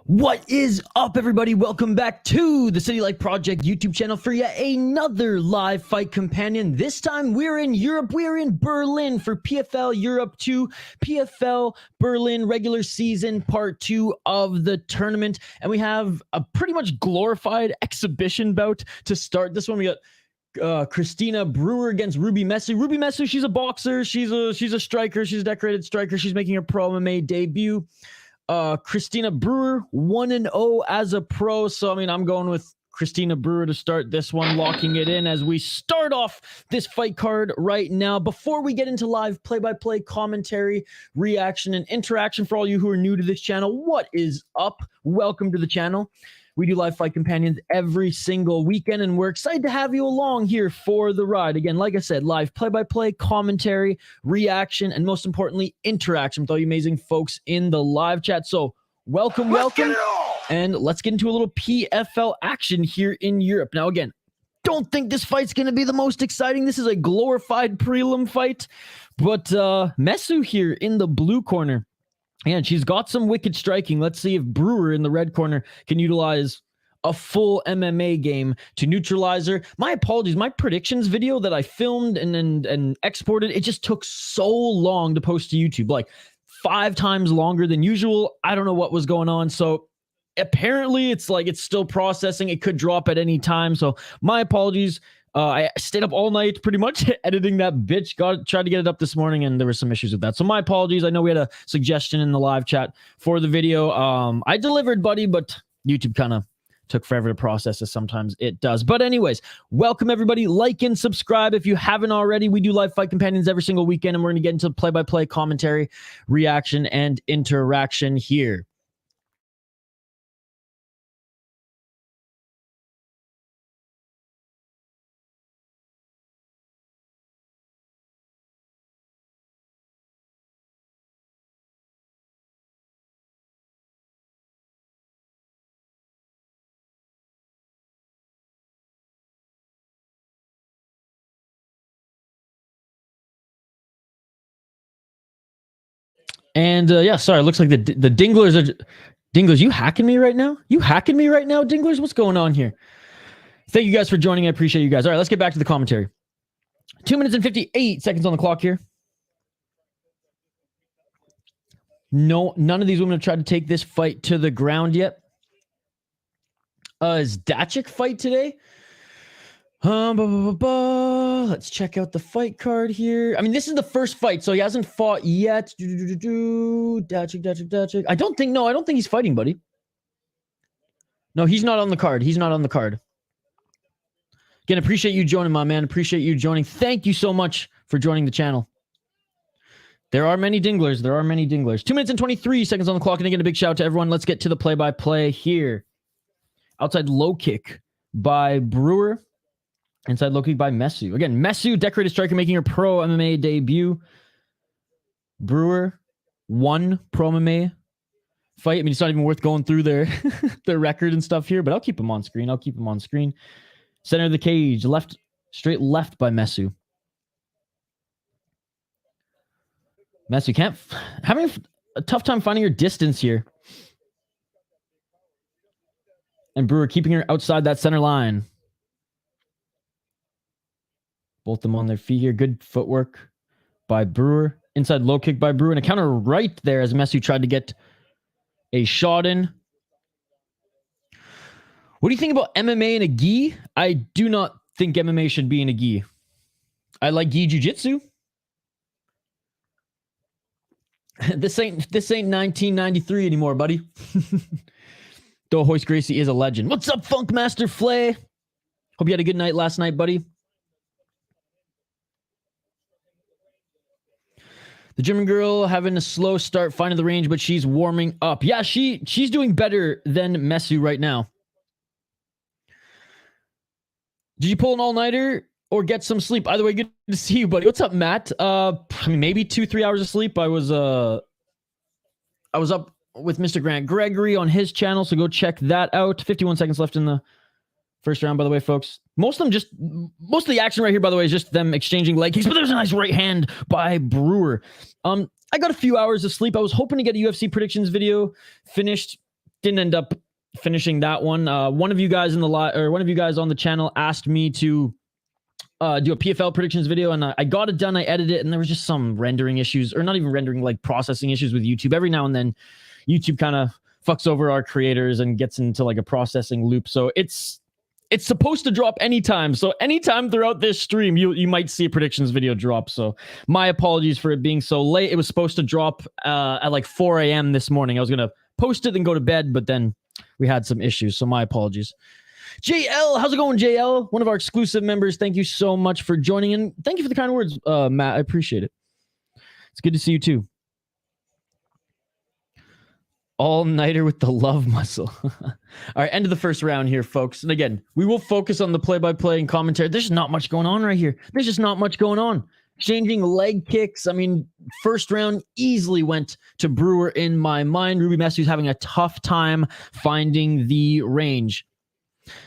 What is up, everybody? Welcome back to the City Life Project YouTube channel for yet another live fight companion. This time we're in Europe. We're in Berlin for PFL Europe 2, PFL Berlin regular season part 2 of the tournament. And we have a pretty much glorified exhibition bout to start this one. We got Christina Brewer against Ruby Messi. Ruby Messi, she's a boxer. She's a striker. She's a decorated striker. She's making her pro MMA debut. Christina Brewer 1-0 as a pro. So, I mean, I'm going with Christina Brewer to start this one, locking it in as we start off this fight card right now. Before we get into live play-by-play commentary, reaction, and interaction for all you who are new to this channel, what is up? Welcome to the channel. We do live fight companions every single weekend, and we're excited to have you along here for the ride. Again, like I said, live play-by-play, commentary, reaction, and most importantly, interaction with all you amazing folks in the live chat. So welcome, and let's get into a little PFL action here in Europe. Now, again, don't think this fight's going to be the most exciting. This is a glorified prelim fight, but Mesu here in the blue corner. And she's got some wicked striking. Let's see if Brewer in the red corner can utilize a full MMA game to neutralize her. My apologies. My predictions video that I filmed and exported, it just took so long to post to YouTube, like 5 times longer than usual. I don't know what was going on. So apparently it's still processing. It could drop at any time. So my apologies. I stayed up all night pretty much editing that bitch. Tried to get it up this morning, and there were some issues with that. So my apologies. I know we had a suggestion in the live chat for the video. I delivered, buddy, but YouTube kind of took forever to process as sometimes it does. But anyways, welcome everybody. Like and subscribe if you haven't already. We do live fight companions every single weekend, and we're going to get into play-by-play commentary, reaction, and interaction here. And yeah, sorry, it looks like the Dinglers are... Dinglers, you hacking me right now? You hacking me right now, Dinglers? What's going on here? Thank you guys for joining. I appreciate you guys. All right, let's get back to the commentary. 2 minutes and 58 seconds on the clock here. No, none of these women have tried to take this fight to the ground yet. Is Dacic fight today? Let's check out the fight card here. I mean, this is the first fight, so he hasn't fought yet. Dacic. I don't think he's fighting, buddy. No, he's not on the card. He's not on the card. Again, appreciate you joining, my man. Appreciate you joining. Thank you so much for joining the channel. There are many dinglers. 2 minutes and 23 seconds on the clock. And again, a big shout out to everyone. Let's get to the play-by-play here. Outside low kick by Brewer. Inside low kick by Mesu. Again, Mesu, decorated striker, making her pro MMA debut. Brewer, 1 pro MMA fight. I mean, it's not even worth going through their record and stuff here, but I'll keep them on screen. Center of the cage, straight left by Mesu. Mesu having a tough time finding her distance here. And Brewer keeping her outside that center line. Both of them on their feet here. Good footwork by Brewer. Inside low kick by Brewer. And a counter right there as Mesu tried to get a shot in. What do you think about MMA and a gi? I do not think MMA should be in a gi. I like gi jiu-jitsu. This ain't 1993 anymore, buddy. Though Hoist Gracie is a legend. What's up, Funkmaster Flay? Hope you had a good night last night, buddy. The German girl having a slow start finding the range, but she's warming up. Yeah, she's doing better than Mesu right now. Did you pull an all-nighter or get some sleep? Either way, good to see you, buddy. What's up, Matt? I mean, maybe 2-3 hours of sleep. I was up with Mr. Grant Gregory on his channel, so go check that out. 51 seconds left in the first round, by the way, folks. Most of the action right here, by the way, is just them exchanging leg kicks, but there's a nice right hand by Brewer. I got a few hours of sleep. I was hoping to get a UFC predictions video finished. Didn't end up finishing that one. One of you guys on the channel asked me to do a PFL predictions video, and I got it done. I edited it, and there was just some rendering issues, or not even rendering, like processing issues with YouTube. Every now and then, YouTube kind of fucks over our creators and gets into like a processing loop. So it's supposed to drop anytime. So anytime throughout this stream, you might see a predictions video drop. So my apologies for it being so late. It was supposed to drop at like 4 a.m. this morning. I was gonna post it and go to bed, but then we had some issues. So my apologies. JL, how's it going, JL? One of our exclusive members. Thank you so much for joining, and thank you for the kind words, Matt. I appreciate it. It's good to see you too. All-nighter with the love muscle. All right, end of the first round here, folks. And again, we will focus on the play-by-play and commentary. There's just not much going on right here. There's just not much going on. Changing leg kicks. I mean, first round easily went to Brewer in my mind. Ruby Mesu's having a tough time finding the range.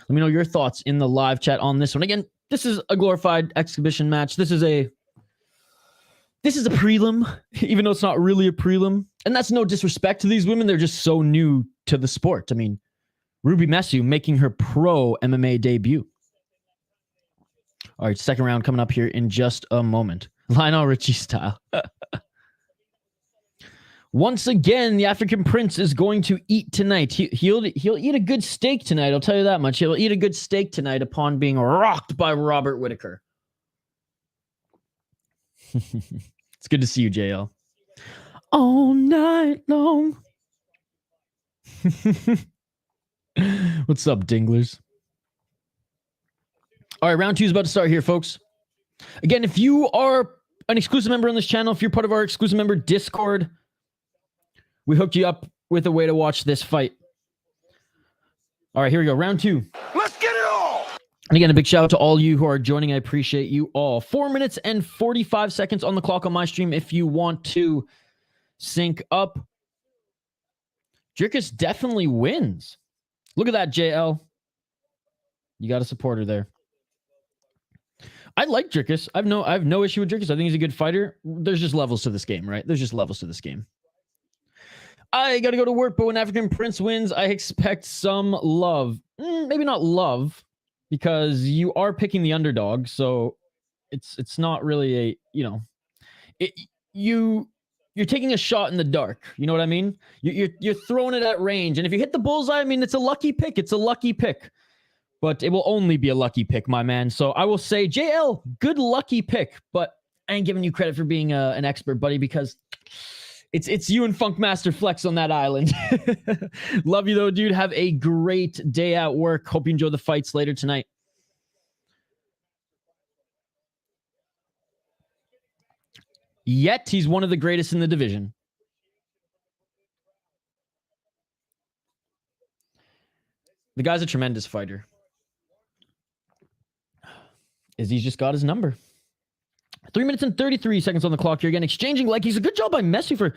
Let me know your thoughts in the live chat on this one. Again, this is a glorified exhibition match. This is a prelim, even though it's not really a prelim. And that's no disrespect to these women. They're just so new to the sport. I mean, Ruby Mesu making her pro MMA debut. All right, second round coming up here in just a moment. Lionel Richie style. Once again, the African Prince is going to eat tonight. He'll eat a good steak tonight. I'll tell you that much. He'll eat a good steak tonight upon being rocked by Robert Whittaker. It's good to see you, JL. All night long. What's up, dinglers? All right, round 2 is about to start here, folks. Again, if you are an exclusive member on this channel, if you're part of our exclusive member Discord, we hooked you up with a way to watch this fight. All right, here we go. Round 2. Let's get it all! And again, a big shout out to all you who are joining. I appreciate you all. 4 minutes and 45 seconds on the clock on my stream if you want to sync up. Drickus definitely wins. Look at that, JL. You got a supporter there. I like Drickus. I have no issue with Drickus. I think he's a good fighter. There's just levels to this game, right? There's just levels to this game. I got to go to work, but when African Prince wins, I expect some love. Maybe not love, because you are picking the underdog, so it's not really a, you know, you're taking a shot in the dark. You know what I mean? You're throwing it at range, and if you hit the bullseye, I mean, it's a lucky pick. It's a lucky pick, but it will only be a lucky pick, my man. So I will say, JL, good lucky pick, but I ain't giving you credit for being an expert, buddy, because it's you and Funkmaster Flex on that island. Love you though, dude. Have a great day at work. Hope you enjoy the fights later tonight. Yet he's one of the greatest in the division. The guy's a tremendous fighter. Izzy's just got his number. 3 minutes and 33 seconds on the clock here. Again, exchanging leg. He's a good job by Messi for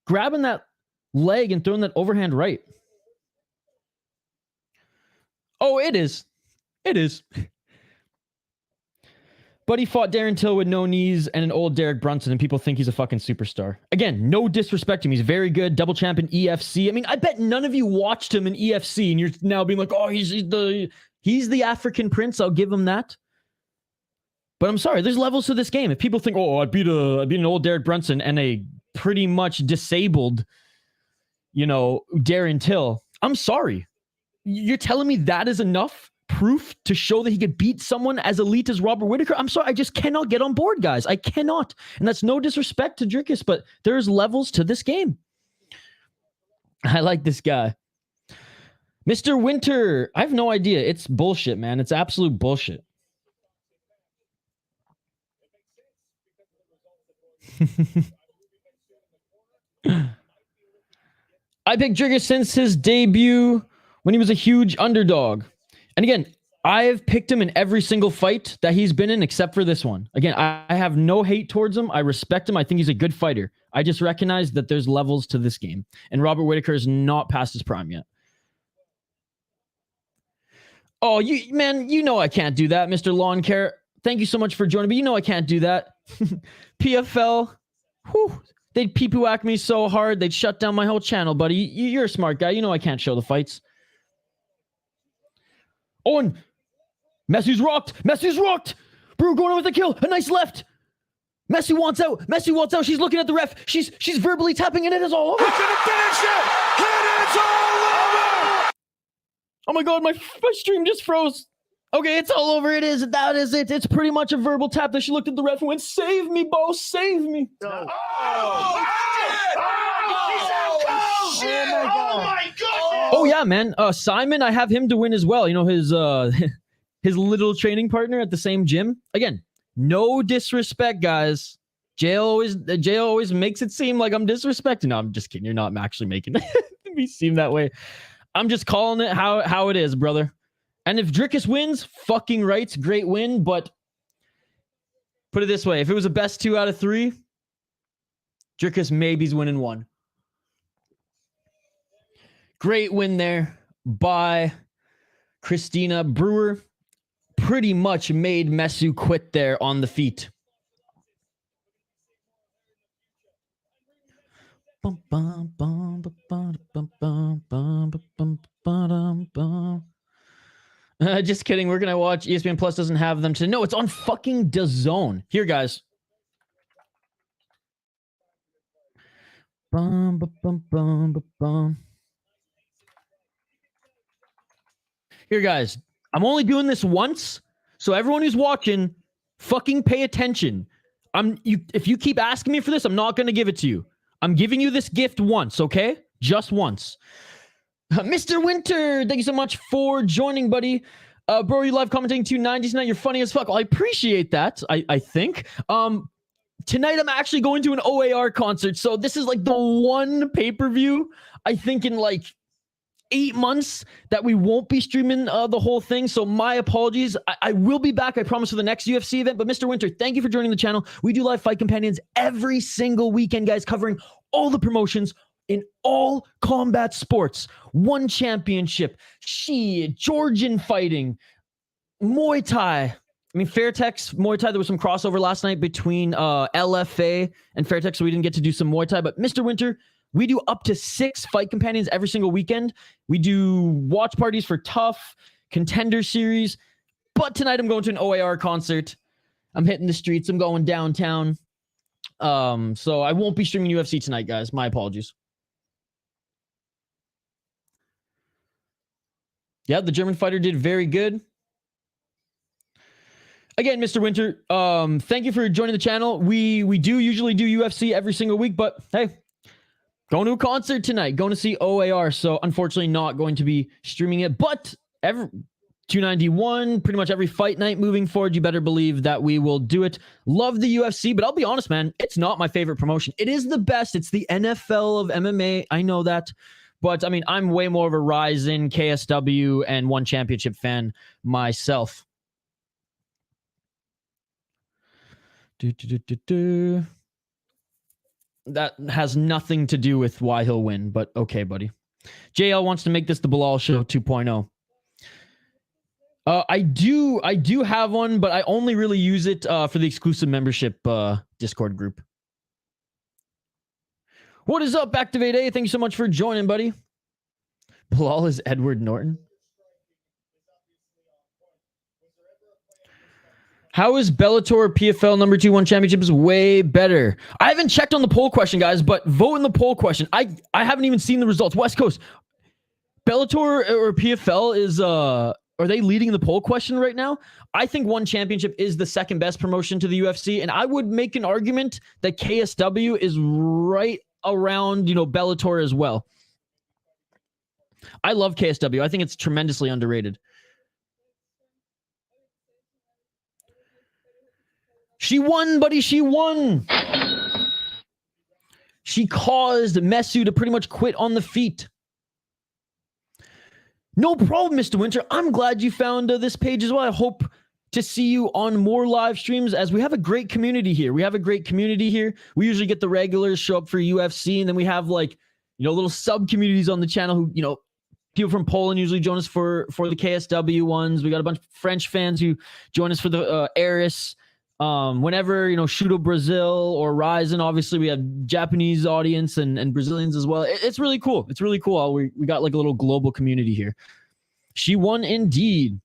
grabbing that leg and throwing that overhand right. Oh, it is. It is. But he fought Darren Till with no knees and an old Derek Brunson, and people think he's a fucking superstar. Again, no disrespect to him. He's very good. Double champ in EFC. I mean, I bet none of you watched him in EFC, and you're now being like, oh, he's the African Prince. I'll give him that. But I'm sorry, there's levels to this game. If people think, oh, I beat an old Derek Brunson and a pretty much disabled, you know, Darren Till, I'm sorry. You're telling me that is enough proof to show that he could beat someone as elite as Robert Whittaker? I'm sorry, I just cannot get on board, guys. I cannot. And that's no disrespect to Drickus, but there's levels to this game. I like this guy. Mr. Winter, I have no idea. It's bullshit, man. It's absolute bullshit. I picked Drickus since his debut when he was a huge underdog. And again, I've picked him in every single fight that he's been in except for this one. Again, I have no hate towards him. I respect him. I think he's a good fighter. I just recognize that there's levels to this game. And Robert Whittaker is not past his prime yet. Oh, man, you know I can't do that, Mr. Lawn Care. Thank you so much for joining, but you know I can't do that. PFL, whew, they'd pee-poo-whack me so hard, they'd shut down my whole channel, buddy. You're a smart guy. You know I can't show the fights. Oh, and Messi's rocked. Messi's rocked. Brew going on with a kill. A nice left. Messi wants out. Messi wants out. She's looking at the ref. She's verbally tapping, and it is all over. He's gonna finish it! And it's all over! Oh my god, my stream just froze. Okay, it's all over. It is. That is it. It's pretty much a verbal tap that she looked at the ref and went, save me, boss. Save me. Oh, shit! Oh my god! Oh yeah, man. Simon, I have him to win as well. You know, his little training partner at the same gym. Again, no disrespect, guys. JL always makes it seem like I'm disrespecting. No, I'm just kidding. You're not actually making me seem that way. I'm just calling it how it is, brother. And if Drickus wins, fucking rights, great win. But put it this way: if it was a best 2 out of 3, Drickus maybe's winning 1. Great win there by Christina Brewer. Pretty much made Mesu quit there on the feet. Just kidding. Where can I watch? ESPN Plus doesn't have them today. No, it's on fucking DAZN. Here, guys. Here, guys. I'm only doing this once, so everyone who's watching, fucking pay attention. If you keep asking me for this, I'm not going to give it to you. I'm giving you this gift once, okay? Just once. Mr. Winter, thank you so much for joining, buddy. Bro, you live commenting 290 tonight. You're funny as fuck. Well, I appreciate that, I think. Tonight I'm actually going to an OAR concert. So this is like the one pay-per-view, I think, in like 8 months that we won't be streaming the whole thing. So my apologies. I will be back, I promise, for the next UFC event. But Mr. Winter, thank you for joining the channel. We do live fight companions every single weekend, guys, covering all the promotions in all combat sports. One championship, Georgian fighting, Muay Thai. I mean, Fairtex, Muay Thai, there was some crossover last night between LFA and Fairtex, so we didn't get to do some Muay Thai. But Mr. Winter, we do up to 6 fight companions every single weekend. We do watch parties for Tough, Contender Series. But tonight I'm going to an OAR concert. I'm hitting the streets. I'm going downtown. So I won't be streaming UFC tonight, guys. My apologies. Yeah, the German fighter did very good. Again, Mr. Winter, thank you for joining the channel. We do usually do UFC every single week, but hey, going to a concert tonight, going to see OAR. So unfortunately not going to be streaming it, but 291, pretty much every fight night moving forward, you better believe that we will do it. Love the UFC, but I'll be honest, man, it's not my favorite promotion. It is the best. It's the NFL of MMA. I know that. But, I mean, I'm way more of a Ryzen, KSW, and One Championship fan myself. That has nothing to do with why he'll win, but okay, buddy. JL wants to make this the Bilal Show 2.0. I do have one, but I only really use it for the exclusive membership Discord group. What is up, Activate A? Thank you so much for joining, buddy. Bilal is Edward Norton. How is Bellator PFL number 2 One Championship is way better? I haven't checked on the poll question, guys, but vote in the poll question. I haven't even seen the results. West Coast, Bellator or PFL is are they leading the poll question right now? I think One Championship is the second best promotion to the UFC, and I would make an argument that KSW is right around, you know, Bellator as well. I love KSW. I think it's tremendously underrated. She won, buddy. She won. She caused Messu to pretty much quit on the feet. No problem, Mr. Winter. I'm glad you found this page as well. I hope to see you on more live streams, as we have a great community here. We usually get the regulars show up for UFC, and then we have, like, you know, little sub communities on the channel who, you know, people from Poland usually join us for the KSW ones. We got a bunch of French fans who join us for the Eris. Whenever, you know, Shudo Brazil or Ryzen, obviously we have Japanese audience and Brazilians as well. It's really cool. It's really cool. We got like a little global community here. She won indeed.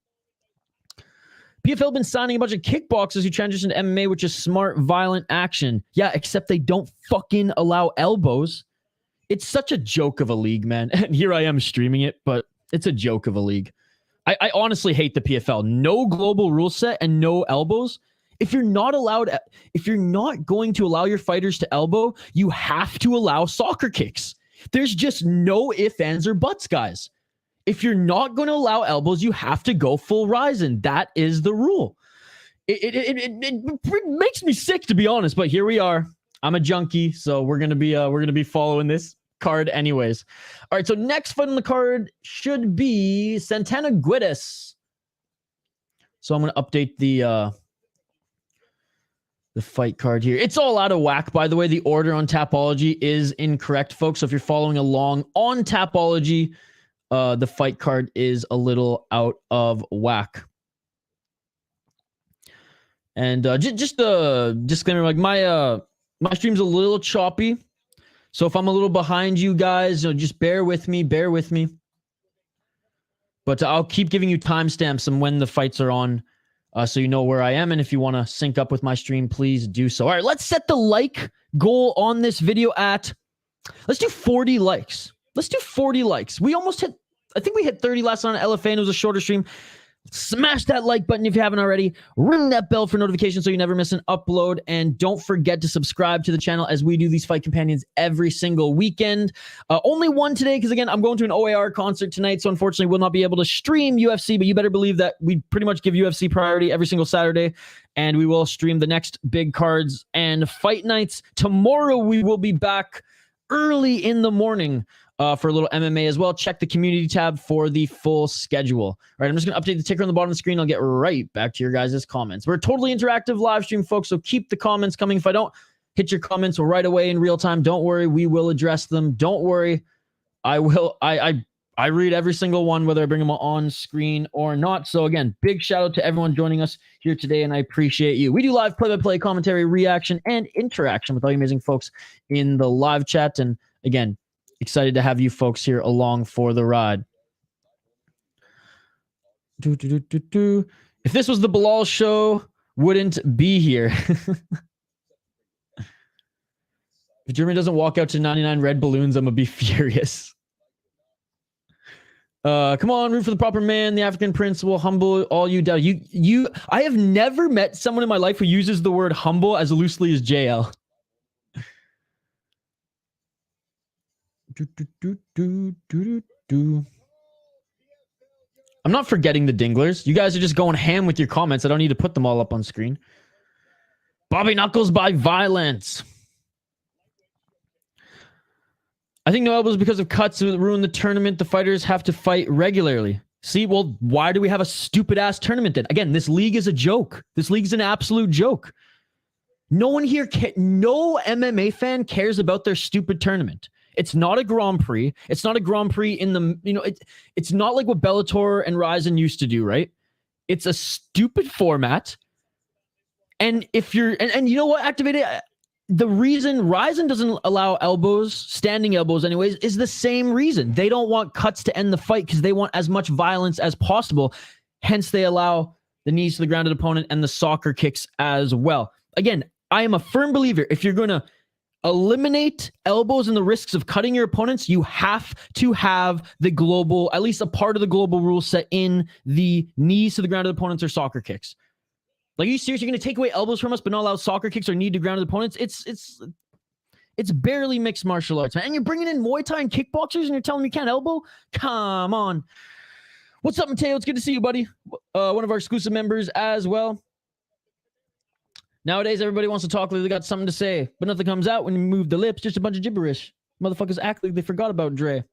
PFL been signing a bunch of kickboxers who transitioned to MMA, which is smart, violent action. Yeah, except they don't fucking allow elbows. It's such a joke of a league, man. And here I am streaming it, but it's a joke of a league. I honestly hate the PFL. No global rule set and no elbows. If you're not going to allow your fighters to elbow, you have to allow soccer kicks. There's just no ifs, ands, or buts, guys. If you're not going to allow elbows, you have to go full Ryzen. That is the rule. It makes me sick, to be honest, but here we are. I'm a junkie, so we're gonna be following this card anyways. All right, so next fight on the card should be Santana Guedes. So I'm gonna update the fight card here. It's all out of whack, by the way. The order on Tapology is incorrect, folks. So if you're following along on Tapology, the fight card is a little out of whack. And just a disclaimer, like my stream's a little choppy. So if I'm a little behind you guys, you know, just bear with me. But I'll keep giving you timestamps on when the fights are on, so you know where I am. And if you want to sync up with my stream, please do so. All right, let's set the like goal on this video at, let's do 40 likes. Let's do 40 likes. We almost hit, I think we hit 30 last night on LFA, and it was a shorter stream. Smash that like button if you haven't already. Ring that bell for notifications so you never miss an upload. And don't forget to subscribe to the channel as we do these fight companions every single weekend. Only one today because, again, I'm going to an OAR concert tonight, so unfortunately will not be able to stream UFC, but you better believe that we pretty much give UFC priority every single Saturday, and we will stream the next big cards and fight nights. Tomorrow we will be back early in the morning for a little MMA as well. Check the community tab for the full schedule. All right, I'm just going to update the ticker on the bottom of the screen. I'll get right back to your guys' comments. We're a totally interactive live stream, folks, so keep the comments coming. If I don't hit your comments right away in real time, don't worry. We will address them. Don't worry. I will. I read every single one, whether I bring them on screen or not. So again, big shout out to everyone joining us here today, and I appreciate you. We do live play-by-play commentary, reaction, and interaction with all you amazing folks in the live chat. And again, excited to have you folks here along for the ride. If this was the Bilal show, wouldn't be here. If Germany doesn't walk out to 99 red balloons, I'm going to be furious. Come on, root for the proper man. The African prince will humble all you doubt. I have never met someone in my life who uses the word humble as loosely as JL. I'm not forgetting the dinglers. You guys are just going ham with your comments. I don't need to put them all up on screen. Bobby Knuckles by violence. I think no elbows because of cuts that ruin the tournament. The fighters have to fight regularly. See, well, why do we have a stupid ass tournament then? Again, this league is a joke. This league is an absolute joke. No one here, no MMA fan cares about their stupid tournament. It's not a Grand Prix. It's not a Grand Prix in the, it's not like what Bellator and Ryzen used to do, right? It's a stupid format. And if you're, and you know what, Activated, the reason Ryzen doesn't allow elbows, standing elbows anyways, is the same reason. They don't want cuts to end the fight because they want as much violence as possible. Hence, they allow the knees to the grounded opponent and the soccer kicks as well. Again, I am a firm believer, if you're going to eliminate elbows and the risks of cutting your opponents, you have to have the global, at least a part of the global rule set in the knees to the grounded opponents or soccer kicks. Like, are you serious? You're going to take away elbows from us, but not allow soccer kicks or knee to grounded opponents? It's barely mixed martial arts, man. And you're bringing in Muay Thai and kickboxers, and you're telling me you can't elbow? Come on. What's up, Mateo? It's good to see you, buddy. One of our exclusive members as well. Nowadays, everybody wants to talk like they got something to say, but nothing comes out when you move the lips. Just a bunch of gibberish. Motherfuckers act like they forgot about Dre.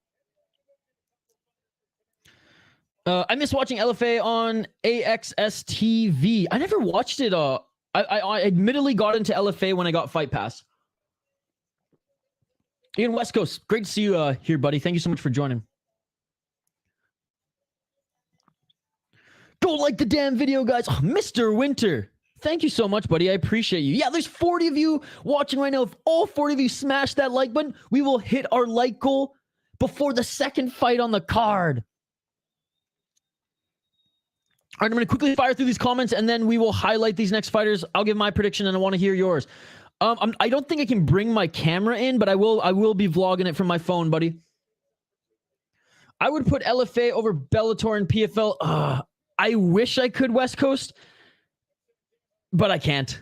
I miss watching LFA on AXS TV. I never watched it. I admittedly got into LFA when I got Fight Pass. Ian West Coast, great to see you here, buddy. Thank you so much for joining. Don't like the damn video, guys. Oh, Mr. Winter. Thank you so much, buddy. I appreciate you. Yeah, there's 40 of you watching right now. If all 40 of you smash that like button, we will hit our like goal before the second fight on the card. All right, I'm going to quickly fire through these comments, and then we will highlight these next fighters. I'll give my prediction, and I want to hear yours. I don't think I can bring my camera in, but I will be vlogging it from my phone, buddy. I would put LFA over Bellator and PFL. I wish I could, West Coast. But I can't.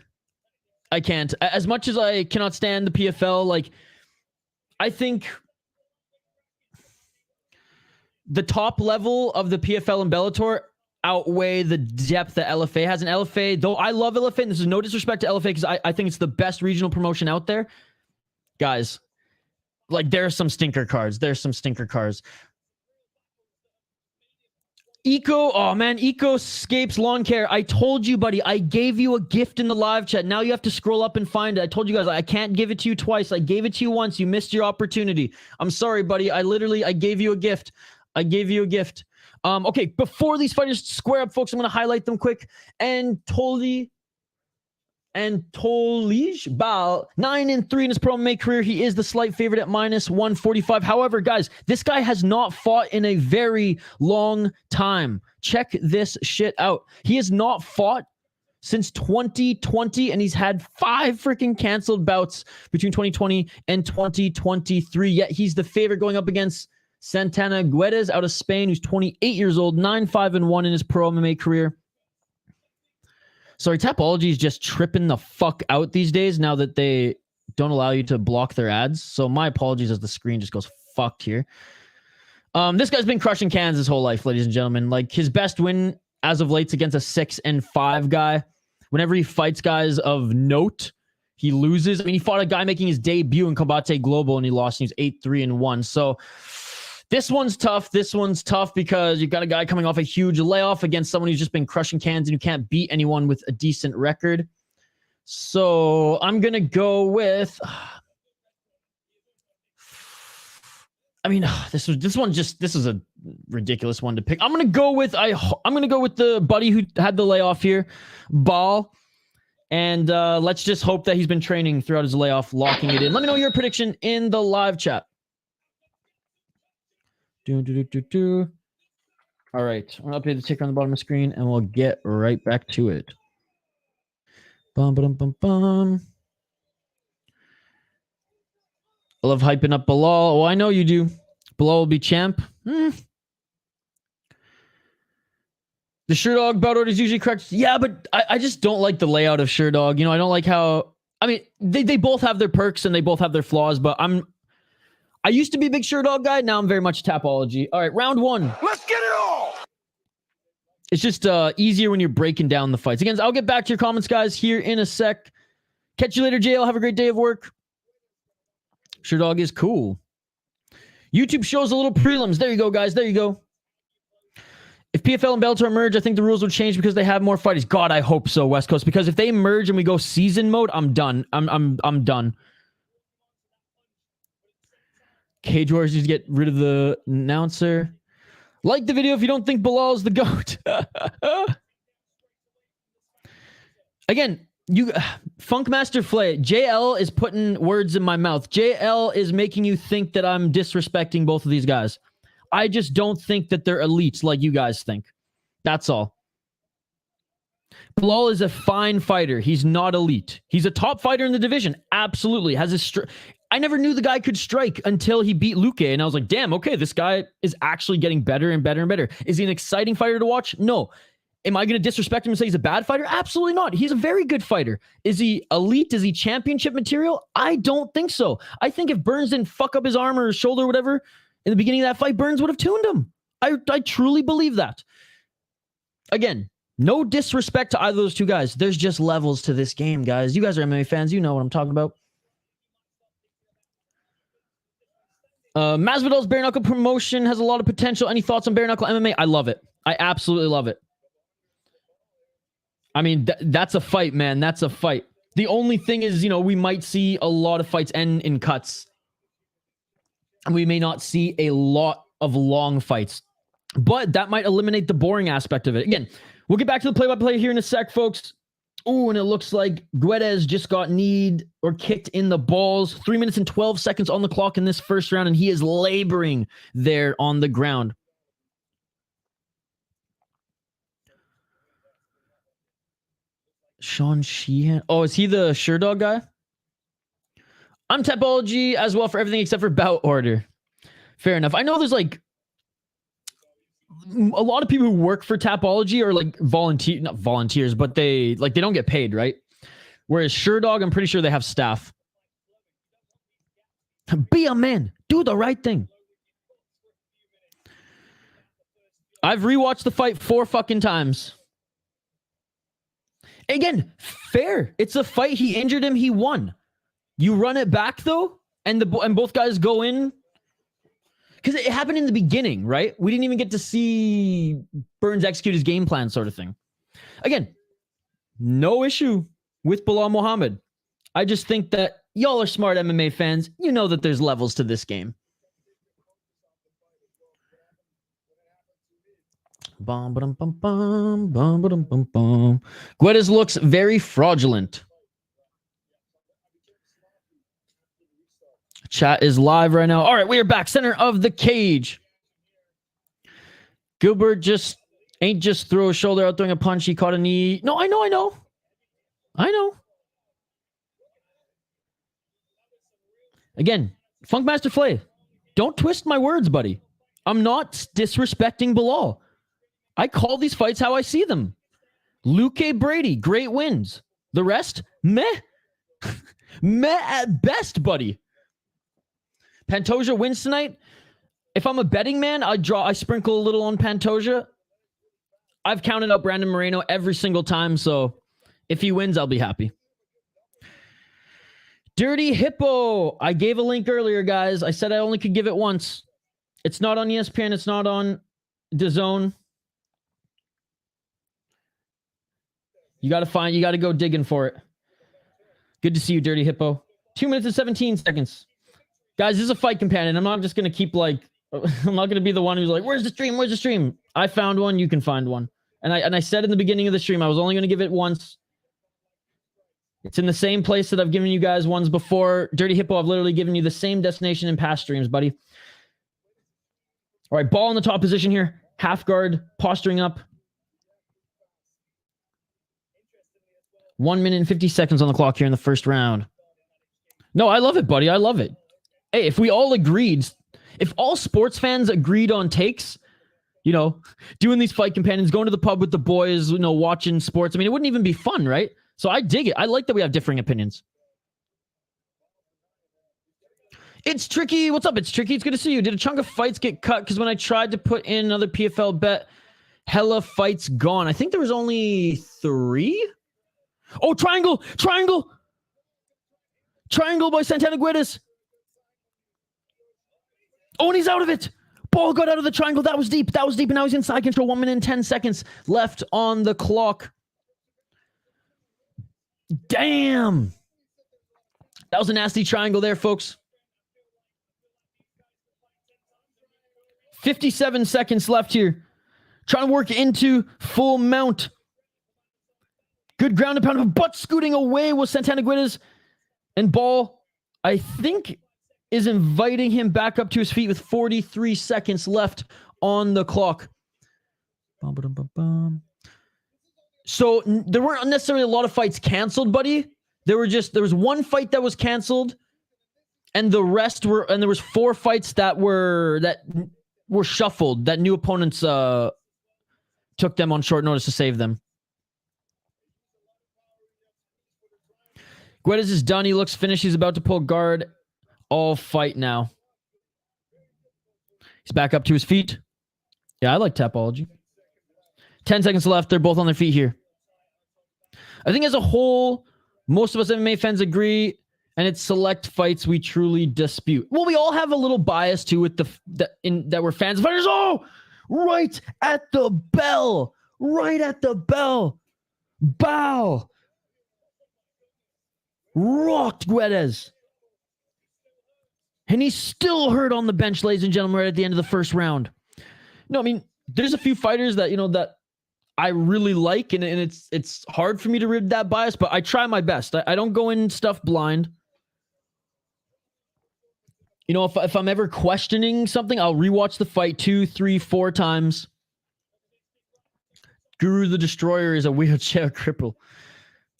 I can't. As much as I cannot stand the PFL, like, I think the top level of the PFL and Bellator outweigh the depth that LFA has. And LFA, though I love LFA, and this is no disrespect to LFA because I think it's the best regional promotion out there. Guys, like, there are some stinker cards. There's some stinker cards. Eeckhout, oh man, Eeckhout escapes lawn care. I told you, buddy, I gave you a gift in the live chat. Now you have to scroll up and find it. I told you guys, I can't give it to you twice. I gave it to you once. You missed your opportunity. I'm sorry, buddy. I gave you a gift. I gave you a gift. Okay, before these fighters square up, folks, I'm going to highlight them quick. Anatolij Bal, 9-3 in his pro MMA career. He is the slight favorite at -145. However, guys, this guy has not fought in a very long time. Check this shit out. He has not fought since 2020, and he's had 5 freaking canceled bouts between 2020 and 2023. Yet he's the favorite going up against Santana Guedes out of Spain, who's 28 years old, 9-5-1 in his pro MMA career. Sorry, Tapology is just tripping the fuck out these days now that they don't allow you to block their ads. So my apologies as the screen just goes fucked here. This guy's been crushing cans his whole life, ladies and gentlemen. Like, his best win as of late's against a 6-5 guy. Whenever he fights guys of note, he loses. I mean, he fought a guy making his debut in Combate Global and he lost. And he was 8-3-1. So this one's tough. This one's tough because you've got a guy coming off a huge layoff against someone who's just been crushing cans and who can't beat anyone with a decent record. So I'm going to go with... I mean, this is a ridiculous one to pick. I'm going to go with the buddy who had the layoff here, Ball. And let's just hope that he's been training throughout his layoff, locking it in. Let me know your prediction in the live chat. All right, I'm going to update the ticker on the bottom of the screen, and we'll get right back to it. I love hyping up Bilal. Oh, I know you do. Bilal will be champ. The Sherdog bout order is usually correct. Yeah, but I just don't like the layout of Sherdog. You know, I don't like how... I mean, they both have their perks and they both have their flaws, but I used to be a big Sherdog guy. Now I'm very much Tapology. All right, round one. Let's get it all! It's just easier when you're breaking down the fights. Again, I'll get back to your comments, guys, here in a sec. Catch you later, JL. Have a great day of work. Sherdog is cool. YouTube shows a little prelims. There you go, guys. There you go. If PFL and Bellator merge, I think the rules will change because they have more fighters. God, I hope so, West Coast. Because if they merge and we go season mode, I'm done. I'm done. Cage Warriors need to get rid of the announcer. Like the video if you don't think Bilal's the GOAT. Again, Funkmaster Flay, JL is putting words in my mouth. JL is making you think that I'm disrespecting both of these guys. I just don't think that they're elites like you guys think. That's all. Bilal is a fine fighter. He's not elite. He's a top fighter in the division. Absolutely. I never knew the guy could strike until he beat Luque, and I was like, damn, okay, this guy is actually getting better and better and better. Is he an exciting fighter to watch? No. Am I going to disrespect him and say he's a bad fighter? Absolutely not. He's a very good fighter. Is he elite? Is he championship material? I don't think so. I think if Burns didn't fuck up his arm or his shoulder or whatever in the beginning of that fight, Burns would have tuned him. I truly believe that. Again, no disrespect to either of those two guys. There's just levels to this game, guys. You guys are MMA fans. You know what I'm talking about. Masvidal's bare knuckle promotion has a lot of potential. Any thoughts on bare knuckle MMA? I love it. I absolutely love it. I mean, that's a fight, man. That's a fight. The only thing is, you know, we might see a lot of fights end in cuts. And we may not see a lot of long fights. But that might eliminate the boring aspect of it. Again, we'll get back to the play-by-play here in a sec, folks. Ooh, and it looks like Guedes just got kneed or kicked in the balls. 3 minutes and 12 seconds on the clock in this first round, and he is laboring there on the ground. Sean Sheehan. Oh, is he the Sherdog guy? I'm Tapology as well for everything except for bout order. Fair enough. I know there's like a lot of people who work for Tapology are like not volunteers, but they don't get paid, right? Whereas Sherdog, I'm pretty sure they have staff. Be a man. Do the right thing. I've rewatched the fight 4 fucking times. Again, fair. It's a fight. He injured him. He won. You run it back though, and both guys go in. Because it happened in the beginning, right? We didn't even get to see Burns execute his game plan sort of thing. Again, no issue with Bilal Muhammad. I just think that y'all are smart MMA fans. You know that there's levels to this game. Guedes looks very fraudulent. Chat is live right now. All right, we are back. Center of the cage. Gilbert ain't just throw a shoulder out throwing a punch. He caught a knee. No, I know. Again, Funkmaster Flay, don't twist my words, buddy. I'm not disrespecting Bilal. I call these fights how I see them. Luque Brady, great wins. The rest, meh. Meh at best, buddy. Pantoja wins tonight. If I'm a betting man, I sprinkle a little on Pantoja. I've counted out Brandon Moreno every single time, so if he wins, I'll be happy. Dirty Hippo. I gave a link earlier, guys. I said I only could give it once. It's not on ESPN. It's not on DAZN. You got to go digging for it. Good to see you, Dirty Hippo. 2 minutes and 17 seconds. Guys, this is a fight companion. I'm not just going to keep I'm not going to be the one who's like, where's the stream? Where's the stream? I found one. You can find one. And I said in the beginning of the stream, I was only going to give it once. It's in the same place that I've given you guys ones before. Dirty Hippo, I've literally given you the same destination in past streams, buddy. All right, ball in the top position here. Half guard, posturing up. 1 minute and 50 seconds on the clock here in the first round. No, I love it, buddy. I love it. Hey, if we all agreed, if all sports fans agreed on takes, you know, doing these fight companions, going to the pub with the boys, you know, watching sports, I mean, it wouldn't even be fun, right? So I dig it. I like that we have differing opinions. It's Tricky. What's up? It's Tricky. It's good to see you. Did a chunk of fights get cut? Because when I tried to put in another PFL bet, hella fights gone. I think there was only 3. Oh, triangle! Triangle! Triangle by Santana Guedes. Oh, and he's out of it. Ball got out of the triangle. That was deep. That was deep. And now he's inside control. 1 minute and 10 seconds left on the clock. Damn. That was a nasty triangle there, folks. 57 seconds left here. Trying to work into full mount. Good ground and pound, butt scooting away with Santana Guedes. And Ball, I think, is inviting him back up to his feet with 43 seconds left on the clock. So there weren't necessarily a lot of fights canceled, buddy. There was one fight that was canceled, and the rest were, and there was 4 fights that were shuffled, that new opponents took them on short notice to save them. Guedes is done. He looks finished. He's about to pull guard. All fight now. He's back up to his feet. Yeah, I like Tapology. 10 seconds left. They're both on their feet here. I think as a whole, most of us MMA fans agree, and it's select fights we truly dispute. Well, we all have a little bias too with that we're fans of fighters. Oh, right at the bell. Right at the bell. Bow. Rocked Guedes. And he's still hurt on the bench, ladies and gentlemen, right at the end of the first round. No, I mean, there's a few fighters that, you know, that I really like, and it's hard for me to rid that bias, but I try my best. I don't go in stuff blind. You know, if I'm ever questioning something, I'll rewatch the fight 2, 3, 4 times. Guru the Destroyer is a wheelchair cripple.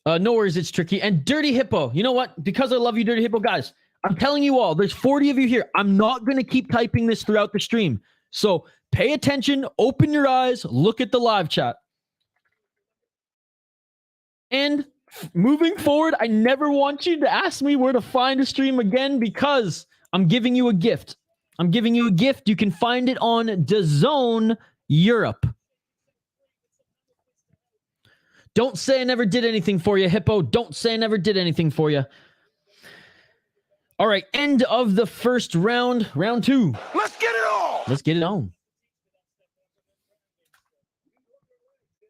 No worries, it's Tricky. And Dirty Hippo, you know what? Because I love you, Dirty Hippo, guys, I'm telling you all, there's 40 of you here. I'm not going to keep typing this throughout the stream. So pay attention, open your eyes, look at the live chat. And moving forward, I never want you to ask me where to find a stream again, because I'm giving you a gift. I'm giving you a gift. You can find it on DAZN Europe. Don't say I never did anything for you, Hippo. Don't say I never did anything for you. All right, end of the first round. Round 2. Let's get it on. Let's get it on.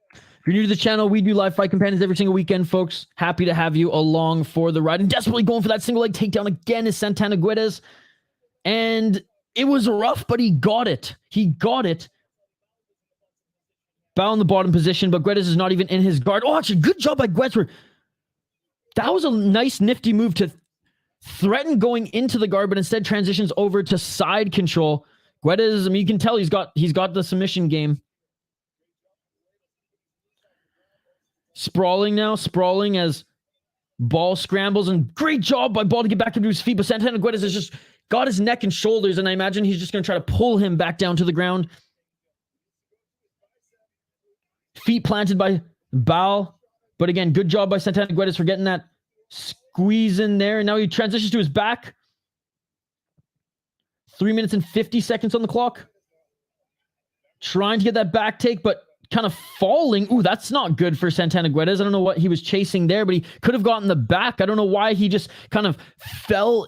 If you're new to the channel, we do live fight companions every single weekend, folks. Happy to have you along for the ride. And desperately going for that single leg takedown again is Santana Guedes. And it was rough, but he got it. He got it. Bow in the bottom position, but Guedes is not even in his guard. Oh, actually, good job by Guedes. That was a nice, nifty move to threaten going into the guard, but instead transitions over to side control. Guedes, I mean, you can tell he's got the submission game. Sprawling now, sprawling as Ball scrambles, and great job by Ball to get back into his feet, but Santana Guedes is just got his neck and shoulders, and I imagine he's just going to try to pull him back down to the ground. Feet planted by Bao. But again, good job by Santana Guedes for getting that squeeze in there. And now he transitions to his back. 3 minutes and 50 seconds on the clock. Trying to get that back take, but kind of falling. Ooh, that's not good for Santana Guedes. I don't know what he was chasing there, but he could have gotten the back. I don't know why he just kind of fell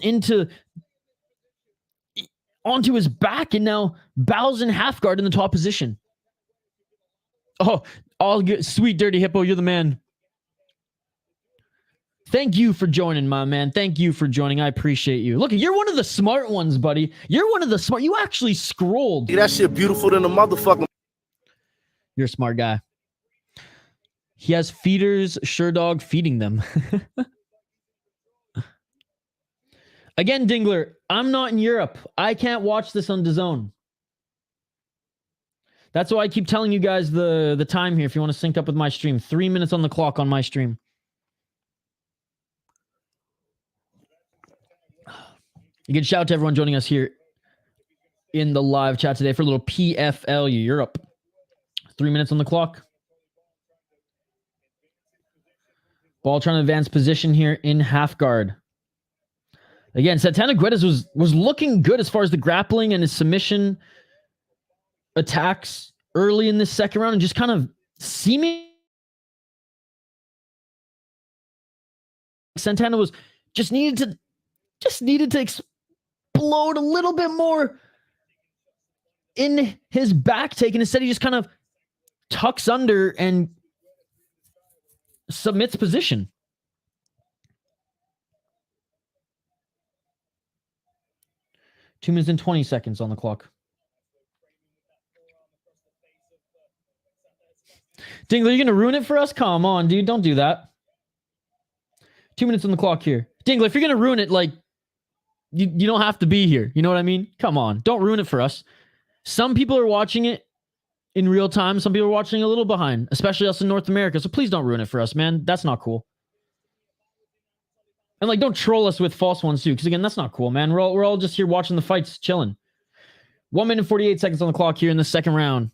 onto his back, and now Bao's in half guard in the top position. Oh, all good. Sweet Dirty Hippo, you're the man. Thank you for joining, my man. Thank you for joining. I appreciate you. Look, you're one of the smart ones, buddy. You're one of the smart. You actually scrolled. That shit beautiful than a motherfucker. You're a smart guy. He has feeders, sure dog feeding them. Again, Dingler, I'm not in Europe. I can't watch this on DAZN. That's why I keep telling you guys the time here if you want to sync up with my stream. 3 minutes on the clock on my stream. You can shout out to everyone joining us here in the live chat today for a little PFL Europe. 3 minutes on the clock. Ball trying to advance position here in half guard. Again, Santana Guedes was looking good as far as the grappling and his submission attacks early in this second round, and just kind of seeming Santana was just needed to explode a little bit more in his back take, and instead he just kind of tucks under and submits position. Two minutes and 20 seconds on the clock. Dingler, you're going to ruin it for us? Come on, dude. Don't do that. 2 minutes on the clock here. Dingler, if you're going to ruin it, like, you don't have to be here. You know what I mean? Come on. Don't ruin it for us. Some people are watching it in real time. Some people are watching a little behind, especially us in North America. So please don't ruin it for us, man. That's not cool. And, like, don't troll us with false ones, too, because, again, that's not cool, man. We're all just here watching the fights, chilling. 1 minute and 48 seconds on the clock here in the second round.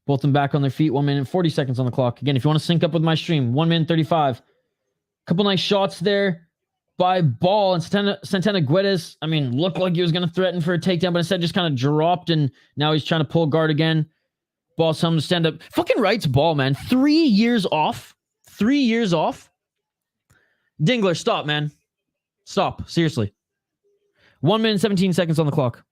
Both of them back on their feet. 1 minute and 40 seconds on the clock. Again, if you want to sync up with my stream, 1 minute 35. Couple nice shots there by Ball, and Santana Guedes, I mean, looked like he was going to threaten for a takedown, but instead just kind of dropped, and now he's trying to pull guard again. Ball telling him to stand up. Fucking rights Ball, man. 3 years off. 3 years off. Dingler, stop, man. Stop. Seriously. 1 minute 17 seconds on the clock.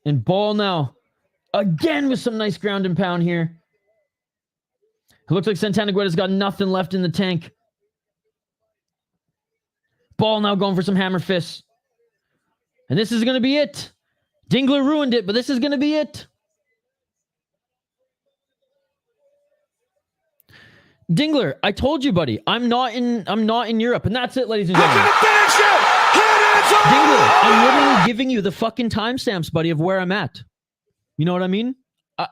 And Ball now, again with some nice ground and pound here. It looks like Santana Guedes got nothing left in the tank. Ball now going for some hammer fists. And this is going to be it. Dingler ruined it, but this is going to be it. Dingler, I told you, buddy, I'm not in Europe, and that's it, ladies and gentlemen. Dingler, I'm literally giving you the fucking timestamps, buddy, of where I'm at. You know what I mean?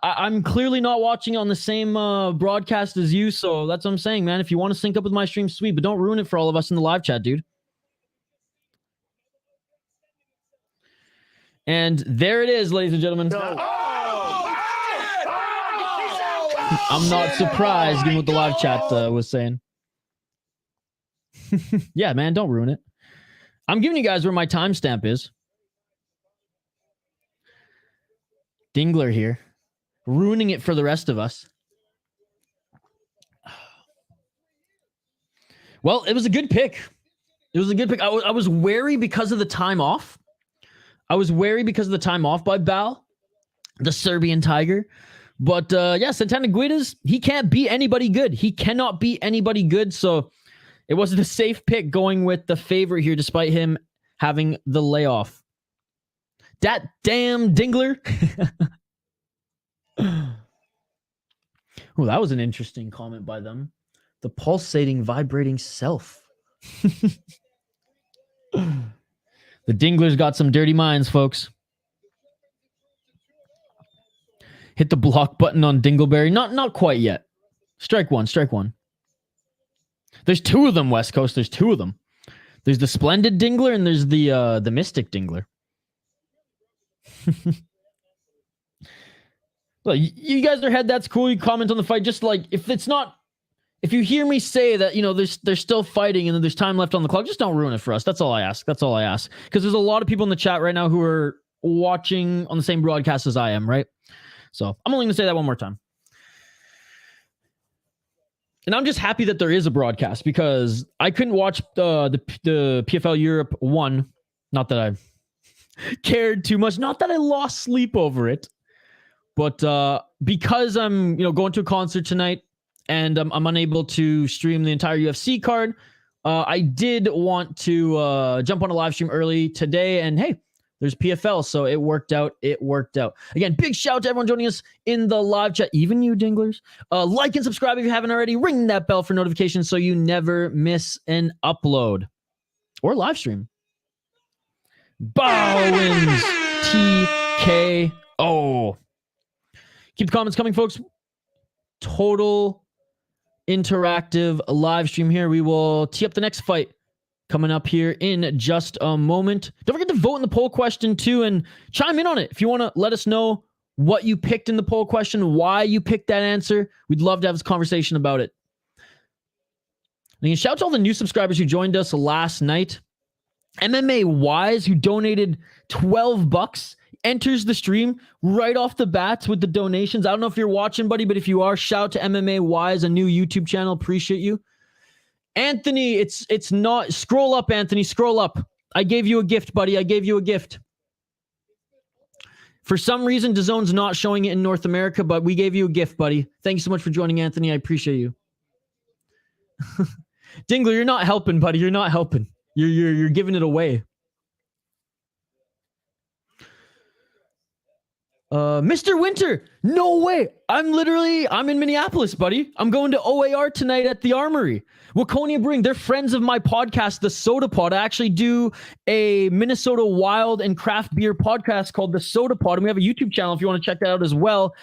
I'm clearly not watching on the same broadcast as you, so that's what I'm saying, man. If you want to sync up with my stream, sweet, but don't ruin it for all of us in the live chat, dude. And there it is, ladies and gentlemen. I'm not surprised, given what the live chat was saying. Yeah, man, don't ruin it. I'm giving you guys where my timestamp is. Dingler here, ruining it for the rest of us. Well, it was a good pick. It was a good pick. I was wary because of the time off. I was wary because of the time off by Bal, the Serbian Tiger. But yeah, Santana Guedes, he can't beat anybody good. He cannot beat anybody good. So it was the safe pick going with the favorite here, despite him having the layoff. That damn Dingler. Oh, that was an interesting comment by them. The pulsating, vibrating self. The Dingler's got some dirty minds, folks. Hit the block button on Dingleberry. Not quite yet. Strike one. There's two of them, West Coast. There's two of them. There's the Splendid Dingler and there's the Mystic Dingler. Well, you guys are head. That's cool. You comment on the fight. Just like if you hear me say that, they're still fighting and then there's time left on the clock, just don't ruin it for us. That's all I ask. Because there's a lot of people in the chat right now who are watching on the same broadcast as I am, right? So I'm only going to say that one more time. And I'm just happy that there is a broadcast because I couldn't watch the PFL Europe 1. Not that I cared too much. Not that I lost sleep over it. But because I'm going to a concert tonight and I'm unable to stream the entire UFC card, I did want to jump on a live stream early today. And hey, there's PFL, so it worked out. Again, big shout out to everyone joining us in the live chat, even you dinglers. Like and subscribe if you haven't already. Ring that bell for notifications so you never miss an upload or live stream. Bow wins TKO. Keep the comments coming, folks. Total interactive live stream here. We will tee up the next fight coming up here in just a moment. Don't forget to vote in the poll question too and chime in on it. If you want to let us know what you picked in the poll question, why you picked that answer, we'd love to have this conversation about it. And shout out to all the new subscribers who joined us last night. MMA Wise, who donated $12, enters the stream right off the bats with the donations. I don't know if you're watching, buddy, but if you are, shout out to MMA Wise, a new YouTube channel. Appreciate you. Anthony, it's not. Scroll up, Anthony. Scroll up. I gave you a gift, buddy. I gave you a gift. For some reason, DAZN's not showing it in North America, but we gave you a gift, buddy. Thank you so much for joining, Anthony. I appreciate you. Dingler, you're not helping, buddy. You're not helping. You're giving it away. Mr. Winter, no way. I'm in Minneapolis, buddy. I'm going to OAR tonight at the Armory. Waconia Brewing, they're friends of my podcast, The Soda Pod. I actually do a Minnesota wild and craft beer podcast called The Soda Pod, and we have a YouTube channel if you want to check that out as well.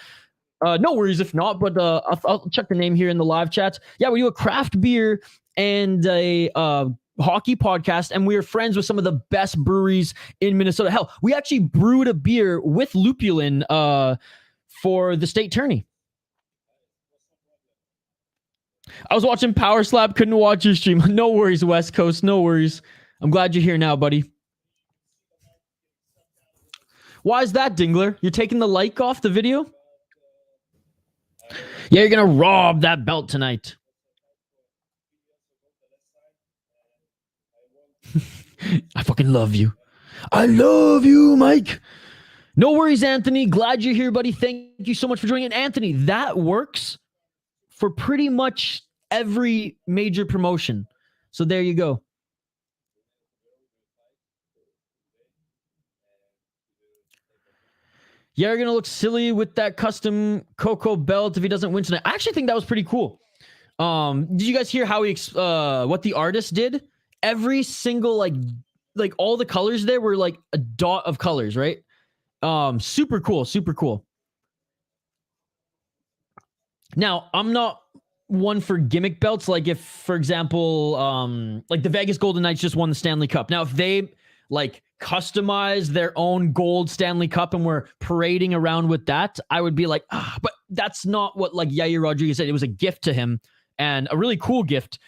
No worries if not, but I'll check the name here in the live chats. Yeah, we do a craft beer and a hockey podcast, and we are friends with some of the best breweries in Minnesota. Hell, we actually brewed a beer with lupulin for the state tourney. I was watching Power Slap, couldn't watch your stream. No worries, West Coast, no worries. I'm glad you're here now, buddy. Why is that, Dingler? You're taking the like off the video? Yeah, you're gonna rob that belt tonight. I fucking love you. I love you, Mike. No worries, Anthony. Glad you're here, buddy. Thank you so much for joining. And Anthony, that works for pretty much every major promotion. So there you go. Yeah, you're going to look silly with that custom Coco belt if he doesn't win tonight. I actually think that was pretty cool. Did you guys hear how what the artist did? Every single, like all the colors there were like a dot of colors, right? Super cool, super cool. Now, I'm not one for gimmick belts. Like if, for example, like the Vegas Golden Knights just won the Stanley Cup. Now, if they like customize their own gold Stanley Cup and were parading around with that, I would be like, but that's not what like Yair Rodriguez said. It was a gift to him and a really cool gift,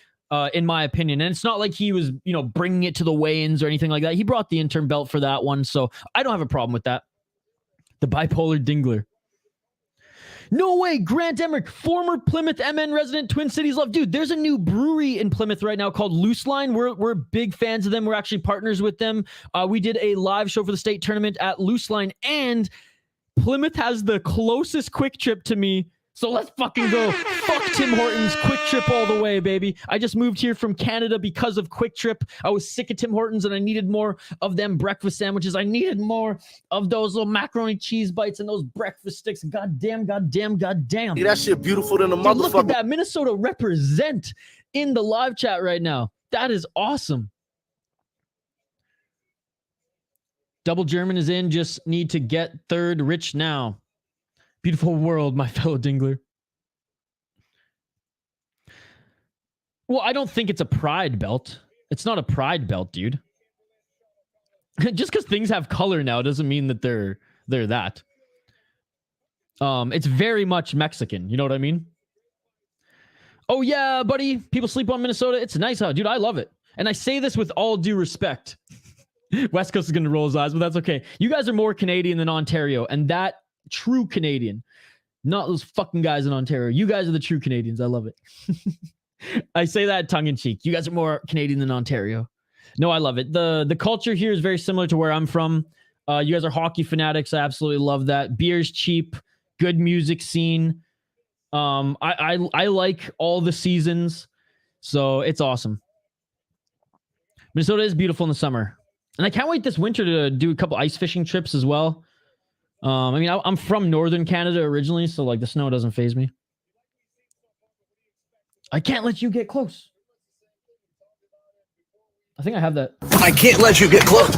in my opinion. And it's not like he was, bringing it to the weigh-ins or anything like that. He brought the interim belt for that one. So I don't have a problem with that. The bipolar Dingler. No way, Grant Emmerich, former Plymouth MN resident, Twin Cities love. Dude, there's a new brewery in Plymouth right now called Loose Line. We're big fans of them. We're actually partners with them. We did a live show for the state tournament at Loose Line, and Plymouth has the closest Quick Trip to me. So let's fucking go. Fuck Tim Hortons. Quick Trip all the way, baby. I just moved here from Canada because of Quick Trip. I was sick of Tim Hortons and I needed more of them breakfast sandwiches. I needed more of those little macaroni cheese bites and those breakfast sticks. Goddamn. Yeah, that shit beautiful than a motherfucker. Look at that. Minnesota represent in the live chat right now. That is awesome. Double German is in. Just need to get third rich now. Beautiful world, my fellow Dingler. Well, I don't think it's a pride belt. It's not a pride belt, dude. Just because things have color now doesn't mean that they're that. It's very much Mexican. You know what I mean? Oh yeah, buddy. People sleep on Minnesota. It's nice out, dude. I love it. And I say this with all due respect. West Coast is going to roll his eyes, but that's okay. You guys are more Canadian than Ontario, and that true Canadian, not those fucking guys in Ontario. You guys are the true Canadians. I love it. I say that tongue in cheek. You guys are more Canadian than Ontario. No, I love it. The culture here is very similar to where I'm from. You guys are hockey fanatics. I absolutely love that. Beer's cheap. Good music scene. I like all the seasons, so it's awesome. Minnesota is beautiful in the summer, and I can't wait this winter to do a couple ice fishing trips as well. I mean, I'm from northern Canada originally, so like the snow doesn't faze me. I can't let you get close. I think I have that. I can't let you get close.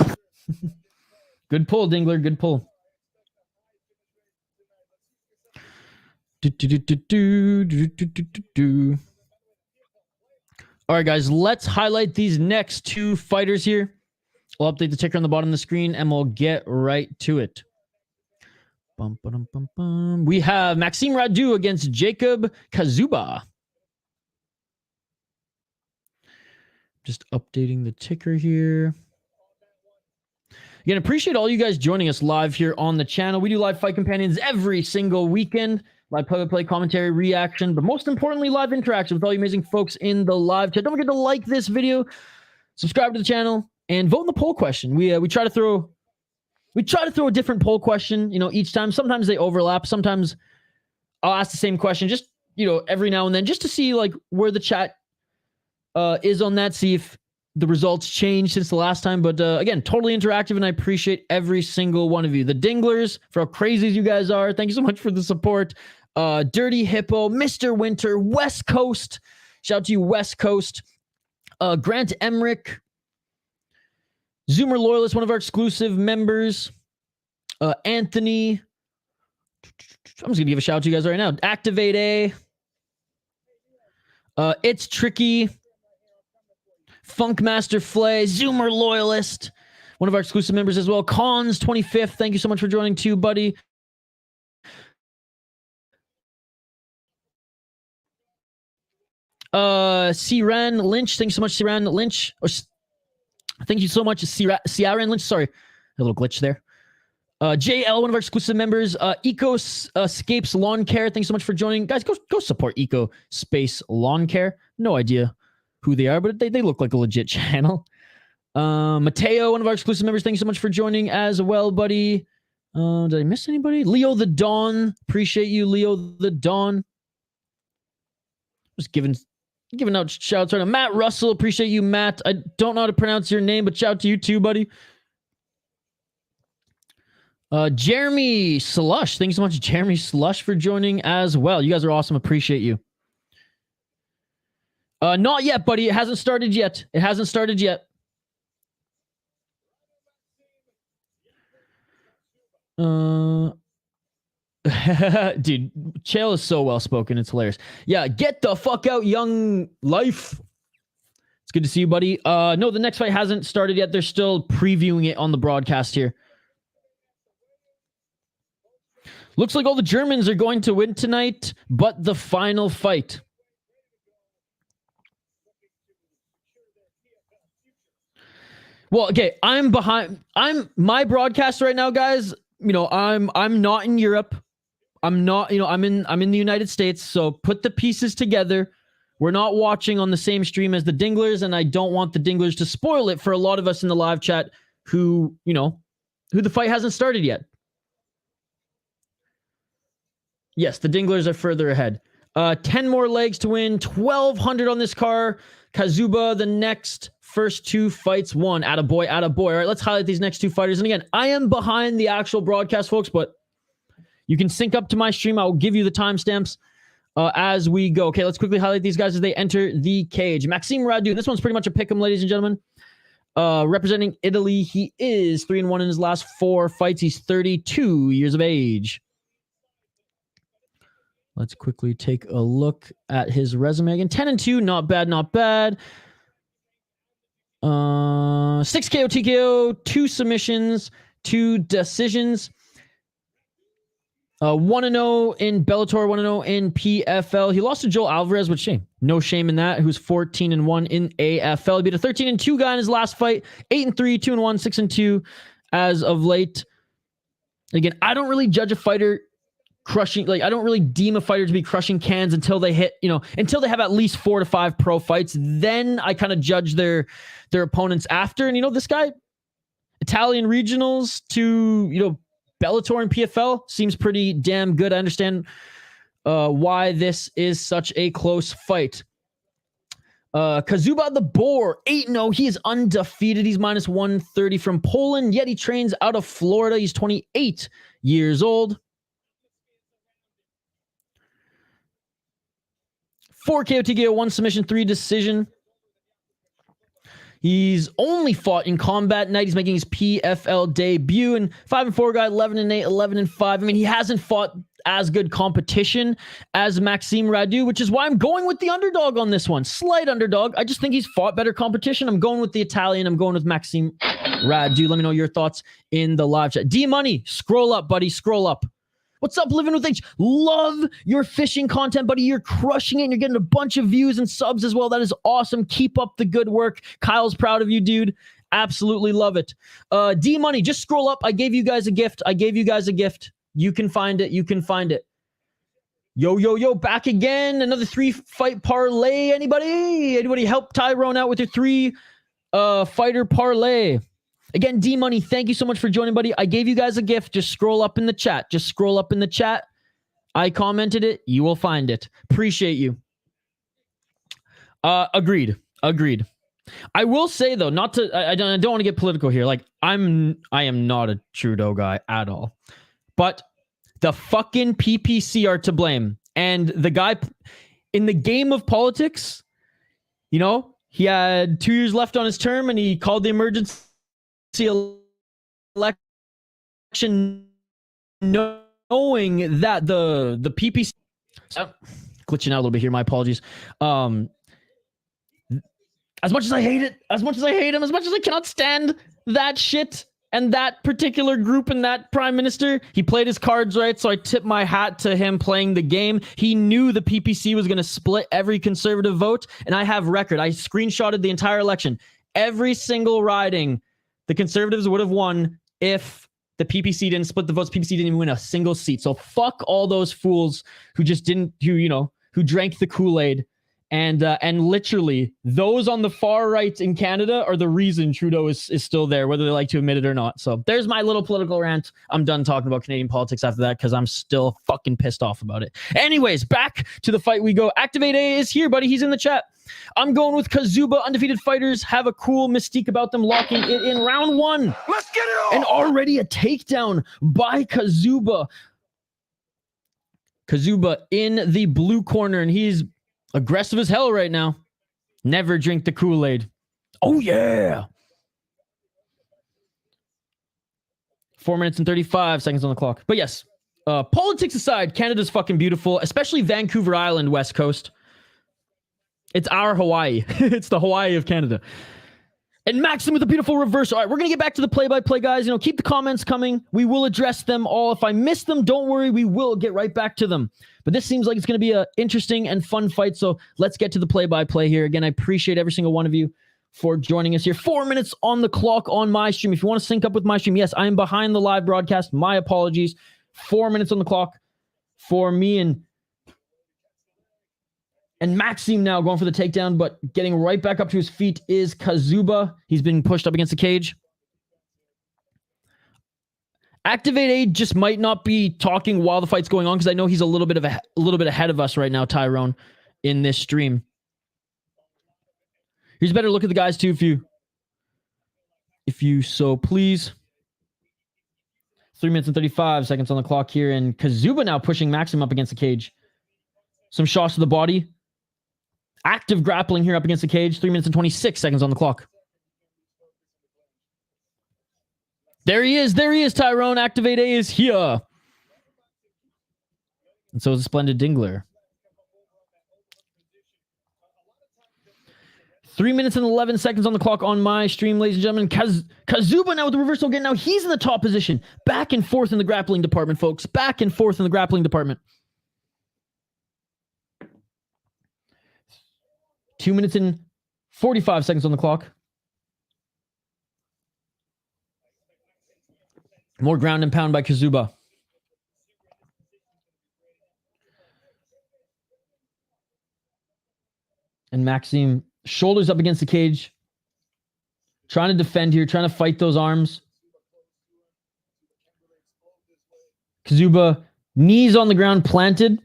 Good pull, Dingler. Good pull. All right, guys, let's highlight these next two fighters here. I'll update the ticker on the bottom of the screen, and we'll get right to it. We have Maxime Radu against Jacob Kazuba. Just updating the ticker here. Again, appreciate all you guys joining us live here on the channel. We do live fight companions every single weekend. Live play-by-play commentary, reaction, but most importantly, live interaction with all you amazing folks in the live chat. Don't forget to like this video, subscribe to the channel, and vote in the poll question. We try to throw a different poll question, each time. Sometimes they overlap. Sometimes I'll ask the same question, just every now and then, just to see like where the chat is on that. See if the results changed since the last time. But again, totally interactive, and I appreciate every single one of you. The Dinglers, for how crazy you guys are, thank you so much for the support. Dirty Hippo, Mr. Winter, West Coast. Shout out to you, West Coast. Grant Emmerich, Zoomer Loyalist, one of our exclusive members. Anthony. I'm just going to give a shout out to you guys right now. Activate A. It's Tricky. Funkmaster Flay, Zoomer Loyalist, one of our exclusive members as well. Cons 25th, thank you so much for joining too, buddy. Ciaran Lynch, thank you so much, Ciaran Lynch. Thank you so much, Ciaran Lynch. Sorry, a little glitch there. JL, one of our exclusive members. Ecoscapes Lawn Care, thanks so much for joining. Guys, go support Eco Space Lawn Care. No idea who they are, but they look like a legit channel. Mateo, one of our exclusive members, thanks so much for joining as well, buddy. Did I miss anybody? Leo the Dawn, appreciate you, Leo the Dawn. Just giving out shouts right now. Matt Russell, appreciate you, Matt. I don't know how to pronounce your name, but shout out to you too, buddy. Jeremy Slush, thanks so much, Jeremy Slush, for joining as well. You guys are awesome, appreciate you. Not yet, buddy. It hasn't started yet. It hasn't started yet. Dude, Chael is so well spoken. It's hilarious. Yeah, get the fuck out, young life. It's good to see you, buddy. No, the next fight hasn't started yet. They're still previewing it on the broadcast here. Looks like all the Germans are going to win tonight, but the final fight. Well, okay, I'm my broadcast right now, guys. I'm not in Europe. I'm not, I'm in the United States. So put the pieces together. We're not watching on the same stream as the Dinglers, and I don't want the Dinglers to spoil it for a lot of us in the live chat who the fight hasn't started yet. Yes, the Dinglers are further ahead. 10 more legs to win. 1,200 on this car. Kazuba, the next first two fights won. Attaboy, attaboy. All right, let's highlight these next two fighters. And again, I am behind the actual broadcast, folks, but you can sync up to my stream. I will give you the timestamps as we go. Okay, let's quickly highlight these guys as they enter the cage. Maxime Radu. This one's pretty much a pick'em, ladies and gentlemen. Representing Italy, he is 3-1 in his last 4 fights. He's 32 years of age. Let's quickly take a look at his resume again. 10-2, not bad, not bad. 6 KO, TKO, 2 submissions, 2 decisions. 1-0 in Bellator, 1-0 in PFL. He lost to Joel Alvarez, which shame. No shame in that. Who's 14-1 in AFL. He beat a 13-2 guy in his last fight. 8-3, 2-1, 6-2 as of late. Again, I don't really judge a fighter crushing, like, I don't really deem a fighter to be crushing cans until they hit, until they have at least 4 to 5 pro fights. Then I kind of judge their opponents after. And, this guy, Italian regionals to, Bellator and PFL seems pretty damn good. I understand why this is such a close fight. Kazuba the Boar, 8-0. He is undefeated. He's minus 130 from Poland, yet he trains out of Florida. He's 28 years old. 4 KO, TKO, 1 submission, 3 decision. He's only fought in combat night. He's making his PFL debut, and 5-4 guy, 11-8, 11-5. I mean, he hasn't fought as good competition as Maxime Radu, which is why I'm going with the underdog on this one. Slight underdog. I just think he's fought better competition. I'm going with the Italian. I'm going with Maxime Radu. Let me know your thoughts in the live chat. D-Money, scroll up, buddy. Scroll up. What's up, Living with H? Love your fishing content, buddy. You're crushing it, and you're getting a bunch of views and subs as well. That is awesome. Keep up the good work. Kyle's proud of you, dude. Absolutely love it. D-Money, just scroll up. I gave you guys a gift. You can find it. Yo, back again. Another 3-fight parlay. Anybody help Tyrone out with your 3-fighter parlay? Again, D-Money, thank you so much for joining, buddy. I gave you guys a gift. Just scroll up in the chat. I commented it. You will find it. Appreciate you. Agreed. I will say, though, I don't want to get political here. Like, I am not a Trudeau guy at all. But the fucking PPC are to blame. And the guy in the game of politics, he had 2 years left on his term, and he called the emergency election knowing that the PPC glitching out a little bit here, my apologies. As much as I hate it, as much as I cannot stand that shit and that particular group and that prime minister, he played his cards right, so I tip my hat to him playing the game. He knew the PPC was going to split every conservative vote, and I have record. I screenshotted the entire election. Every single riding the Conservatives would have won if the PPC didn't split the votes. PPC didn't even win a single seat. So fuck all those fools who just who drank the Kool-Aid. And literally, those on the far right in Canada are the reason Trudeau is still there, whether they like to admit it or not. So there's my little political rant. I'm done talking about Canadian politics after that because I'm still fucking pissed off about it. Anyways, back to the fight we go. Activate A is here, buddy. He's in the chat. I'm going with Kazuba. Undefeated fighters have a cool mystique about them, locking it in round 1. Let's get it on! And already a takedown by Kazuba. Kazuba in the blue corner, and he's aggressive as hell right now. Never drink the Kool-Aid. Oh, yeah. 4 minutes and 35 seconds on the clock. But yes, politics aside, Canada's fucking beautiful, especially Vancouver Island, West Coast. It's our Hawaii. It's the Hawaii of Canada. And Maxim with a beautiful reverse. All right, we're going to get back to the play-by-play, guys. Keep the comments coming. We will address them all. If I miss them, don't worry. We will get right back to them. But this seems like it's going to be an interesting and fun fight. So let's get to the play-by-play here. Again, I appreciate every single one of you for joining us here. 4 minutes on the clock on my stream. If you want to sync up with my stream, yes, I am behind the live broadcast. My apologies. 4 minutes on the clock for me and Maxime now going for the takedown, but getting right back up to his feet is Kazuba. He's been pushed up against the cage. Activate A just might not be talking while the fight's going on because I know he's a little bit ahead of us right now, Tyrone, in this stream. Here's a better look at the guys too, if you so please. 3 minutes and 35 seconds on the clock here, and Kazuba now pushing Maxime up against the cage. Some shots to the body. Active grappling here up against the cage. 3 minutes and 26 seconds on the clock. There he is, Tyrone. Activate A is here. And so is a splendid Dingler. 3 minutes and 11 seconds on the clock on my stream, ladies and gentlemen. Kazuba now with the reversal again. Now he's in the top position. Back and forth in the grappling department, folks. Back and forth in the grappling department. 2 minutes and 45 seconds on the clock. More ground and pound by Kazuba. And Maxime, shoulders up against the cage. Trying to defend here, trying to fight those arms. Kazuba, knees on the ground, planted.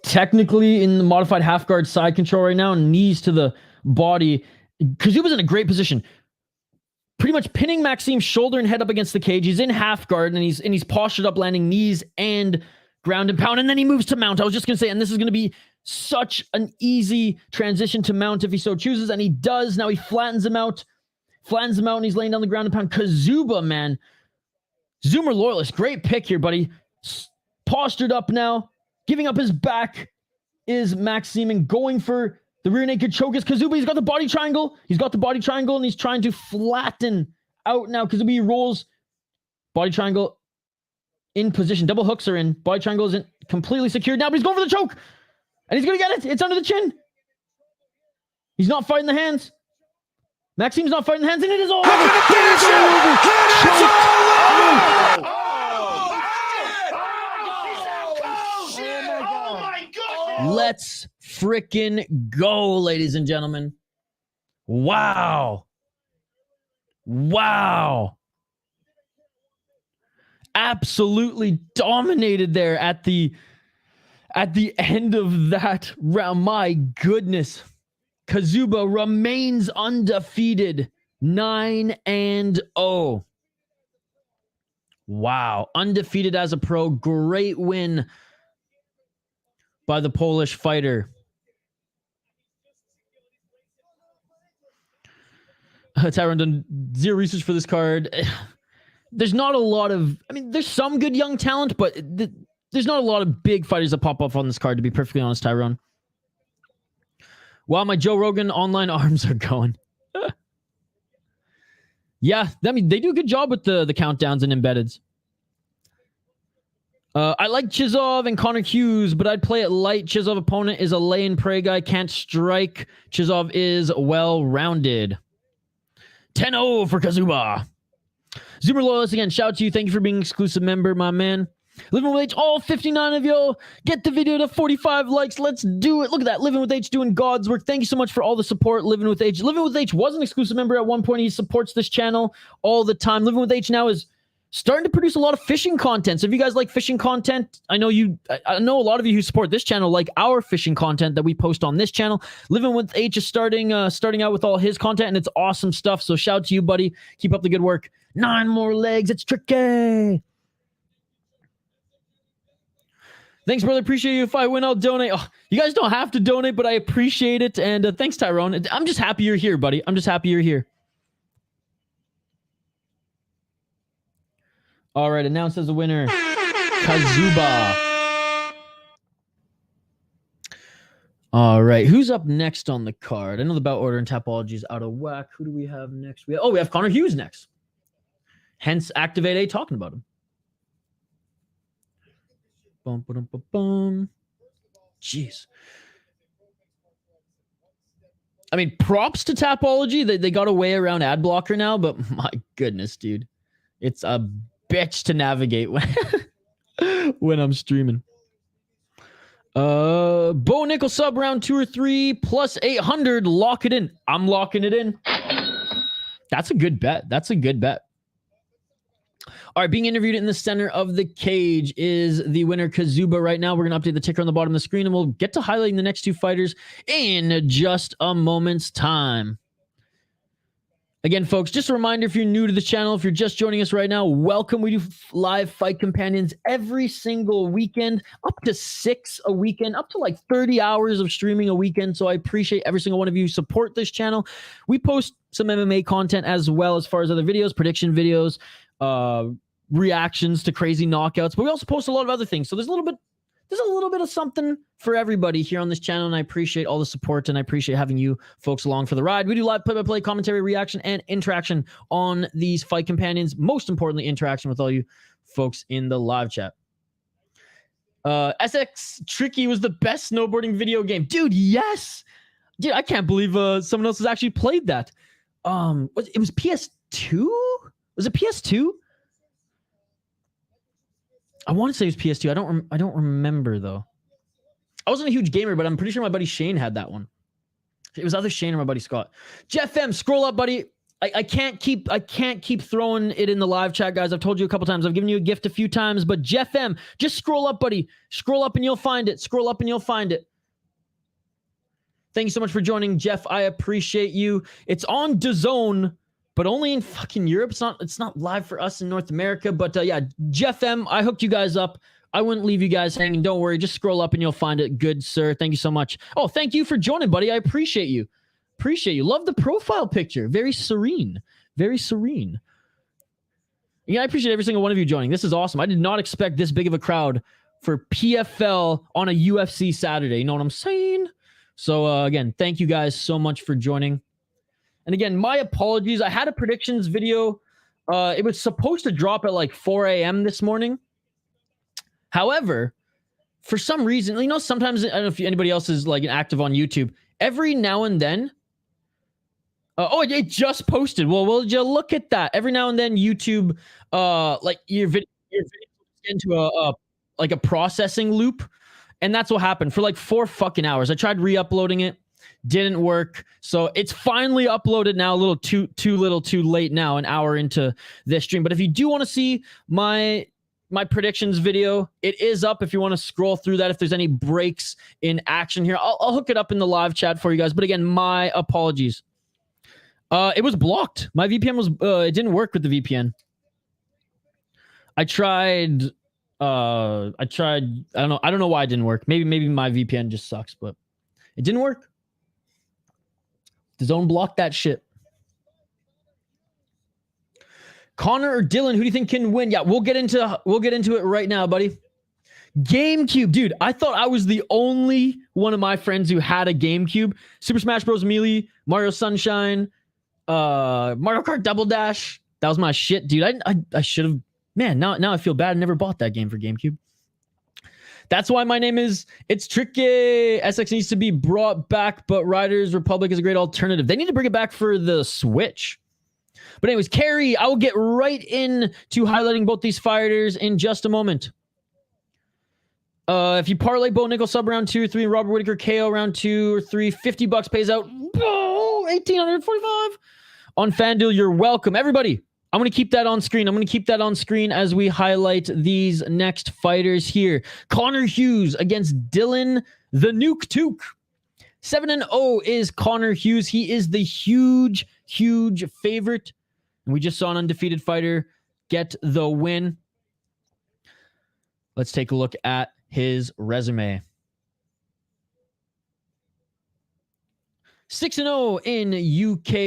Technically in the modified half guard side control right now, knees to the body. Kazuba's in a great position. Pretty much pinning Maxime's shoulder and head up against the cage. He's in half guard and he's postured up, landing knees and ground and pound. And then he moves to mount. I was just going to say, and this is going to be such an easy transition to mount if he so chooses. And he does. Now he flattens him out. And he's laying down the ground and pound. Kazuba, man. Zoomer loyalist. Great pick here, buddy. Postured up now. Giving up his back is Maxime and going for the rear naked choke is Kazuba. He's got the body triangle. And he's trying to flatten out now. Kazuba rolls. Body triangle in position. Double hooks are in. Body triangle isn't completely secured now, but he's going for the choke. And he's going to get it. It's under the chin. He's not fighting the hands. Maxime's not fighting the hands, and it is all over. It is all over. Let's freaking go, ladies and gentlemen. Wow. Absolutely dominated there at the end of that round. My goodness. Kazuba remains undefeated. 9-0. Wow. Undefeated as a pro. Great win by the Polish fighter. Tyrone done zero research for this card. There's not a lot of... I mean, there's some good young talent, but there's not a lot of big fighters that pop up on this card, to be perfectly honest, Tyrone. Wow, my Joe Rogan online arms are going. Yeah, I mean, they do a good job with the countdowns and embeddeds. I like Chizov and Connor Hughes, but I'd play it light. Chizov opponent is a lay and pray guy, can't strike. Chizov is well-rounded. 10-0 for Kazuba. Zoomer Loyalist again, shout out to you. Thank you for being an exclusive member, my man. Living with H, all 59 of you. Get the video to 45 likes. Let's do it. Look at that. Living with H doing God's work. Thank you so much for all the support. Living with H. Living with H was an exclusive member at one point. He supports this channel all the time. Living with H now is starting to produce a lot of fishing content. So if you guys like fishing content, I know a lot of you who support this channel like our fishing content that we post on this channel. Living with H is starting out with all his content, and it's awesome stuff. So shout out to you, buddy. Keep up the good work. 9 more legs. It's tricky. Thanks, brother. Appreciate you. If I win, I'll donate. Oh, you guys don't have to donate, but I appreciate it. And thanks, Tyrone. I'm just happy you're here, buddy. I'm just happy you're here. All right, announced as a winner, Kazuba. All right, who's up next on the card? I know the bout order and Tapology is out of whack. Who do we have next? We have Connor Hughes next. Hence, Activate A talking about him. Bum, ba-dum, ba-bum. Jeez. I mean, props to Tapology. They got a way around ad blocker now, but my goodness, dude. It's a bitch to navigate when I'm streaming. Bo Nickel sub round 2 or 3 plus 800. Lock it in. I'm locking it in. That's a good bet. All right, being interviewed in the center of the cage is the winner, Kazuba, right now. We're going to update the ticker on the bottom of the screen, and we'll get to highlighting the next 2 fighters in just a moment's time. Again, folks, just a reminder, if you're new to the channel, if you're just joining us right now, welcome. We do live fight companions every single weekend, up to 6 a weekend, up to like 30 hours of streaming a weekend. So I appreciate every single one of you who support this channel. We post some MMA content as well as far as other videos, prediction videos, reactions to crazy knockouts, but we also post a lot of other things. So there's a little bit there's a little bit of something for everybody here on this channel, and I appreciate all the support, and I appreciate having you folks along for the ride. We do live play-by-play, commentary, reaction, and interaction on these fight companions. Most importantly, interaction with all you folks in the live chat. SX Tricky was the best snowboarding video game. Dude, yes! Dude, I can't believe someone else has actually played that. It was PS2? Was it PS2? I want to say it was PS2. I don't remember though. I wasn't a huge gamer, but I'm pretty sure my buddy Shane had that one. It was either Shane or my buddy Scott. Jeff M, scroll up, buddy. I can't keep throwing it in the live chat, guys. I've told you a couple times. I've given you a gift a few times, but Jeff M, just scroll up, buddy. Scroll up and you'll find it. Scroll up and you'll find it. Thank you so much for joining, Jeff. I appreciate you. It's on DAZN, but only in fucking Europe. It's not live for us in North America. But yeah, Jeff M, I hooked you guys up. I wouldn't leave you guys hanging. Don't worry. Just scroll up and you'll find it. Good, sir. Thank you so much. Oh, thank you for joining, buddy. I appreciate you. Appreciate you. Love the profile picture. Very serene. Very serene. Yeah, I appreciate every single one of you joining. This is awesome. I did not expect this big of a crowd for PFL on a UFC Saturday. You know what I'm saying? So, again, thank you guys so much for joining. And again, my apologies. I had a predictions video. It was supposed to drop at like 4 a.m. this morning. However, for some reason, you know, sometimes, I don't know if anybody else is like active on YouTube. Every now and then, it just posted. Well, will you look at that? Every now and then, YouTube, like your video into a processing loop, and that's what happened for like 4 fucking hours. I tried re-uploading it, didn't work. So it's finally uploaded now. A little too late now, an hour into this stream. But if you do want to see my predictions video, it is up if you want to scroll through that. If there's any breaks in action here, I'll hook it up in the live chat for you guys. But again, my apologies. It was blocked. My VPN was, it didn't work with the VPN. I tried, I don't know why it didn't work. Maybe my VPN just sucks, but it didn't work. DAZN blocked that shit. Connor or Dylan, who do you think can win? Yeah, we'll get into it right now, buddy. GameCube, dude. I thought I was the only one of my friends who had a GameCube. Super Smash Bros. Melee, Mario Sunshine, Mario Kart Double Dash. That was my shit, dude. I should have. Man, now I feel bad. I never bought that game for GameCube. That's why my name is It's Tricky. SX needs to be brought back, but Riders Republic is a great alternative. They need to bring it back for the Switch. But anyways, Carrie, I will get right in to highlighting both these fighters in just a moment. If you parlay Bo Nickel sub round 2 or 3 and Robert Whittaker KO round 2 or 3, $50 pays out. Oh, $1,845 on FanDuel. You're welcome. Everybody, I'm going to keep that on screen. I'm going to keep that on screen as we highlight these next fighters here. Connor Hughes against Dylan the Nuke Tuke. 7-0 is Connor Hughes. He is the huge favorite. And we just saw an undefeated fighter get the win. Let's take a look at his resume. 6-0 in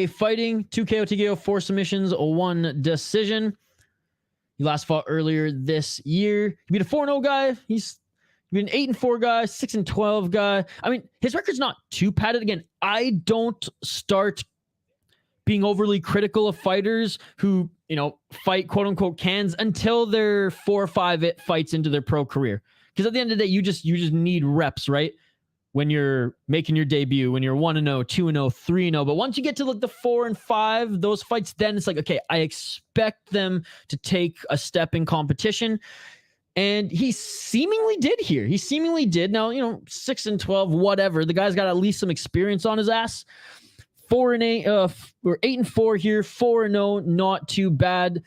UK fighting. 2 KO, TKO, 4 submissions, 1 decision. He last fought earlier this year. He beat a 4-0 guy. He's been an 8-4 guy, 6-12 guy. I mean, his record's not too padded. Again, I don't start being overly critical of fighters who, you know, fight quote unquote cans until they're 4 or 5 fights into their pro career. Because at the end of the day, you just need reps, right? When you're making your debut, when you're 1-0, 2-0, 3-0. But once you get to like the 4 and 5, those fights, then it's like, okay, I expect them to take a step in competition. And he seemingly did here. He seemingly did. Now, you know, 6-12, whatever. The guy's got at least some experience on his ass. 4-8, or 8-4 here. 4-0, not too bad.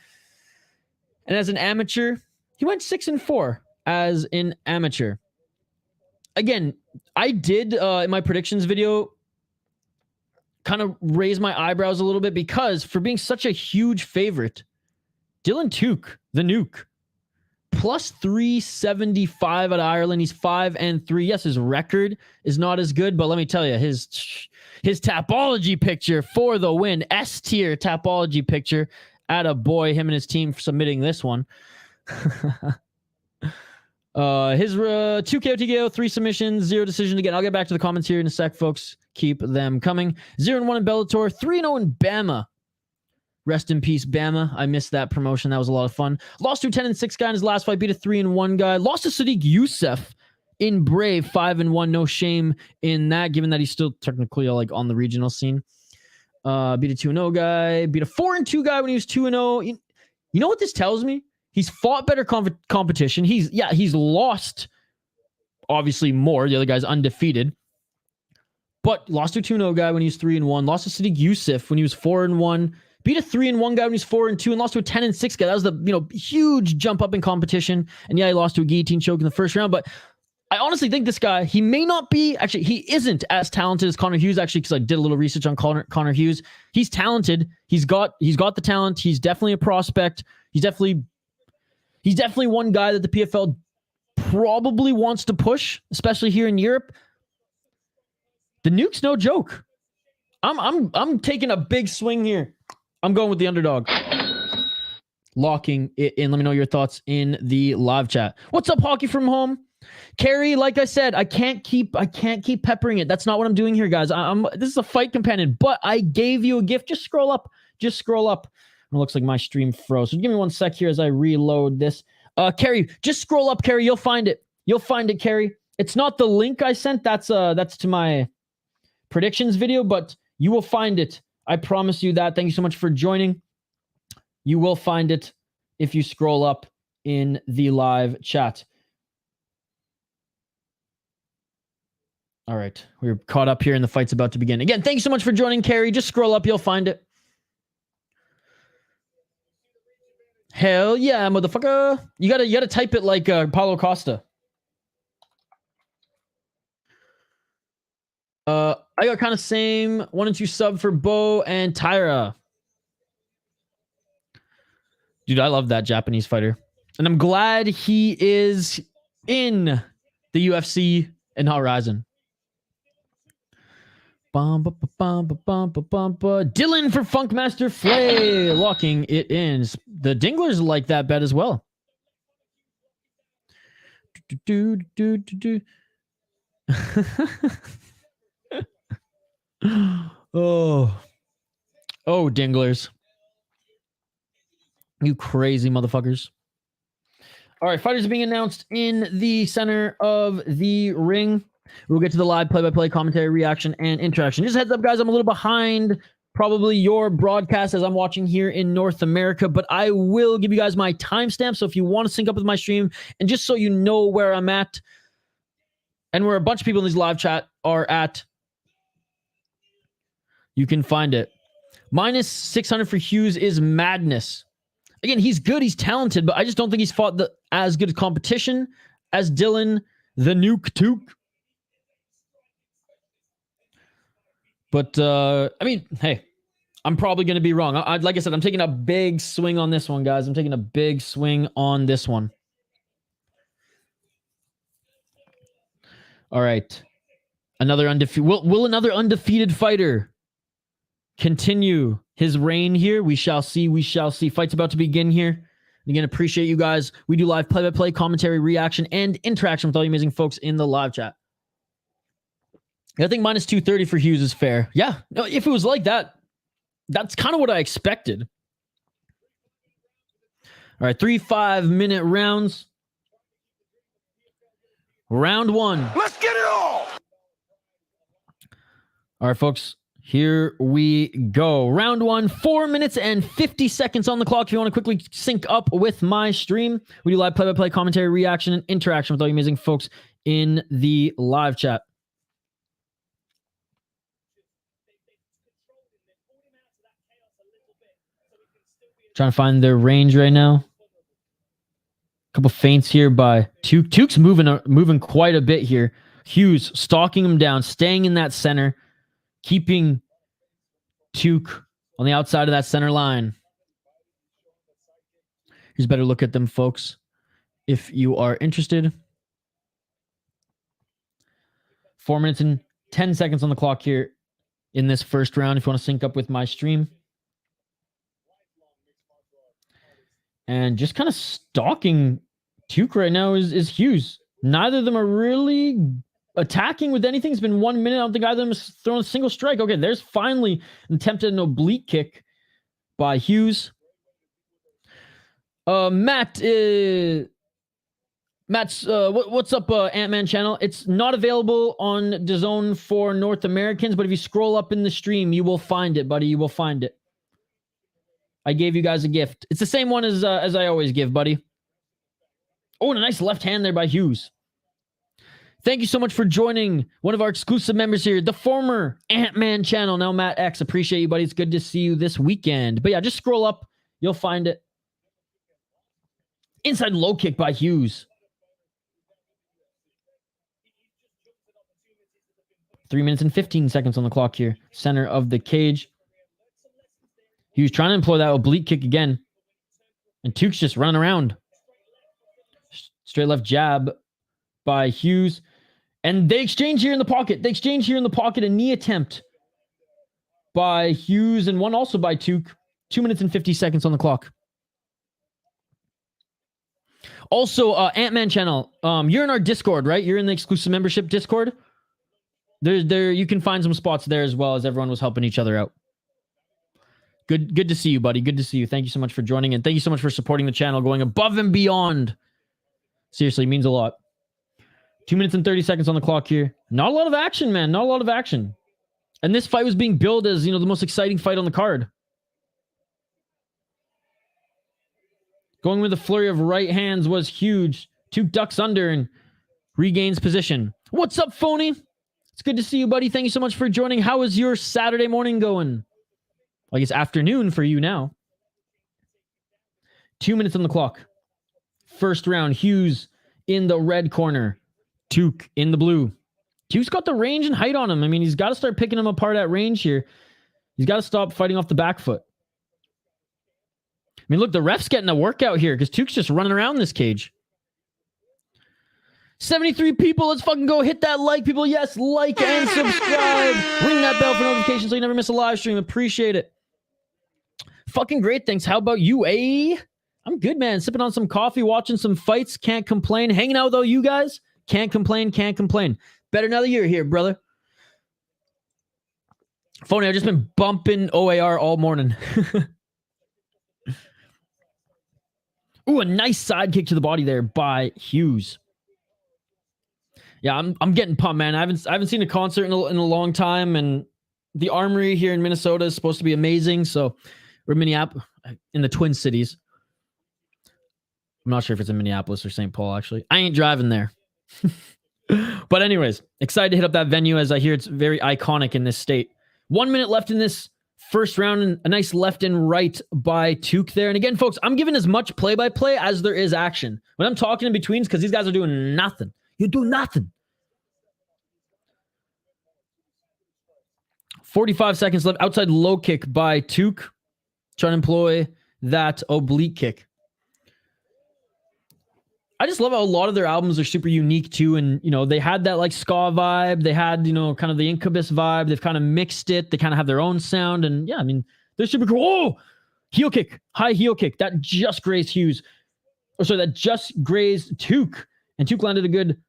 And as an amateur, he went 6-4 as an amateur. Again, I did in my predictions video kind of raise my eyebrows a little bit because for being such a huge favorite, Dylan Tuke, the Nuke, plus 375 at Ireland. He's 5-3. Yes, his record is not as good, but let me tell you, his tapology picture for the win, S tier tapology picture. At a boy, him and his team for submitting this one. His 2 KO TKO, 3 submissions, 0 decision again. I'll get back to the comments here in a sec, folks. Keep them coming. 0-1 in Bellator, 3-0 in Bama. Rest in peace, Bama. I missed that promotion. That was a lot of fun. Lost to a 10-6 guy in his last fight. Beat a 3-1 guy. Lost to Sadiq Youssef in Brave, 5-1. No shame in that, given that he's still technically like on the regional scene. Beat a 2-0 guy. Beat a 4-2 guy when he was 2-0. You know what this tells me? He's fought better competition. He's lost obviously more. The other guy's undefeated. But lost to a 2-0 guy when he was 3-1. Lost to Sadiq Youssef when he was 4-1. Beat a 3-1 guy when he's 4-2 and lost to a 10-6 guy. That was the huge jump up in competition. And yeah, he lost to a guillotine choke in the first round. But I honestly think this guy, he may not be, actually, he isn't as talented as Connor Hughes, actually, because I did a little research on Connor Hughes. He's talented. He's got the talent. He's definitely a prospect. He's definitely one guy that the PFL probably wants to push, especially here in Europe. The Nuke's no joke. I'm taking a big swing here. I'm going with the underdog. Locking it in. Let me know your thoughts in the live chat. What's up, Hockey from Home? Carrie, like I said, I can't keep peppering it. That's not what I'm doing here, guys. This is a fight companion, but I gave you a gift. Just scroll up. It looks like my stream froze. So give me 1 sec here as I reload this. Carrie, just scroll up, Carrie. You'll find it. Carrie. It's not the link I sent. That's to my predictions video, but you will find it. I promise you that. Thank you so much for joining. You will find it if you scroll up in the live chat. All right. We're caught up here and the fight's about to begin. Again, thank you so much for joining, Carrie. Just scroll up. You'll find it. Hell yeah, motherfucker. You gotta type it like Paulo Costa. I got kind of same 1 and 2 sub for Bo and Tyra. Dude, I love that Japanese fighter. And I'm glad he is in the UFC and not Ryzen. Dylan for Funkmaster Flay. Locking it in. The Dinglers like that bet as well. Oh, Dinglers. You crazy motherfuckers. All right, fighters are being announced in the center of the ring. We'll get to the live play-by-play commentary, reaction, and interaction. Just heads up, guys, I'm a little behind probably your broadcast as I'm watching here in North America, but I will give you guys my timestamp. So if you want to sync up with my stream, and just so you know where I'm at and where a bunch of people in this live chat are at, you can find it. Minus 600 for Hughes is madness. Again, he's good, he's talented, but I just don't think he's fought as good competition as Dylan, the Nuke Tuke. But, I mean, hey, I'm probably going to be wrong. Like I said, I'm taking a big swing on this one, guys. I'm taking a big swing on this one. All right. Another undefeated. Will another undefeated fighter continue his reign here? We shall see. We shall see. Fight's about to begin here. And again, appreciate you guys. We do live play-by-play, commentary, reaction, and interaction with all you amazing folks in the live chat. I think minus 230 for Hughes is fair. Yeah. No, if it was like that, that's kind of what I expected. All right. 3 5-minute rounds. Round 1. Let's get it all. All right, folks. Here we go. Round 1, 4 minutes and 50 seconds on the clock. If you want to quickly sync up with my stream, we do live play-by-play commentary, reaction, and interaction with all you amazing folks in the live chat. Trying to find their range right now. Couple feints here by Tuke. Tuke's moving quite a bit here. Hughes stalking him down, staying in that center, keeping Tuke on the outside of that center line. Here's a better look at them, folks, if you are interested. 4 minutes and 10 seconds on the clock here in this first round if you want to sync up with my stream. And just kind of stalking Tuke right now is Hughes. Neither of them are really attacking with anything. It's been 1 minute. I don't think either of them has thrown a single strike. Okay, there's finally an attempt at an oblique kick by Hughes. Matt's what's up, Ant-Man channel? It's not available on DAZN for North Americans, but if you scroll up in the stream, you will find it, buddy. You will find it. I gave you guys a gift. It's the same one as I always give, buddy. Oh, and a nice left hand there by Hughes. Thank you so much for joining one of our exclusive members here, the former Ant-Man channel, now Matt X. Appreciate you, buddy. It's good to see you this weekend. But yeah, just scroll up. You'll find it. Inside low kick by Hughes. 3 minutes and 15 seconds on the clock here. Center of the cage. Hughes trying to employ that oblique kick again. And Tuke's just running around. Straight left jab by Hughes. And they exchange here in the pocket. They exchange here in the pocket. A knee attempt by Hughes and one also by Tuke. 2 minutes and 50 seconds on the clock. Also, Ant-Man channel. You're in our Discord, right? You're in the exclusive membership Discord. There, you can find some spots there as well, as everyone was helping each other out. Good to see you, buddy. Good to see you. Thank you so much for joining, and thank you so much for supporting the channel, going above and beyond. Seriously, means a lot. 2 minutes and 30 seconds on the clock here. Not a lot of action, man. Not a lot of action. And this fight was being billed as, the most exciting fight on the card. Going with a flurry of right hands was huge. Tuke ducks under and regains position. What's up, Phony? It's good to see you, buddy. Thank you so much for joining. How is your Saturday morning going? I guess afternoon for you now. 2 minutes on the clock. First round, Hughes in the red corner. Tuke in the blue. Tuke's got the range and height on him. I mean, he's got to start picking him apart at range here. He's got to stop fighting off the back foot. I mean, look, the ref's getting a workout here because Tuke's just running around this cage. 73 people. Let's fucking go. Hit that like, people. Yes, like and subscribe. Ring that bell for notifications so you never miss a live stream. Appreciate it. Fucking great. Thanks. How about you, eh? I'm good, man. Sipping on some coffee, watching some fights. Can't complain. Hanging out with all you guys. Can't complain. Can't complain. Better now that you're here, brother. Phony, I've just been bumping OAR all morning. Ooh, a nice side kick to the body there by Hughes. Yeah, I'm getting pumped, man. I haven't seen a concert in a long time, and the Armory here in Minnesota is supposed to be amazing. So we're Minneapolis, in the Twin Cities. I'm not sure if it's in Minneapolis or St. Paul, actually. I ain't driving there. But anyways, excited to hit up that venue as I hear it's very iconic in this state. 1 minute left in this first round, and a nice left and right by Tuke there. And again, folks, I'm giving as much play-by-play as there is action. When I'm talking in betweens, because these guys are doing nothing. You do nothing. 45 seconds left. Outside low kick by Tuke. Trying to employ that oblique kick. I just love how a lot of their albums are super unique too. And, they had that like ska vibe. They had, kind of the Incubus vibe. They've kind of mixed it. They kind of have their own sound. And yeah, I mean, they're super cool. Oh, heel kick. High heel kick. That just grazed Hughes. Oh, sorry, that just grazed Tuke. And Tuke landed a good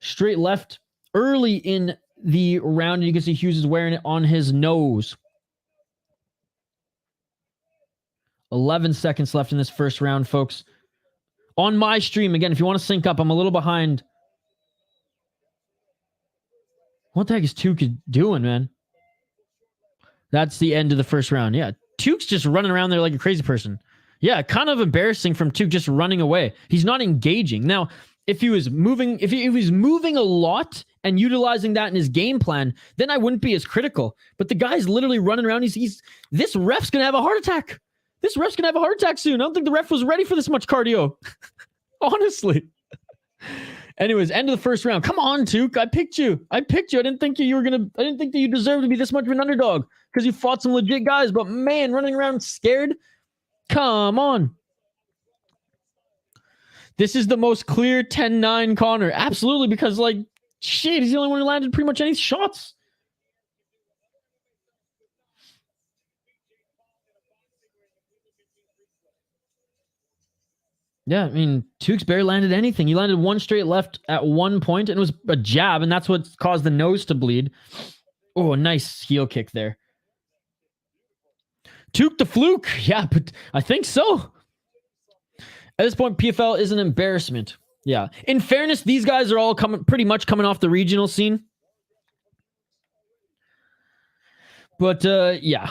straight left early in the round. And you can see Hughes is wearing it on his nose. 11 seconds left in this first round, folks. On my stream, again, if you want to sync up, I'm a little behind. What the heck is Tuke doing, man? That's the end of the first round. Yeah, Tuke's just running around there like a crazy person. Yeah, kind of embarrassing from Tuke just running away. He's not engaging. Now, if he was moving, if he was moving a lot and utilizing that in his game plan, then I wouldn't be as critical. But the guy's literally running around. This ref's gonna have a heart attack. This ref's gonna have a heart attack soon. I don't think the ref was ready for this much cardio. Honestly. Anyways, end of the first round. Come on, Tuke. I picked you. I didn't think that you deserved to be this much of an underdog because you fought some legit guys, but man, running around scared. Come on. This is the most clear 10-9 Connor. Absolutely, because shit, he's the only one who landed pretty much any shots. Yeah, I mean, Tuke's barely landed anything. He landed one straight left at one point, and it was a jab, and that's what caused the nose to bleed. Oh, a nice heel kick there. Tuke the fluke. Yeah, but I think so. At this point, PFL is an embarrassment. Yeah. In fairness, these guys are all pretty much coming off the regional scene. But, yeah.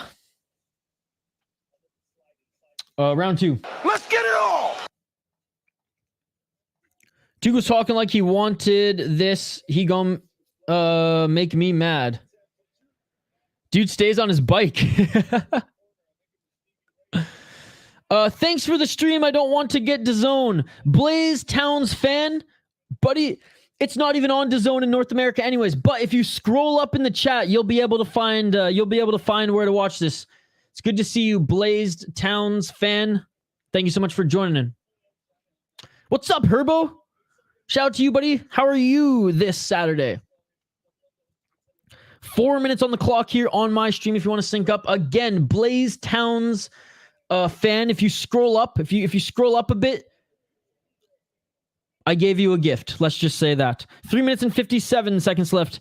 Round 2. Let's get it all! Duque was talking like he wanted this. He gonna make me mad. Dude stays on his bike. Thanks for the stream. I don't want to get DAZN. Blaze Towns fan, buddy. It's not even on DAZN in North America, anyways. But if you scroll up in the chat, you'll be able to find. Where to watch this. It's good to see you, Blazed Towns fan. Thank you so much for joining in. What's up, Herbo? Shout out to you, buddy. How are you this Saturday? 4 minutes on the clock here on my stream. If you want to sync up again, Blaze Towns fan. If you scroll up, if you scroll up a bit, I gave you a gift. Let's just say that. 3 minutes and 57 seconds left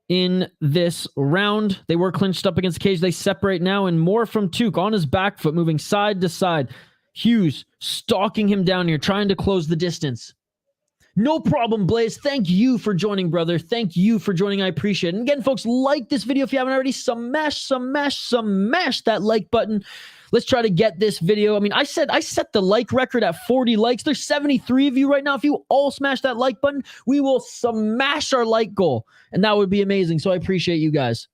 in this round. They were clinched up against the cage. They separate now, and more from Tuque on his back foot, moving side to side. Hughes stalking him down here, trying to close the distance. No problem, Blaze. Thank you for joining, brother. Thank you for joining. I appreciate it. And again, folks, like this video if you haven't already. Smash that like button. Let's try to get this video. I mean, I set the like record at 40 likes. There's 73 of you right now. If you all smash that like button, we will smash our like goal. And that would be amazing. So I appreciate you guys.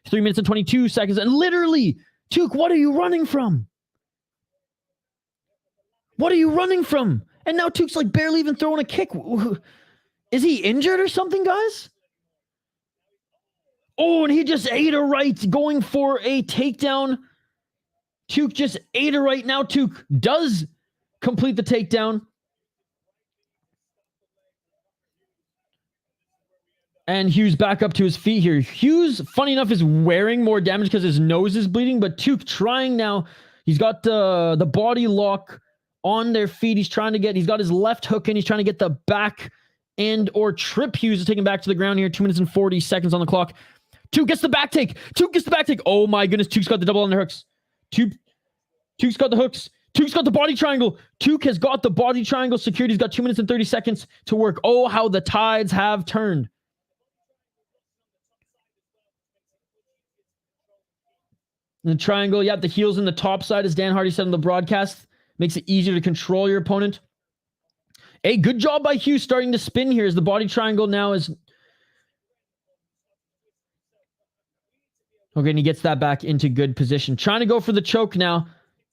3 minutes and 22 seconds. And literally, Tuque, what are you running from? What are you running from? And now Tuque's like barely even throwing a kick. Is he injured or something, guys? Oh, and he just ate a right, going for a takedown. Tuque just ate a right. Now Tuque does complete the takedown. And Hughes back up to his feet here. Hughes, funny enough, is wearing more damage because his nose is bleeding, but Tuque trying now. He's got the body lock on their feet. He's got his left hook in. He's trying to get the back and or trip Hughes to take him back to the ground here. 2 minutes and 40 seconds on the clock. Tuque gets the back take. Tuque gets the back take. Oh my goodness. Tuque's got the double underhooks. Tuque's got the hooks. Tuque's got the body triangle. Tuque has got the body triangle secured. He's got 2 minutes and 30 seconds to work. Oh, how the tides have turned. The triangle. Yep, the heels in the top side, as Dan Hardy said on the broadcast. Makes it easier to control your opponent. Hey, good job by Hughes starting to spin here as the body triangle now is... Okay, and he gets that back into good position. Trying to go for the choke now.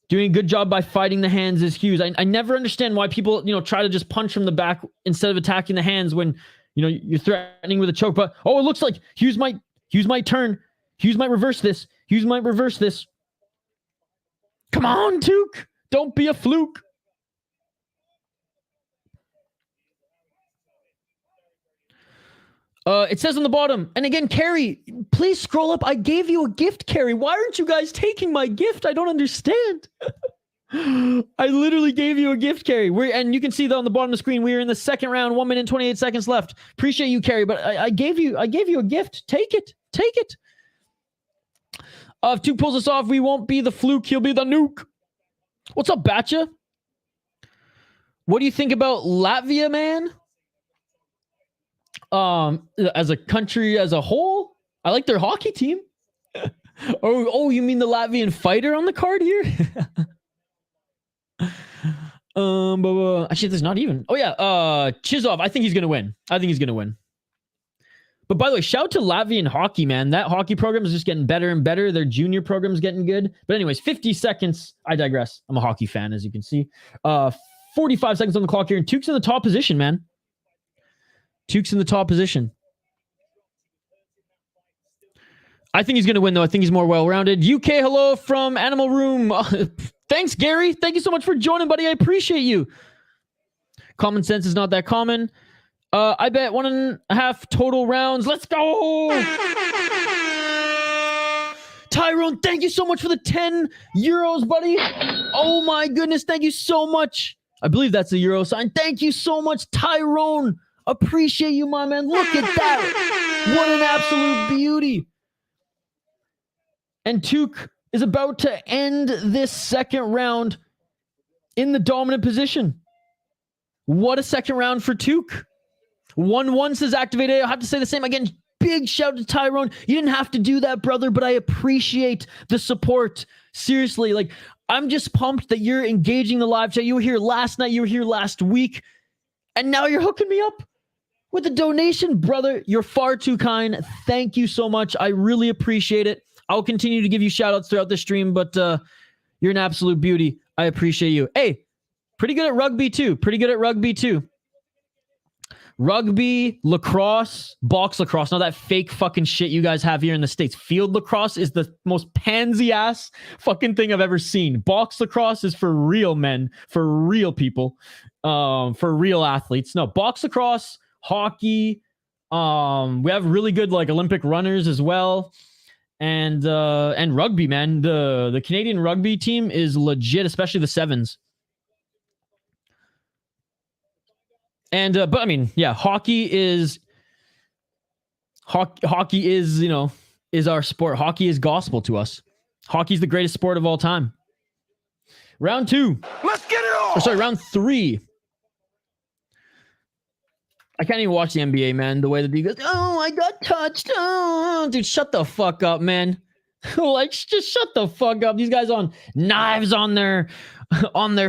Doing a good job by fighting the hands is Hughes. I never understand why people, try to just punch from the back instead of attacking the hands when, you're threatening with a choke. But, oh, it looks like Hughes might turn. Hughes might reverse this. Hughes might reverse this. Come on, Tuque. Don't be a fluke. It says on the bottom, and again, Carrie, please scroll up. I gave you a gift, Carrie. Why aren't you guys taking my gift? I don't understand. I literally gave you a gift, Carrie. And you can see that on the bottom of the screen. We are in the second round, 1 minute and 28 seconds left. Appreciate you, Carrie, but I gave you a gift. Take it. Take it. If Tuque pulls us off, we won't be the fluke. He'll be the nuke. What's up, Batcha? What do you think about Latvia, man? As a country as a whole, I like their hockey team. Oh, you mean the Latvian fighter on the card here? Actually, there's not even. Oh yeah, Chizov. I think he's gonna win. But by the way, shout out to Latvian hockey, man. That hockey program is just getting better and better. Their junior program is getting good. But anyways, 50 seconds. I digress. I'm a hockey fan, as you can see. 45 seconds on the clock here, and Tuque's in the top position, man. Tuque's in the top position. I think he's going to win, though. I think he's more well-rounded. UK, hello from Animal Room. Thanks, Gary. Thank you so much for joining, buddy. I appreciate you. Common sense is not that common. I bet 1.5 total rounds. Let's go! Tyrone, thank you so much for the 10 euros, buddy. Oh my goodness, thank you so much. I believe that's a euro sign. Thank you so much, Tyrone. Appreciate you, my man. Look at that. What an absolute beauty. And Tuke is about to end this second round in the dominant position. What a second round for Tuke. 1-1 says activated. I have to say the same again. Big shout to Tyrone. You didn't have to do that, brother, but I appreciate the support. Seriously, like, I'm just pumped that you're engaging the live chat. You were here last night. You were here last week. And now you're hooking me up with a donation, brother. You're far too kind. Thank you so much. I really appreciate it. I'll continue to give you shout outs throughout the stream, but you're an absolute beauty. I appreciate you. Hey, pretty good at rugby too. Rugby, lacrosse, box lacrosse. Now that fake fucking shit you guys have here in the States. Field lacrosse is the most pansy ass fucking thing I've ever seen. Box lacrosse is for real men, for real people, for real athletes. No, box lacrosse, hockey. We have really good like Olympic runners as well. And rugby, man. The Canadian rugby team is legit, especially the sevens. And but I mean, yeah, hockey is, you know, is our sport. Hockey is gospel to us. Hockey is the greatest sport of all time. Round 2. Let's get it on. Or sorry, round 3. I can't even watch the NBA, man. The way that he goes, oh, I got touched. Oh, dude, shut the fuck up, man. Like, just shut the fuck up. These guys on knives on their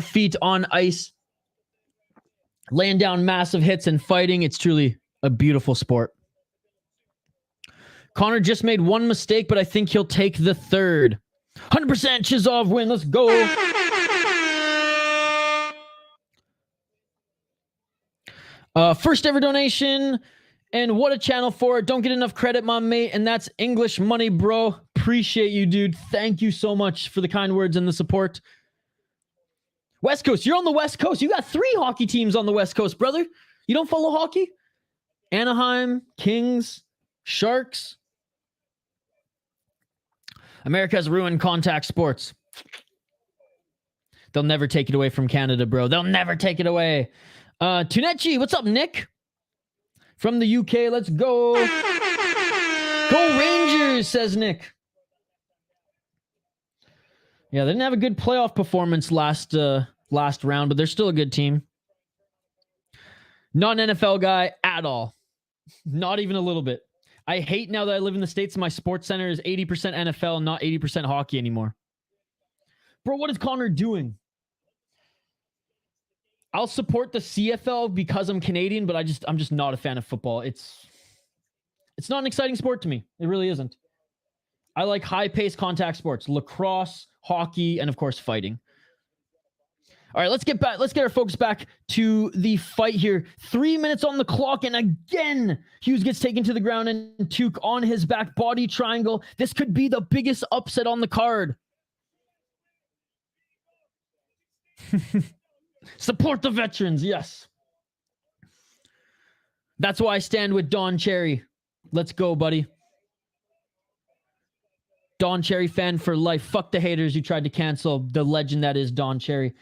feet on ice, laying down massive hits and fighting. It's truly a beautiful sport. Connor just made one mistake, but I think he'll take the third. 100% Chizov win. Let's go. First ever donation. And what a channel for it. Don't get enough credit, my mate. And that's English money, bro. Appreciate you, dude. Thank you so much for the kind words and the support. West Coast. You're on the West Coast. You got 3 hockey teams on the West Coast, brother. You don't follow hockey? Anaheim, Kings, Sharks. America has ruined contact sports. They'll never take it away from Canada, bro. They'll never take it away. Tunechi, what's up, Nick? From the UK, let's go. Go Rangers, says Nick. Yeah, they didn't have a good playoff performance last round, but they're still a good team. Not an NFL guy at all. Not even a little bit. I hate now that I live in the States and my sports center is 80% NFL and not 80% hockey anymore. Bro, what is Connor doing? I'll support the CFL because I'm Canadian, but I'm just not a fan of football. It's not an exciting sport to me. It really isn't. I like high-paced contact sports, lacrosse, hockey, and of course fighting. All right, let's get back. Let's get our focus back to the fight here. 3 minutes on the clock, and again, Hughes gets taken to the ground, and Tuke on his back, body triangle. This could be the biggest upset on the card. Support the veterans, yes. That's why I stand with Don Cherry. Let's go, buddy. Don Cherry fan for life. Fuck the haters who tried to cancel the legend that is Don Cherry.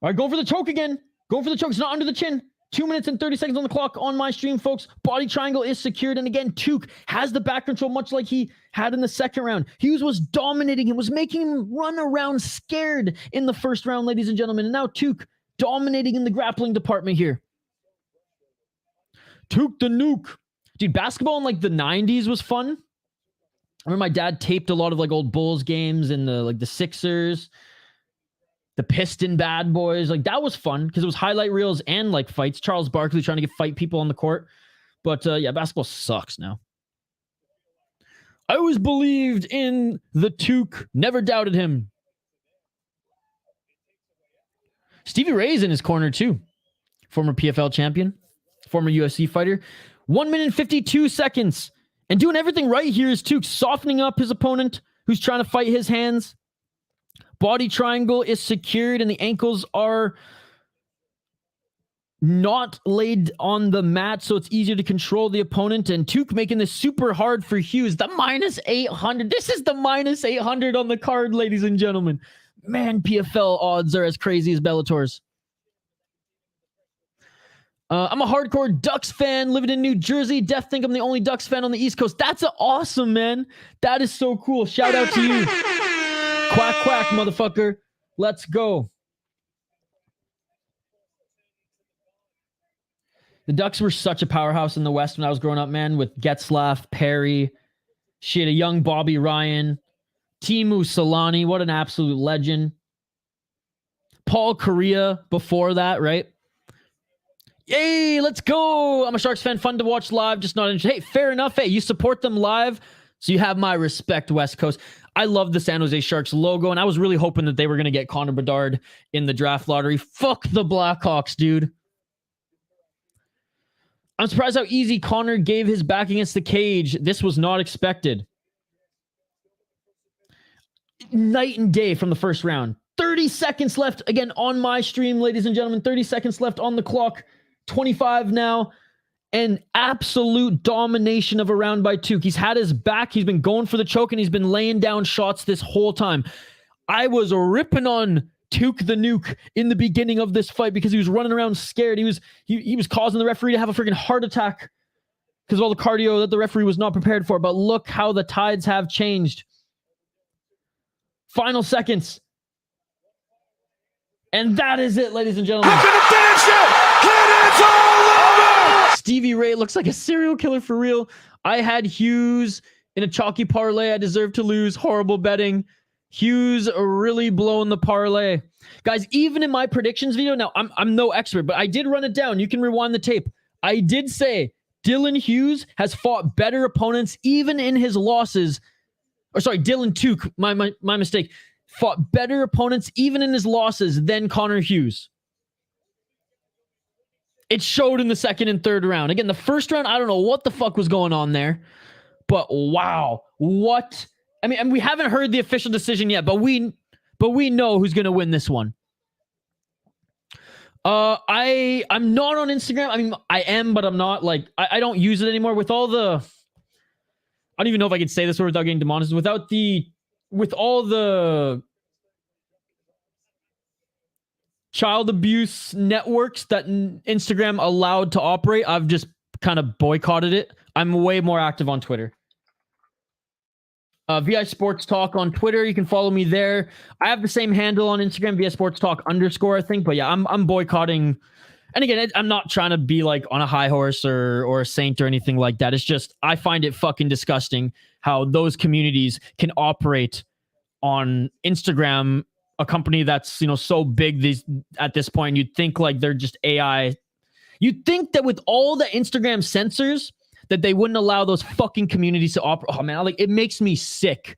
All right, go for the choke again. Go for the choke. It's not under the chin. 2 minutes and 30 seconds on the clock on my stream, folks. Body triangle is secured. And again, Tuke has the back control, much like he had in the second round. Hughes was dominating him, was making him run around scared in the first round, ladies and gentlemen. And now Tuke dominating in the grappling department here. Tuke the nuke. Dude, basketball in like the 90s was fun. I remember my dad taped a lot of like old Bulls games and the Sixers, the Piston bad boys. Like that was fun because it was highlight reels and like fights. Charles Barkley trying to fight people on the court. But yeah, basketball sucks now. I always believed in the Tuke. Never doubted him. Stevie Ray's in his corner too. Former PFL champion. Former UFC fighter. 1 minute 52 seconds. And doing everything right here is Tuke softening up his opponent who's trying to fight his hands. Body triangle is secured and the ankles are not laid on the mat, so it's easier to control the opponent. And Tuke making this super hard for Hughes. The minus 800. This is the minus 800 on the card, ladies and gentlemen. Man, PFL odds are as crazy as Bellator's. I'm a hardcore Ducks fan living in New Jersey. Def think I'm the only Ducks fan on the East Coast. That's awesome, man. That is so cool. Shout out to you. Quack, quack, motherfucker. Let's go. The Ducks were such a powerhouse in the West when I was growing up, man, with Getzlaff, Perry, shit, a young Bobby Ryan, Timu Solani, what an absolute legend. Paul Correa before that, right? Yay, let's go. I'm a Sharks fan, fun to watch live, just not interested. Hey, fair enough. Hey, you support them live, so you have my respect, West Coast. I love the San Jose Sharks logo, and I was really hoping that they were going to get Connor Bedard in the draft lottery. Fuck the Blackhawks, dude. I'm surprised how easy Connor gave his back against the cage. This was not expected. Night and day from the first round. 30 seconds left again on my stream, ladies and gentlemen. 30 seconds left on the clock. 25 now. And absolute domination of a round by Tuke. He's had his back. He's been going for the choke, and he's been laying down shots this whole time. I was ripping on Tuke the Nuke in the beginning of this fight because he was running around scared. He was causing the referee to have a freaking heart attack because of all the cardio that the referee was not prepared for. But look how the tides have changed. Final seconds. And that is it, ladies and gentlemen. He's gonna finish it! And it's all over! Stevie Ray looks like a serial killer for real. I had Hughes in a chalky parlay. I deserve to lose. Horrible betting. Hughes really blowing the parlay. Guys, even in my predictions video, now I'm no expert, but I did run it down. You can rewind the tape. I did say Dylan Hughes has fought better opponents even in his losses. Or sorry, Dylan Tuke, my mistake. Fought better opponents even in his losses than Connor Hughes. It showed in the second and third round. Again, the first round, I don't know what the fuck was going on there. But wow, what... I mean, and we haven't heard the official decision yet, but we know who's going to win this one. I'm not on Instagram. I mean, I am, but I'm not. Like, I don't use it anymore. With all the... I don't even know if I could say this word without getting demonetized. With all the child abuse networks that Instagram allowed to operate, I've just kind of boycotted it. I'm way more active on Twitter. VI Sports Talk on Twitter. You can follow me there. I have the same handle on Instagram, VI Sports Talk _ I think. But yeah, I'm boycotting. And again, I'm not trying to be like on a high horse or a saint or anything like that. It's just, I find it fucking disgusting how those communities can operate on Instagram, a company that's, so big at this point. You'd think like they're just AI. You'd think that with all the Instagram censors, that they wouldn't allow those fucking communities to operate. Oh man, it makes me sick.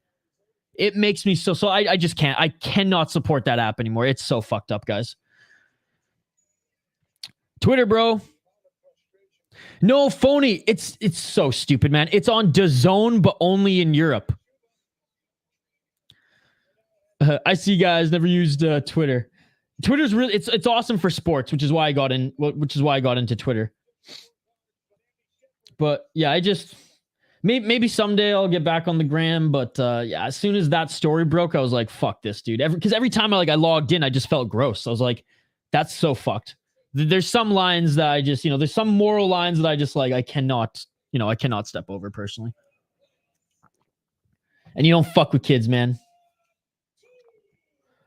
It makes me so I just can't. I cannot support that app anymore. It's so fucked up, guys. Twitter, bro. No, phony. It's so stupid, man. It's on DAZN, but only in Europe. I see guys never used Twitter. Twitter's really it's awesome for sports, which is why I got into Twitter. But yeah, I just maybe someday I'll get back on the gram. But yeah, as soon as that story broke, I was like, "Fuck this, dude!" Because every time I logged in, I just felt gross. I was like, "That's so fucked." There's some lines that I just, there's some moral lines that I just like. I cannot step over personally. And you don't fuck with kids, man.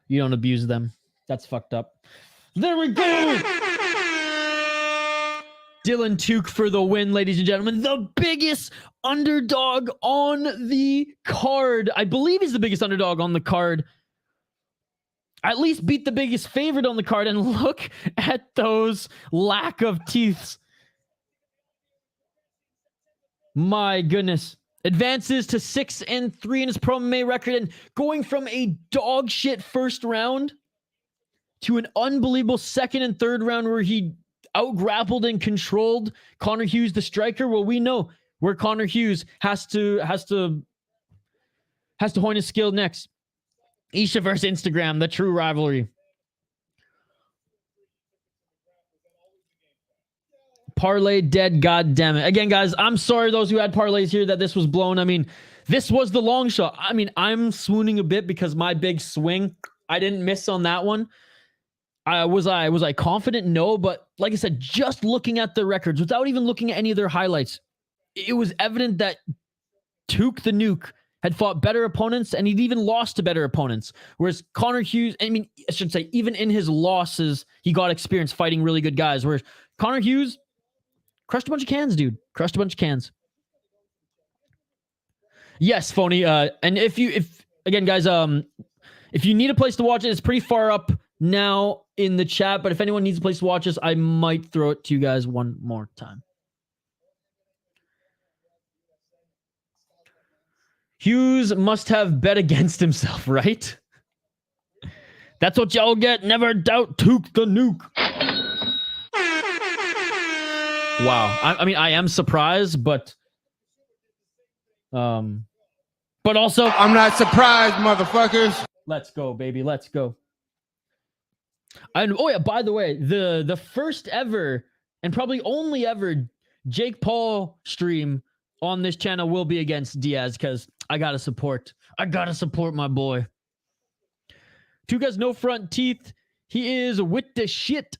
You don't abuse them. That's fucked up. There we go. Dylan Tuke for the win, ladies and gentlemen. The biggest underdog on the card. I believe he's the biggest underdog on the card. At least beat the biggest favorite on the card. And look at those lack of teeths. My goodness. Advances to 6-3 in his pro MMA record. And going from a dog shit first round to an unbelievable second and third round where he out-grappled and controlled Connor Hughes, the striker. Well, we know where Connor Hughes has to hone his skill next. Isha versus Instagram, the true rivalry. Parlay dead, god damn it. Again, guys, I'm sorry those who had parlays here that this was blown. I mean, this was the long shot. I mean, I'm swooning a bit because my big swing, I didn't miss on that one. Was I confident? No, but like I said, just looking at the records without even looking at any of their highlights, it was evident that Tuke the Nuke had fought better opponents and he'd even lost to better opponents. Whereas Connor Hughes, I mean, I should say, even in his losses, he got experience fighting really good guys. Whereas Connor Hughes crushed a bunch of cans, dude. Crushed a bunch of cans. Yes, Phony. And if again, guys, if you need a place to watch it, it's pretty far up now in the chat. But if anyone needs a place to watch this, I might throw it to you guys one more time. Hughes must have bet against himself, right? That's what y'all get. Never doubt Tuke the Nuke. Wow. I mean, I am surprised, but also I'm not surprised, motherfuckers. Let's go, baby. Let's go. And oh yeah, by the way, the first ever and probably only ever Jake Paul stream on this channel will be against Diaz because I gotta support my boy. Tuke has no front teeth. He is with the shit.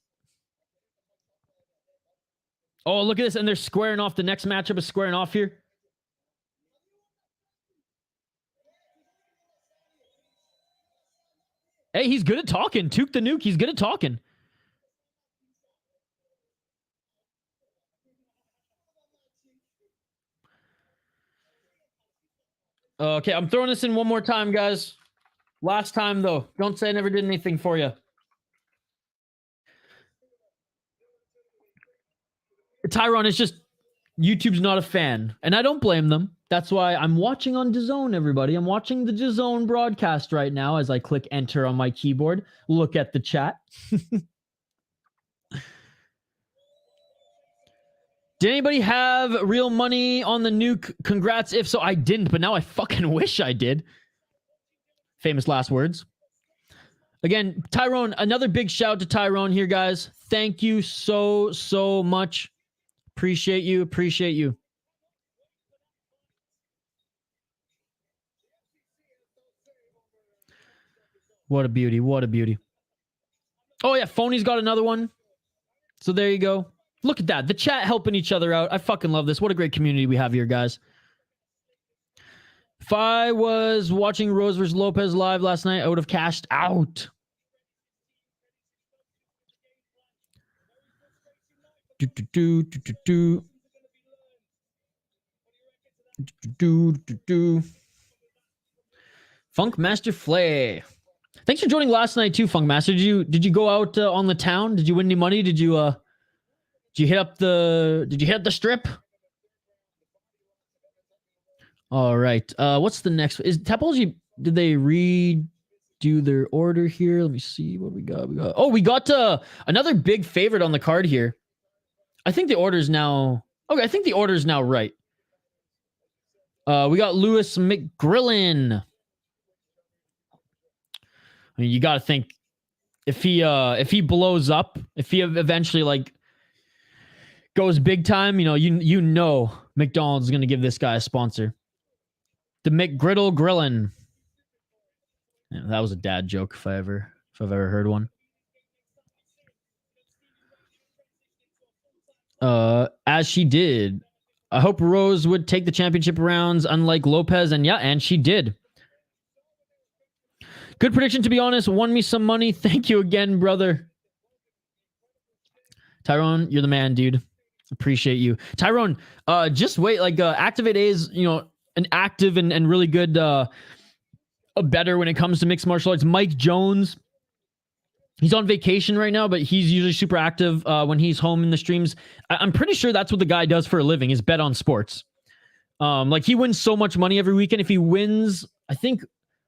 Oh, look at this. And they're squaring off. The next matchup is squaring off here. Hey, he's good at talking. Tuke the Nuke, he's good at talking. Okay, I'm throwing this in one more time, guys. Last time, though. Don't say I never did anything for you. Tyron is just... YouTube's not a fan. And I don't blame them. That's why I'm watching on DAZN, everybody. I'm watching the DAZN broadcast right now as I click enter on my keyboard. Look at the chat. Did anybody have real money on the Nuke? Congrats. If so, I didn't, but now I fucking wish I did. Famous last words. Again, Tyrone, another big shout to Tyrone here, guys. Thank you so much. Appreciate you. Appreciate you. What a beauty. What a beauty. Oh, yeah. Phony's got another one. So there you go. Look at that. The chat helping each other out. I fucking love this. What a great community we have here, guys. If I was watching Rose vs. Lopez live last night, I would have cashed out. Funk Master Flay. Thanks for joining last night too, Funk Master. Did you go out on the town? Did you win any money? Did you hit up the strip? All right. What's the next? Is Tapology? Did they redo their order here? Let me see what we got. We got another big favorite on the card here. I think the order's now okay. I think the order's now right. We got Lewis McGrillen. I mean, you got to think if he blows up, if he eventually like goes big time, you know McDonald's is going to give this guy a sponsor. The McGriddle-Grillen. Yeah, that was a dad joke if I've ever heard one. As she did. I hope Rose would take the championship rounds unlike Lopez, and she did. Good prediction, to be honest. Won me some money. Thank you again, brother. Tyrone, you're the man, dude. Appreciate you. Tyrone, just wait. Like, Activate A is, an active and really good a better when it comes to mixed martial arts. Mike Jones, he's on vacation right now, but he's usually super active when he's home in the streams. I'm pretty sure that's what the guy does for a living, is bet on sports. Like, he wins so much money every weekend. If he wins, I think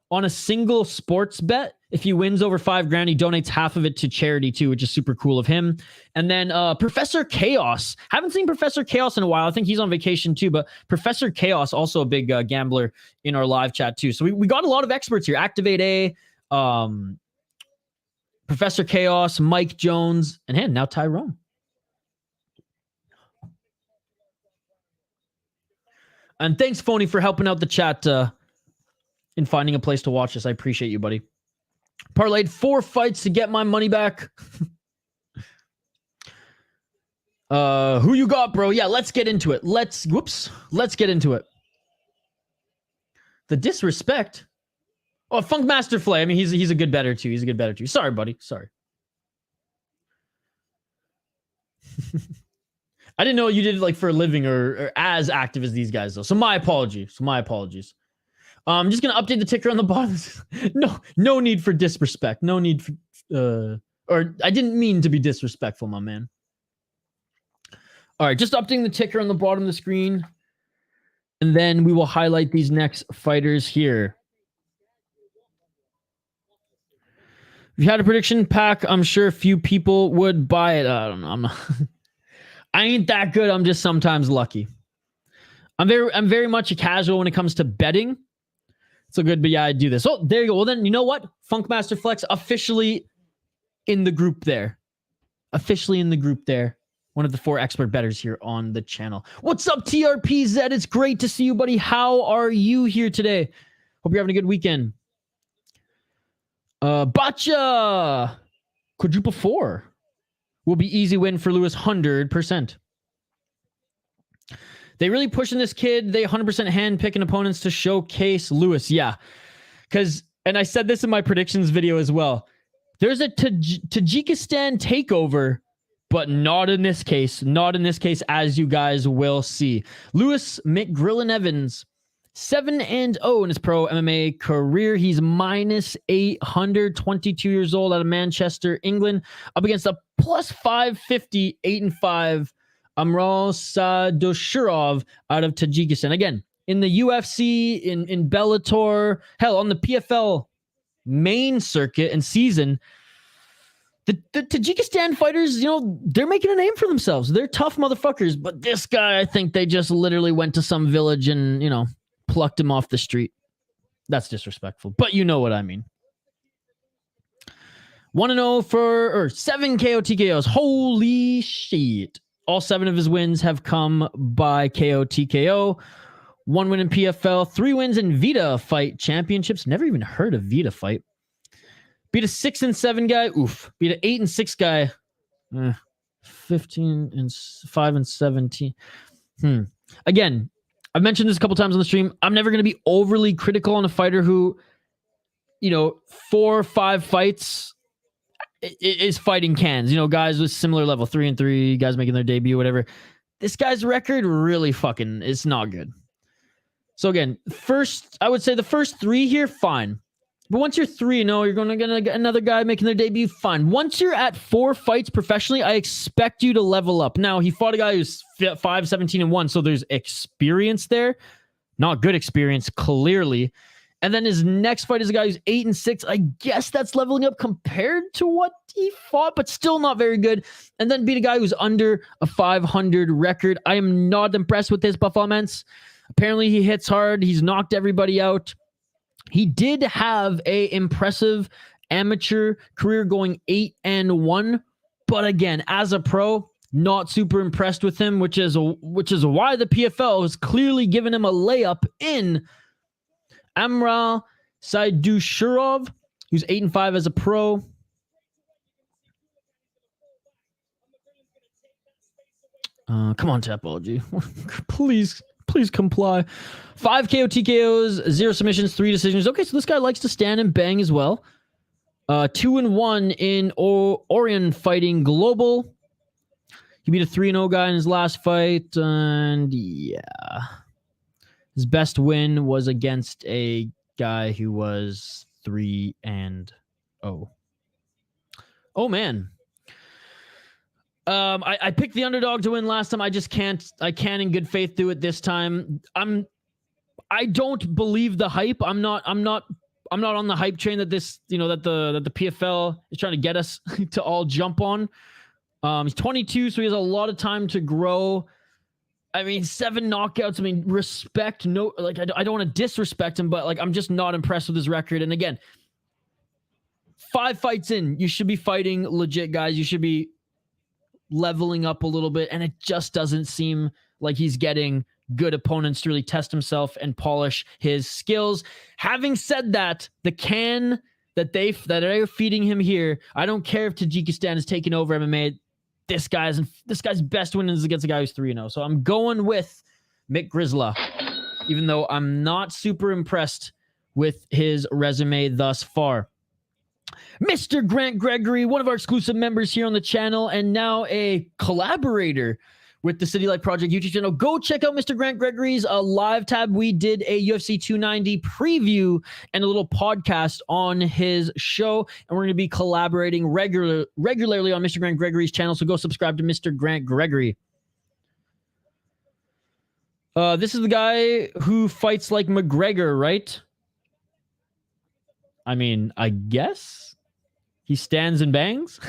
on a single sports bet, if he wins over $5,000, he donates half of it to charity too, which is super cool of him. And then Professor Chaos. Haven't seen Professor Chaos in a while. I think he's on vacation too, but Professor Chaos, also a big gambler in our live chat too. So we got a lot of experts here. Activate A, Professor Chaos, Mike Jones, and now Tyrone. And thanks, Phony, for helping out the chat in finding a place to watch this. I appreciate you, buddy. Parlayed 4 fights to get my money back. Who you got, bro? Yeah, let's get into it. Let's get into it. The disrespect. Oh, Funkmaster Flay. I mean, he's a good better too. He's a good better too. Sorry, buddy. Sorry. I didn't know you did it like for a living or as active as these guys though. So my apologies. I'm just gonna update the ticker on the bottom. No need for disrespect. No need for or I didn't mean to be disrespectful, my man. All right, just updating the ticker on the bottom of the screen. And then we will highlight these next fighters here. If you had a prediction pack, I'm sure a few people would buy it. I don't know. I'm not. I ain't that good. I'm just sometimes lucky. I'm very much a casual when it comes to betting. So good, but yeah, I do this. Oh, there you go. Well, then you know what? Funkmaster Flex officially in the group there. Officially in the group there. One of the 4 expert bettors here on the channel. What's up, TRPZ? It's great to see you, buddy. How are you here today? Hope you're having a good weekend. Bacha! Quadruple 4. Will be easy win for Lewis, 100%. They really pushing this kid. They 100% hand picking opponents to showcase Lewis. Yeah. Because, and I said this in my predictions video as well. There's a Tajikistan takeover, but not in this case. Not in this case, as you guys will see. Lewis McGrillen-Evans, 7-0 in his pro MMA career. He's minus 800, 22 years old, out of Manchester, England, up against a plus 550, 8-5 Saydoshurov out of Tajikistan. Again, in the UFC, in Bellator, hell, on the PFL main circuit and season, the Tajikistan fighters, you know, they're making a name for themselves. They're tough motherfuckers, but this guy, I think they just literally went to some village and, you know, plucked him off the street. That's disrespectful, but you know what I mean. 1-0 for 7 KO TKOs. Holy shit. All 7 of his wins have come by KO TKO. 1 win in PFL, 3 wins in Vita Fight Championships. Never even heard of Vita Fight. Beat a 6-7 guy. Oof. Beat an 8-6 guy. 15-5-17. Again, I've mentioned this a couple times on the stream. I'm never going to be overly critical on a fighter who, you know, 4 or 5 fights is fighting cans. You know, guys with similar level, 3-3, guys making their debut, whatever. This guy's record really fucking is not good. So again, I would say the first 3 here, fine. But once you're 3-0, you're going to get another guy making their debut, fine. Once you're at 4 fights professionally, I expect you to level up. Now, he fought a guy who's 5-17-1, so there's experience there. Not good experience, clearly. And then his next fight is a guy who's 8-6. I guess that's leveling up compared to what he fought, but still not very good. And then beat a guy who's under a 500 record. I am not impressed with this performance. Apparently, he hits hard. He's knocked everybody out. He did have a impressive amateur career going 8-1, but again, as a pro, not super impressed with him, which is why the PFL has clearly given him a layup in Amral Saydoshurov, who's 8-5 as a pro. Come on, Tapology. Please comply. 5 KO TKOs, 0 submissions, 3 decisions. Okay, so this guy likes to stand and bang as well. 2-1 in Orion Fighting Global. He beat a 3-0 guy in his last fight, and yeah. His best win was against a guy who was 3-0. Oh, man. I picked the underdog to win last time. I can't in good faith do it this time. I don't believe the hype. I'm not on the hype train that this, you know, that the PFL is trying to get us to all jump on. He's 22, so he has a lot of time to grow. I mean, 7 knockouts. I mean, respect. No, like I don't want to disrespect him, but like I'm just not impressed with his record. And again, 5 fights in, you should be fighting legit guys. You should be leveling up a little bit, and it just doesn't seem like he's getting good opponents to really test himself and polish his skills. Having said that, the can that they're feeding him here, I don't care if Tajikistan is taking over MMA. This guy's best win is against a guy who's 3-0. So I'm going with McGrillen, even though I'm not super impressed with his resume thus far. Mr. Grant Gregory, one of our exclusive members here on the channel, and now a collaborator with the City Life Project YouTube channel. Go check out Mr. Grant Gregory's live tab. We did a UFC 290 preview and a little podcast on his show, and we're going to be collaborating regularly on Mr. Grant Gregory's channel, so go subscribe to Mr. Grant Gregory. This is the guy who fights like McGregor, right? I mean, I guess he stands and bangs.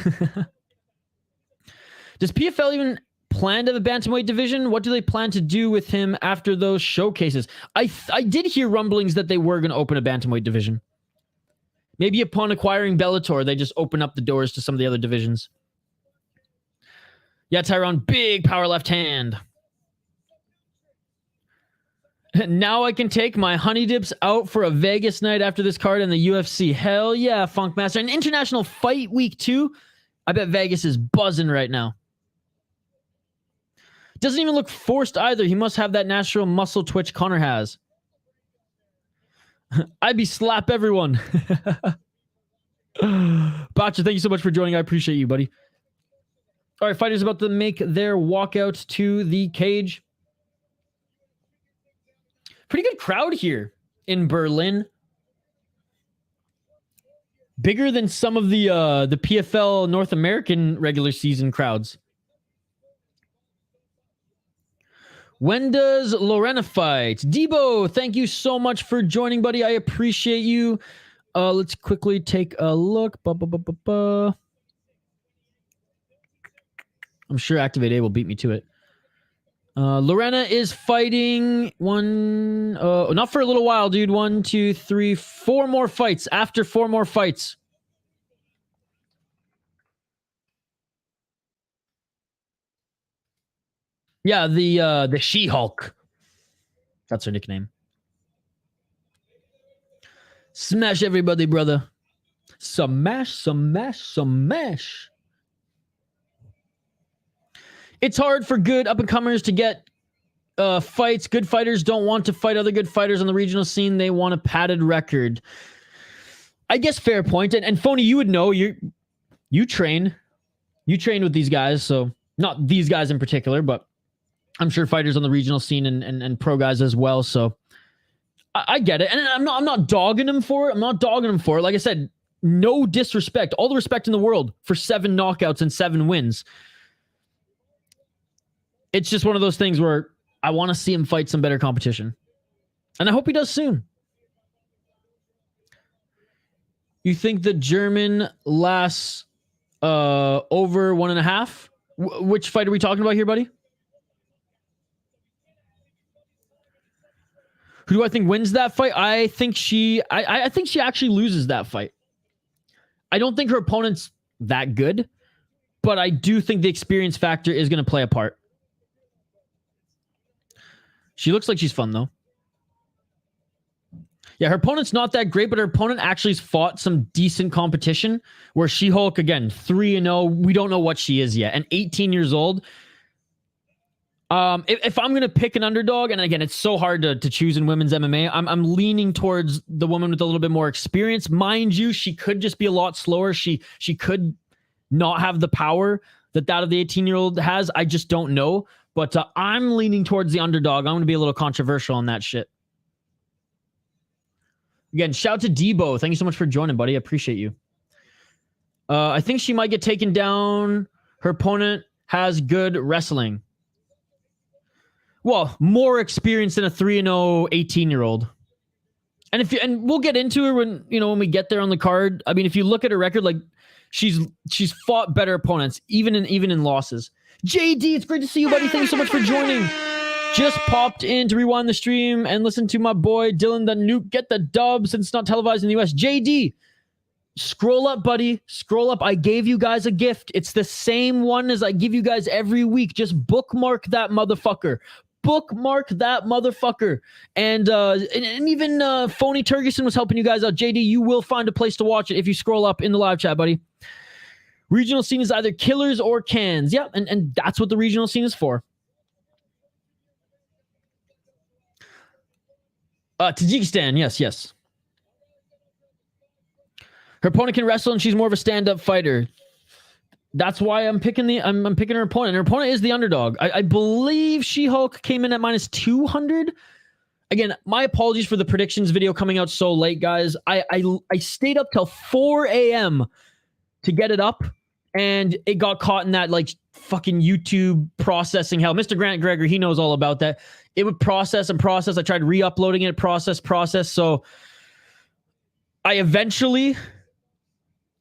Does PFL even plan to have a bantamweight division? What do they plan to do with him after those showcases? I did hear rumblings that they were going to open a bantamweight division. Maybe upon acquiring Bellator, they just open up the doors to some of the other divisions. Yeah, Tyrone, big power left hand. Now I can take my honey dips out for a Vegas night after this card and the UFC. Hell yeah, Funkmaster. And International Fight Week 2. I bet Vegas is buzzing right now. Doesn't even look forced either. He must have that natural muscle twitch Connor has. I'd be slap everyone. Bacha, thank you so much for joining. I appreciate you, buddy. All right, fighters about to make their walkout to the cage. Pretty good crowd here in Berlin. Bigger than some of the PFL North American regular season crowds. When does Lorena fight? Debo, thank you so much for joining, buddy. I appreciate you. Let's quickly take a look. I'm sure Activate A will beat me to it. Lorena is fighting not for a little while, dude. 1, 2, 3, 4 more fights. After 4 more fights. Yeah, the She-Hulk. That's her nickname. Smash everybody, brother. Smash, smash, smash. It's hard for good up-and-comers to get fights. Good fighters don't want to fight other good fighters on the regional scene. They want a padded record. I guess fair point. And Phony, you would know. You train. You train with these guys. So not these guys in particular, but I'm sure fighters on the regional scene and pro guys as well. So I get it. And I'm not dogging him for it. I'm not dogging him for it. Like I said, no disrespect. All the respect in the world for 7 knockouts and 7 wins. It's just one of those things where I want to see him fight some better competition. And I hope he does soon. You think the German lasts over 1.5? Which fight are we talking about here, buddy? Who do I think wins that fight? I think she actually loses that fight. I don't think her opponent's that good, but I do think the experience factor is going to play a part. She looks like she's fun, though. Yeah, her opponent's not that great, but her opponent actually has fought some decent competition, where She-Hulk, again, 3-0. We don't know what she is yet. And 18 years old. If I'm going to pick an underdog, and again, it's so hard to choose in women's MMA, I'm leaning towards the woman with a little bit more experience. Mind you, she could just be a lot slower. She could not have the power that of the 18-year-old has. I just don't know. But I'm leaning towards the underdog. I'm going to be a little controversial on that shit. Again, shout out to Debo. Thank you so much for joining, buddy. I appreciate you. I think she might get taken down. Her opponent has good wrestling. Well, more experience than a 3-0 18-year-old. And we'll get into her when we get there on the card. I mean, if you look at her record, like she's fought better opponents, even in losses. JD, it's great to see you, buddy. Thank you so much for joining. Just popped in to rewind the stream and listen to my boy Dylan the Nuke get the dub since it's not televised in the US. JD, scroll up, buddy. Scroll up. I gave you guys a gift. It's the same one as I give you guys every week. Just bookmark that motherfucker. bookmark that motherfucker. And even Phony Turgeson was helping you guys out. JD, you will find a place to watch it if you scroll up in the live chat, buddy. Regional scene is either killers or cans. Yeah, and that's what the regional scene is for. Tajikistan, yes. Her opponent can wrestle, and she's more of a stand-up fighter. That's why I'm picking I'm picking her opponent. Her opponent is the underdog. I believe She-Hulk came in at -200. Again, my apologies for the predictions video coming out so late, guys. I stayed up till 4 a.m. to get it up, and it got caught in that like fucking YouTube processing hell. Mr. Grant Gregory, he knows all about that. It would process and process. I tried re-uploading it, process. So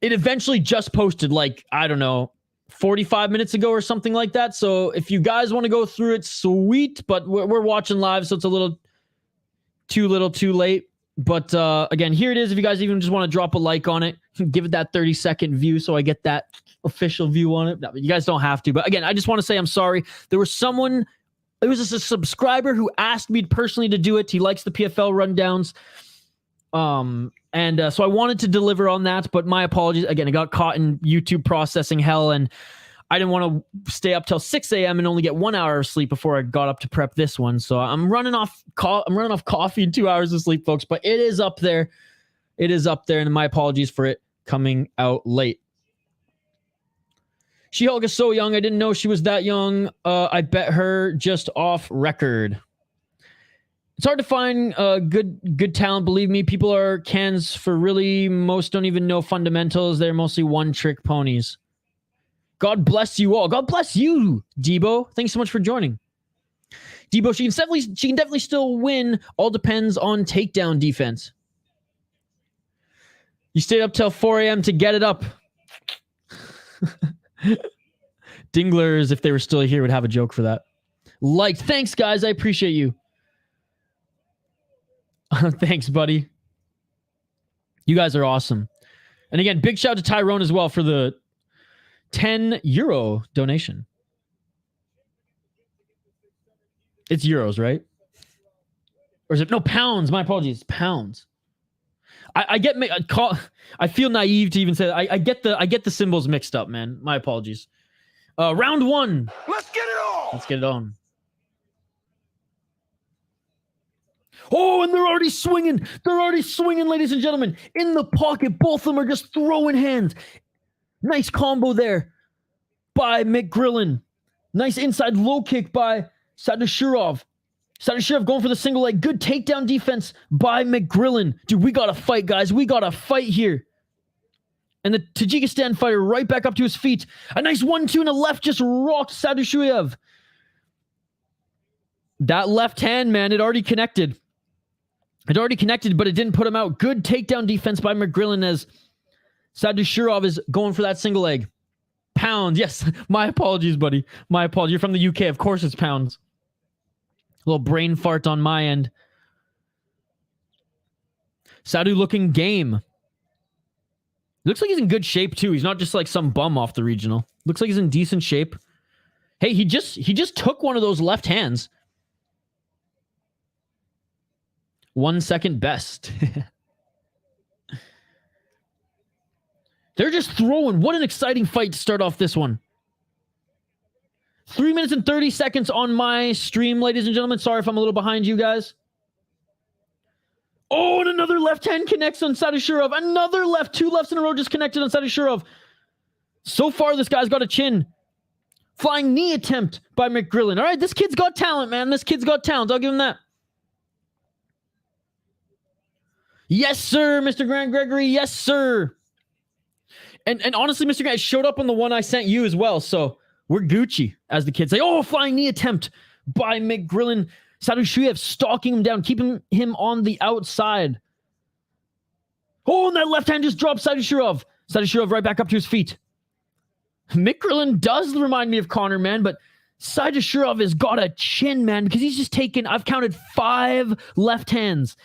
it eventually just posted like, I don't know, 45 minutes ago or something like that. So if you guys want to go through it, sweet. But we're watching live, so it's a little too late. But again, here it is. If you guys even just want to drop a like on it, give it that 30-second view so I get that official view on it. No, you guys don't have to. But again, I just want to say I'm sorry. There was just a subscriber who asked me personally to do it. He likes the PFL rundowns. So I wanted to deliver on that, but my apologies. Again, I got caught in YouTube processing hell, and I didn't want to stay up till 6 a.m. and only get 1 hour of sleep before I got up to prep this one. So I'm running off coffee and 2 hours of sleep, folks, but it is up there. It is up there, and my apologies for it coming out late. She-Hulk is so young. I didn't know she was that young. I bet her just off record. It's hard to find good talent. Believe me, people are cans for really. Most don't even know fundamentals. They're mostly one-trick ponies. God bless you all. God bless you, Debo. Thanks so much for joining. Debo, she can definitely still win. All depends on takedown defense. You stayed up till 4 a.m. to get it up. Dinglers, if they were still here, would have a joke for that. Thanks, guys. I appreciate you. Thanks, buddy. You guys are awesome. And again, big shout out to Tyrone as well for the €10 donation. It's euros, right? Or is it? No, pounds. My apologies. Pounds. I feel naive to even say that. I get the symbols mixed up, man. My apologies. Round one. Let's get it on. Let's get it on. Oh, and they're already swinging. They're already swinging, ladies and gentlemen. In the pocket, both of them are just throwing hands. Nice combo there by McGrillen. Nice inside low kick by Saydoshurov. Saydoshurov going for the single leg. Good takedown defense by McGrillen. Dude, we got to fight, guys. We got to fight here. And the Tajikistan fighter right back up to his feet. A nice 1-2 and a left just rocked Saydoshurov. That left hand, man, it already connected. It already connected, but it didn't put him out. Good takedown defense by McGrillen as Saydoshurov is going for that single leg. Pounds. Yes, my apologies, buddy. My apologies. You're from the UK. Of course it's pounds. A little brain fart on my end. Sadu looking game. Looks like he's in good shape, too. He's not just like some bum off the regional. Looks like he's in decent shape. Hey, he just took one of those left hands. 1 second best. They're just throwing. What an exciting fight to start off this one. 3 minutes and 30 seconds on my stream, ladies and gentlemen. Sorry if I'm a little behind you guys. Oh, and another left hand connects on Saydoshurov. Another left. 2 lefts in a row just connected on Saydoshurov. So far, this guy's got a chin. Flying knee attempt by McGrillen. All right, this kid's got talent, man. This kid's got talent. I'll give him that. Yes, sir, Mr. Grant Gregory. Yes, sir. And honestly, Mr. Grant, showed up on the one I sent you as well. So we're Gucci, as the kids say. Oh, flying knee attempt by McGrillen. Saydoshurov stalking him down, keeping him on the outside. Oh, and that left hand just dropped Saydoshurov. Saydoshurov right back up to his feet. McGrillen does remind me of Connor, man, but Saydoshurov has got a chin, man, because he's just taken, I've counted 5 left hands.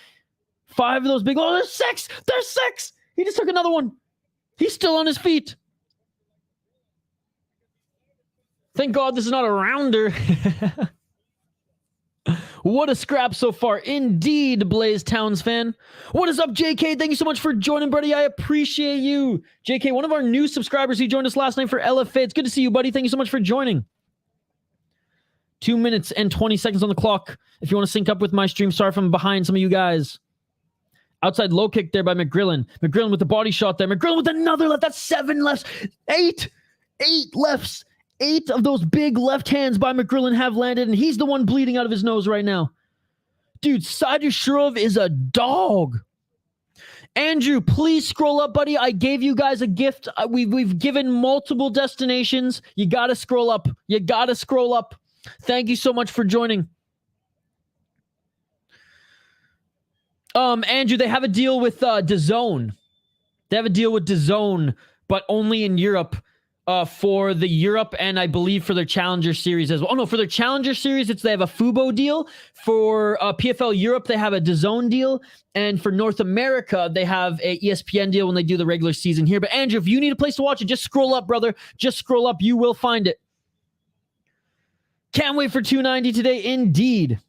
5 of those big, oh, there's 6! There's 6! He just took another one. He's still on his feet. Thank God this is not a rounder. What a scrap so far. Indeed, Blaze Towns fan. What is up, JK? Thank you so much for joining, buddy. I appreciate you. JK, one of our new subscribers who joined us last night for LFA. It's good to see you, buddy. Thank you so much for joining. 2 minutes and 20 seconds on the clock. If you want to sync up with my stream, sorry from behind some of you guys. Outside low kick there by McGrillen. McGrillen with the body shot there. McGrillen with another left. That's 7 lefts. 8 lefts. 8 of those big left hands by McGrillen have landed, and he's the one bleeding out of his nose right now. Dude, Saydoshurov is a dog. Andrew, please scroll up, buddy. I gave you guys a gift. We've given multiple destinations. You got to scroll up. You got to scroll up. Thank you so much for joining. Andrew, they have a deal with DAZN. They have a deal with DAZN, but only in Europe. For the Europe and I believe for their Challenger Series as well. Oh no, for their Challenger Series, they have a Fubo deal. For PFL Europe, they have a DAZN deal. And for North America, they have a ESPN deal when they do the regular season here. But Andrew, if you need a place to watch it, just scroll up, brother. Just scroll up. You will find it. Can't wait for 290 today, indeed.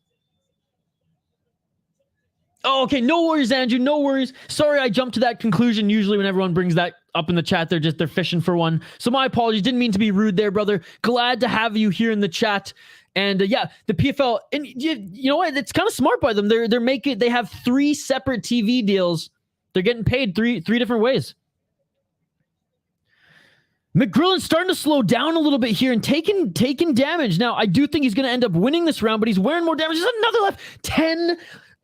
Oh, okay, no worries, Andrew, no worries. Sorry I jumped to that conclusion. Usually when everyone brings that up in the chat, they're fishing for one. So my apologies. Didn't mean to be rude there, brother. Glad to have you here in the chat. And yeah, the PFL, and you know what? It's kind of smart by them. They have 3 separate TV deals. They're getting paid three different ways. McGrillen's starting to slow down a little bit here and taking damage. Now, I do think he's going to end up winning this round, but he's wearing more damage. There's another left. 10,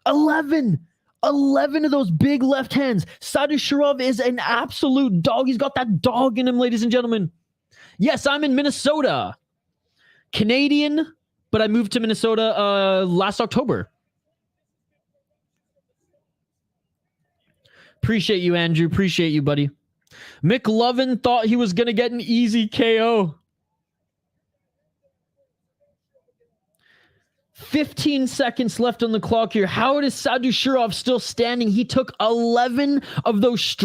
11 of those big left hands. Saydoshurov is an absolute dog. He's got that dog in him, ladies and gentlemen. Yes, I'm in Minnesota. Canadian, but I moved to Minnesota last October. Appreciate you, Andrew. Appreciate you, buddy. McLovin thought he was going to get an easy KO. 15 seconds left on the clock here. How is Saydoshurov still standing? He took 11 of those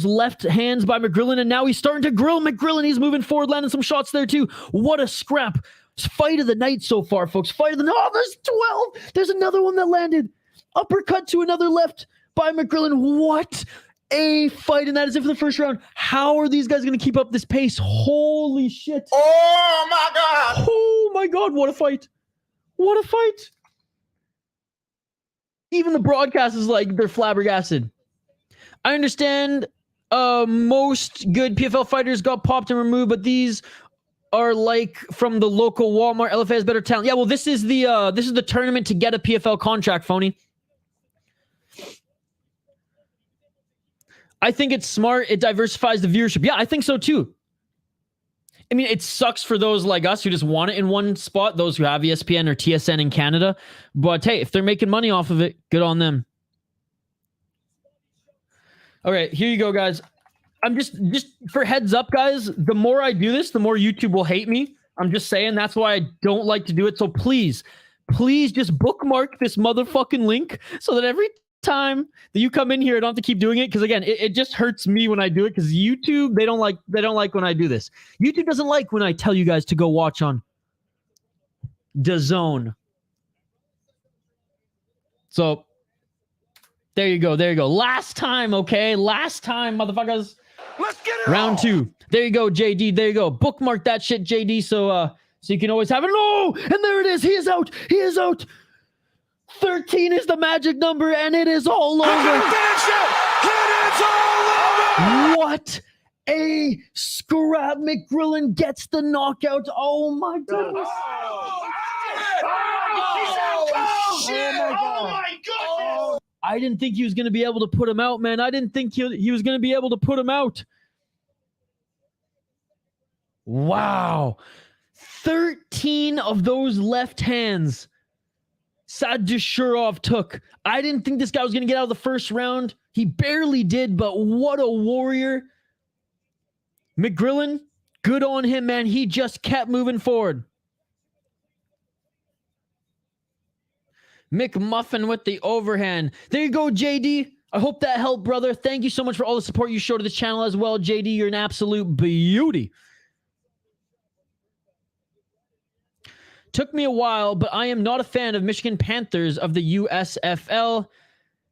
left hands by McGrillen, and now he's starting to grill McGrillen. He's moving forward, landing some shots there too. What a scrap. Fight of the night so far, folks. Fight of the night. Oh, there's 12. There's another one that landed. Uppercut to another left by McGrillen. What a fight, and that is it for the first round. How are these guys going to keep up this pace? Holy shit. Oh, my God. Oh, my God. What a fight. What a fight. Even the broadcast is like they're flabbergasted. I understand most good PFL fighters got popped and removed, but these are like from the local Walmart. LFA has better talent. Yeah, well, this is the tournament to get a PFL contract, phony. I think it's smart. It diversifies the viewership. Yeah, I think so too. I mean, it sucks for those like us who just want it in one spot, those who have ESPN or TSN in Canada. But hey, if they're making money off of it, good on them. All right, here you go, guys. I'm just for heads up, guys, the more I do this, the more YouTube will hate me. I'm just saying that's why I don't like to do it. So please just bookmark this motherfucking link so that every time that you come in here, I don't have to keep doing it, because again, it just hurts me when I do it, because YouTube, they don't like when I do this. YouTube doesn't like when I tell you guys to go watch on DAZN. So there you go. Last time, okay? Last time, motherfuckers. Let's get it Round 2. There you go, JD. There you go. Bookmark that shit, JD, so you can always have it. Oh, and there it is. He is out. 13 is the magic number, and it is all over. Finish it! It is all over! What a scrap. McGrillen gets the knockout. Oh, my goodness. Oh, my God. I didn't think he was going to be able to put him out, man. I didn't think he was going to be able to put him out. Wow. 13 of those left hands Saydoshurov took. I didn't think this guy was going to get out of the first round. He barely did, but what a warrior. McGrillen, good on him, man. He just kept moving forward. McMuffin with the overhand. There you go, JD. I hope that helped, brother. Thank you so much for all the support you showed to the channel as well, JD. You're an absolute beauty. Took me a while, but I am not a fan of Michigan Panthers of the USFL.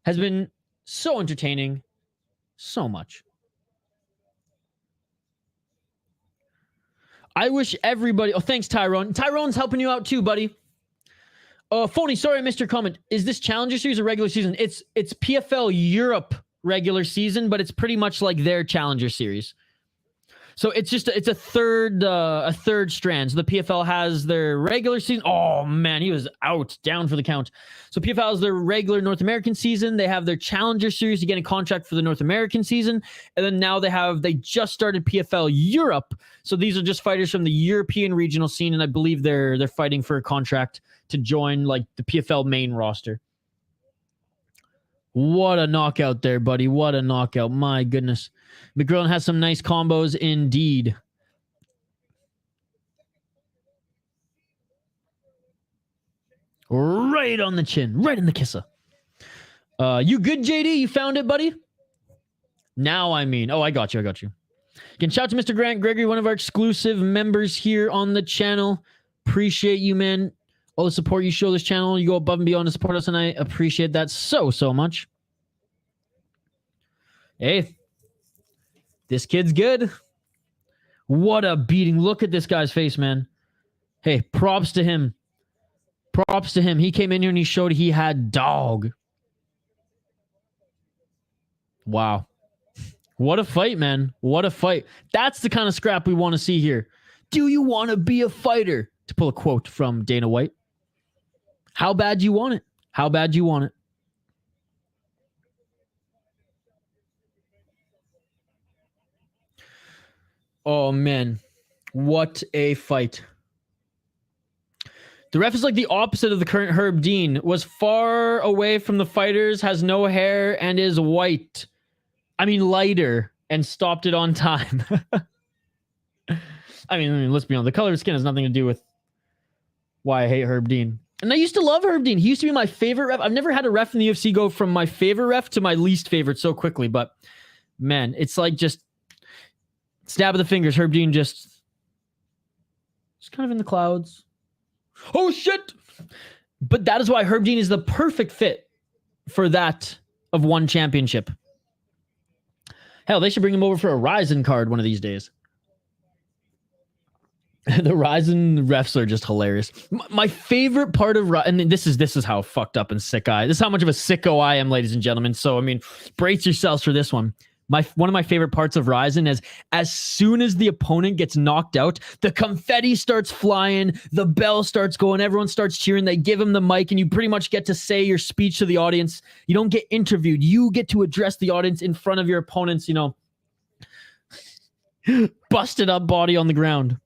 Has been so entertaining. So much. I wish everybody... Oh, thanks, Tyrone. Tyrone's helping you out too, buddy. Phony, sorry I missed your comment. Is this Challenger Series or regular season? It's PFL Europe regular season, but it's pretty much like their Challenger Series. So it's a third strand. So the PFL has their regular season. Oh man, he was down for the count. So PFL has their regular North American season. They have their Challenger Series to get a contract for the North American season, and then now they just started PFL Europe. So these are just fighters from the European regional scene, and I believe they're fighting for a contract to join like the PFL main roster. What a knockout there, buddy. What a knockout. My goodness. McGrillen has some nice combos indeed. Right on the chin. Right in the kisser. You good, JD? You found it, buddy? Now, I mean. Oh, I got you. Again, shout out to Mr. Grant Gregory, one of our exclusive members here on the channel. Appreciate you, man. All the support you show this channel. You go above and beyond to support us, and I appreciate that so much. Hey, this kid's good. What a beating. Look at this guy's face, man. Hey, props to him. Props to him. He came in here and he showed he had dog. Wow. What a fight, man. What a fight. That's the kind of scrap we want to see here. Do you want to be a fighter? To pull a quote from Dana White. How bad do you want it? How bad do you want it? Oh, man. What a fight. The ref is like the opposite of the current Herb Dean. Was far away from the fighters, has no hair, and is white. I mean, lighter, and stopped it on time. I mean, let's be honest. The color of skin has nothing to do with why I hate Herb Dean. And I used to love Herb Dean. He used to be my favorite ref. I've never had a ref in the UFC go from my favorite ref to my least favorite so quickly. But, man, it's like just snap of the fingers. Herb Dean just kind of in the clouds. Oh, shit! But that is why Herb Dean is the perfect fit for that of one championship. Hell, they should bring him over for a Ryzen card one of these days. The Ryzen refs are just hilarious. My favorite part of and this is how fucked up and sick this is how much of a sicko I am, ladies and gentlemen. So I mean, brace yourselves for this one. One of my favorite parts of Ryzen is as soon as the opponent gets knocked out, the confetti starts flying, the bell starts going, everyone starts cheering, they give him the mic, and you pretty much get to say your speech to the audience. You don't get interviewed. You get to address the audience in front of your opponent's, busted up body on the ground.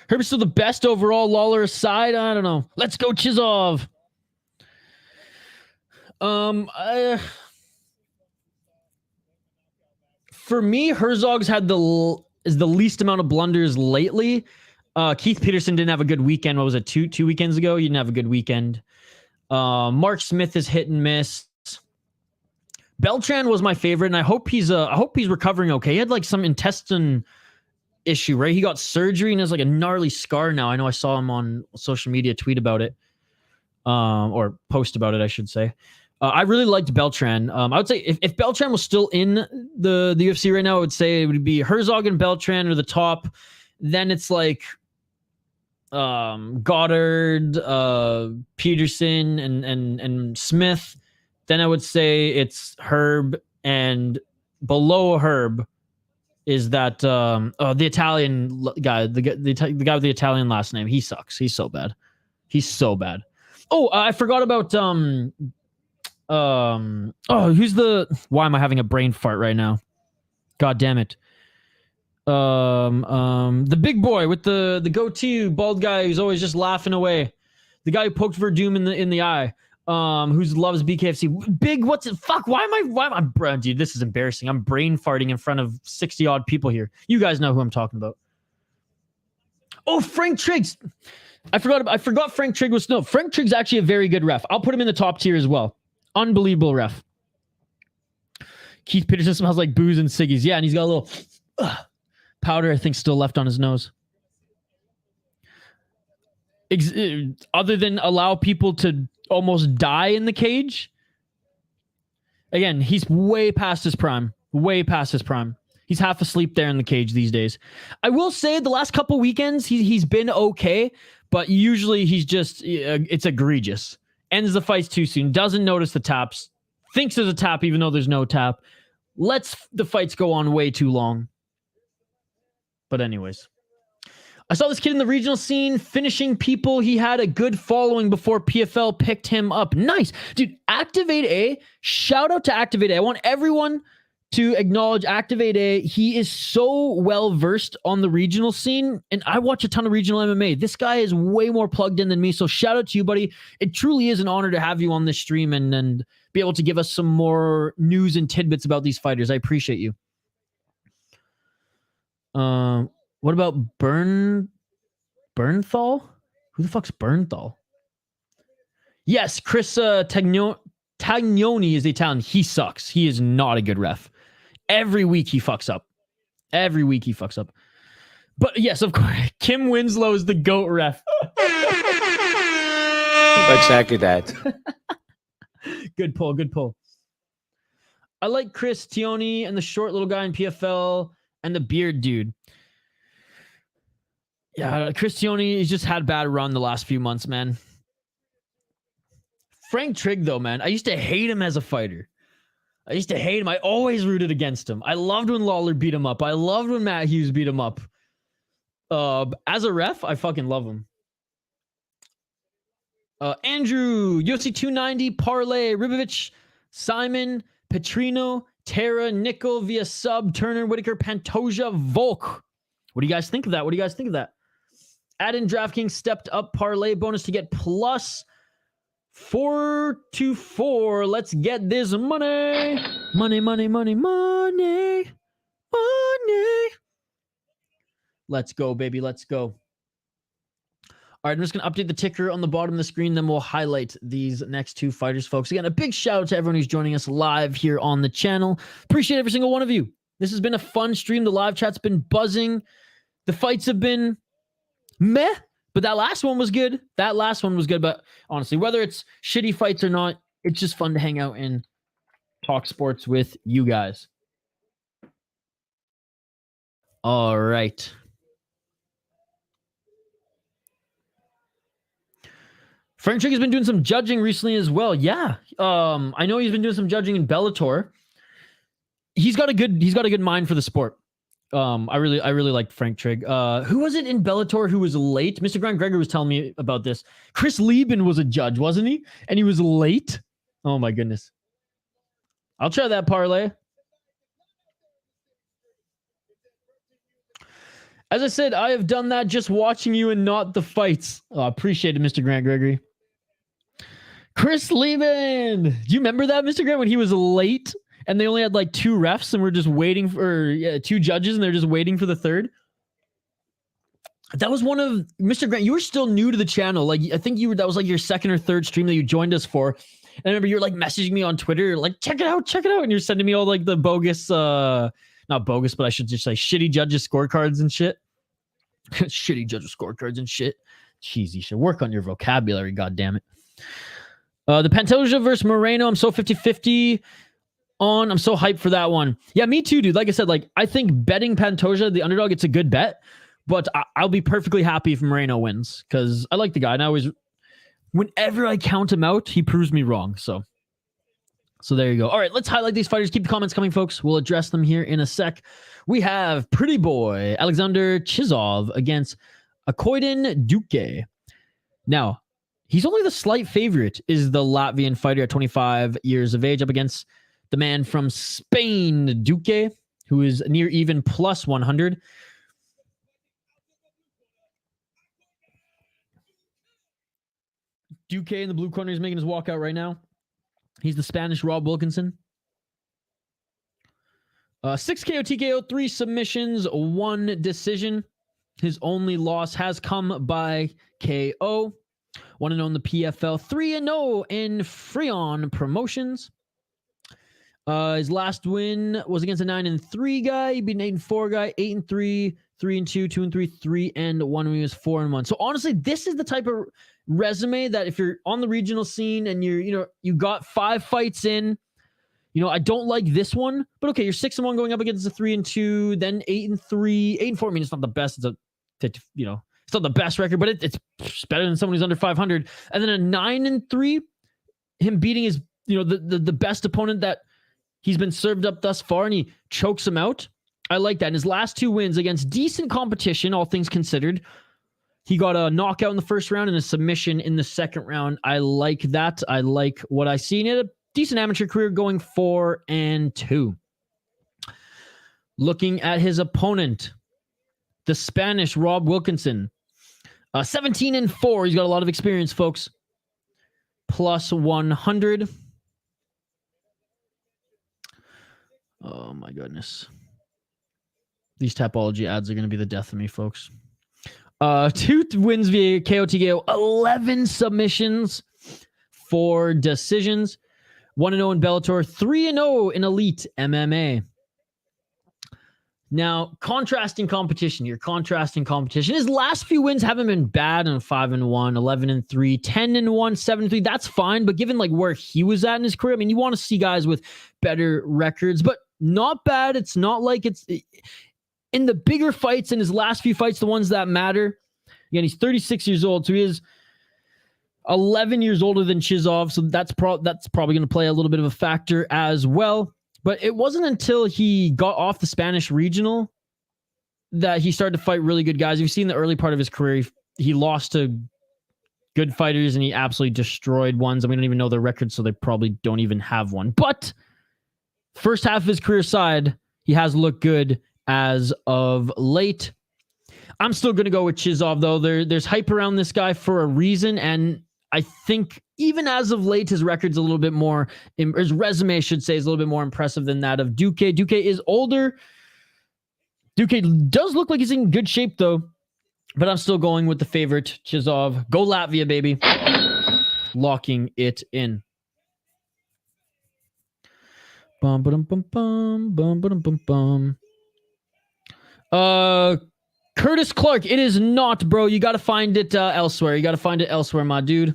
Herb's still the best overall, Lawler aside. I don't know. Let's go, Chizov. For me, Herzog's had the least amount of blunders lately. Keith Peterson didn't have a good weekend. What was it, two weekends ago? He didn't have a good weekend. Mark Smith is hit and miss. Beltran was my favorite, and I hope he's recovering okay. He had like some intestine issue, right? He got surgery and has like a gnarly scar now. I know I saw him on social media tweet about it, or post about it, I should say. I really liked Beltran. I would say if Beltran was still in the UFC right now, I would say it would be Herzog and Beltran are the top. Then it's like Goddard, Peterson, and Smith. Then I would say it's Herb, and below Herb is that the Italian guy, the guy with the Italian last name. He sucks. He's so bad. Oh, I forgot about who's the... Why am I having a brain fart right now? God damn it. The big boy with the goatee, bald guy who's always just laughing away. The guy who poked Verdum in the eye. Who loves BKFC. Big, what's it? Fuck, why am I... Dude, this is embarrassing. I'm brain farting in front of 60 odd people here. You guys know who I'm talking about. Oh, Frank Triggs. I forgot Frank Trigg was... No, Frank Trigg's actually a very good ref. I'll put him in the top tier as well. Unbelievable ref. Keith Peterson smells like booze and ciggies. Yeah, and he's got a little powder, I think, still left on his nose. other than allow people to almost die in the cage. Again, he's way past his prime. Way past his prime. He's half asleep there in the cage these days. I will say the last couple weekends, he's been okay, but usually he's just, it's egregious. Ends the fights too soon. Doesn't notice the taps. Thinks there's a tap even though there's no tap. Lets the fights go on way too long. But anyways. I saw this kid in the regional scene finishing people. He had a good following before PFL picked him up. Nice. Dude, Activate A. Shout out to Activate A. I want everyone to acknowledge Activate A. He is so well versed on the regional scene, and I watch a ton of regional MMA. This guy is way more plugged in than me, so shout out to you, buddy. It truly is an honor to have you on this stream and be able to give us some more news and tidbits about these fighters. I appreciate you. What about Bernthal? Who the fuck's Bernthal? Yes, Chris Tagnoni is Italian. He sucks. He is not a good ref. Every week he fucks up. Every week he fucks up. But yes, of course, Kim Winslow is the GOAT ref. Exactly that. Good pull, good pull. I like Chris Tioni and the short little guy in PFL and the beard dude. Yeah, Chris Tioni, he's just had a bad run the last few months, man. Frank Trigg, though, man. I used to hate him as a fighter. I used to hate him. I always rooted against him. I loved when Lawler beat him up. I loved when Matt Hughes beat him up. As a ref, I fucking love him. Andrew, UFC 290, Parlay, Ribovich, Simon, Petrino, Tara, Nickel via sub, Turner, Whitaker, Pantoja, Volk. What do you guys think of that? What do you guys think of that? Add in DraftKings stepped up parlay bonus to get plus 424. Let's get this money. Money, money, money, money. Money. Let's go, baby. Let's go. All right, I'm just going to update the ticker on the bottom of the screen, then we'll highlight these next two fighters, folks. Again, a big shout out to everyone who's joining us live here on the channel. Appreciate every single one of you. This has been a fun stream. The live chat's been buzzing. The fights have been meh, but that last one was good. That last one was good, but honestly, whether it's shitty fights or not, it's just fun to hang out and talk sports with you guys. All right. Frank Trigg has been doing some judging recently as well. Yeah. I know he's been doing some judging in Bellator. He's got a good mind for the sport. I really liked Frank Trigg. Who was it in Bellator who was late? Mr. Grant Gregor was telling me about this. Chris Lieben was a judge, wasn't he? And he was late. Oh my goodness. I'll try that parlay. As I said, I have done that just watching you and not the fights. Oh, appreciate it, Mr. Grant Gregory. Chris Lieben. Do you remember that, Mr. Grant, when he was late? And they only had like two refs and we're just waiting for two judges and they're just waiting for the third. That was one of Mr. Grant. You were still new to the channel. Like, I think that was like your second or third stream that you joined us for. And I remember you're like messaging me on Twitter, like, check it out. And you're sending me all like the bogus, not bogus, but I should just say shitty judges scorecards and shit. Shitty judges scorecards and shit. Jeez, you should work on your vocabulary. God damn it. The Pantoja versus Moreno. I'm so 50-50. I'm so hyped for that one. Yeah, me too, dude. Like I said, like I think betting Pantoja, the underdog, it's a good bet, but I'll be perfectly happy if Moreno wins because I like the guy. And I always, whenever I count him out, he proves me wrong. So there you go. All right, let's highlight these fighters. Keep the comments coming, folks. We'll address them here in a sec. We have Pretty Boy Aleksandr Chizov against Acoidan Duque. Now, he's only the slight favorite, is the Latvian fighter at 25 years of age, up against the man from Spain, Duque, who is near even plus 100. Duque in the blue corner is making his walkout right now. He's the Spanish Rob Wilkinson. 6 KO, TKO, 3 submissions, 1 decision. His only loss has come by KO. 1-0 in the PFL, 3-0 in Freon Promotions. His last win was against a 9-3 guy. He beat an 8-4 guy, 8-3, 3-2, 2-3, 3-1 when he was 4-1. So honestly, this is the type of resume that if you're on the regional scene and you got 5 fights in, I don't like this one, but okay, you're 6-1 going up against a 3-2, then 8-3, 8-4. I mean, it's not the best. It's not the best record, but it's better than someone who's under 500. And then a 9-3, him beating his, the best opponent that he's been served up thus far, and he chokes him out. I like that. And his last 2 wins against decent competition, all things considered. He got a knockout in the first round and a submission in the second round. I like that. I like what I see. And he had a decent amateur career going 4-2. Looking at his opponent, the Spanish Rob Wilkinson. 17-4. He's got a lot of experience, folks. Plus 100. Oh, my goodness. These Tapology ads are going to be the death of me, folks. 2 wins via KO, 11 submissions, 4 decisions, 1-0 in Bellator, 3-0 in Elite MMA. Now, contrasting competition here. His last few wins haven't been bad. 5-1, 11-3, 10-1, 7-3. That's fine. But given where he was at in his career, I mean, you want to see guys with better records, but not bad. It's not like it's in the bigger fights, in his last few fights, the ones that matter. Again, he's 36 years old, so he is 11 years older than Chizov, so that's probably going to play a little bit of a factor as well. But it wasn't until he got off the Spanish regional that he started to fight really good guys. You've seen the early part of his career, he lost to good fighters, and he absolutely destroyed ones, and we don't even know their records, so they probably don't even have one. But first half of his career side, he has looked good as of late. I'm still going to go with Chizov, though. There's hype around this guy for a reason, and I think even as of late, his record's a little bit more, his resume, I should say, is a little bit more impressive than that of Duque. Duque is older. Duque does look like he's in good shape, though, but I'm still going with the favorite, Chizov. Go Latvia, baby. Locking it in. Bum, ba-dum, bum, bum, bum, ba-dum, bum, bum. Curtis Clark. It is not, bro. You got to find it elsewhere. My dude.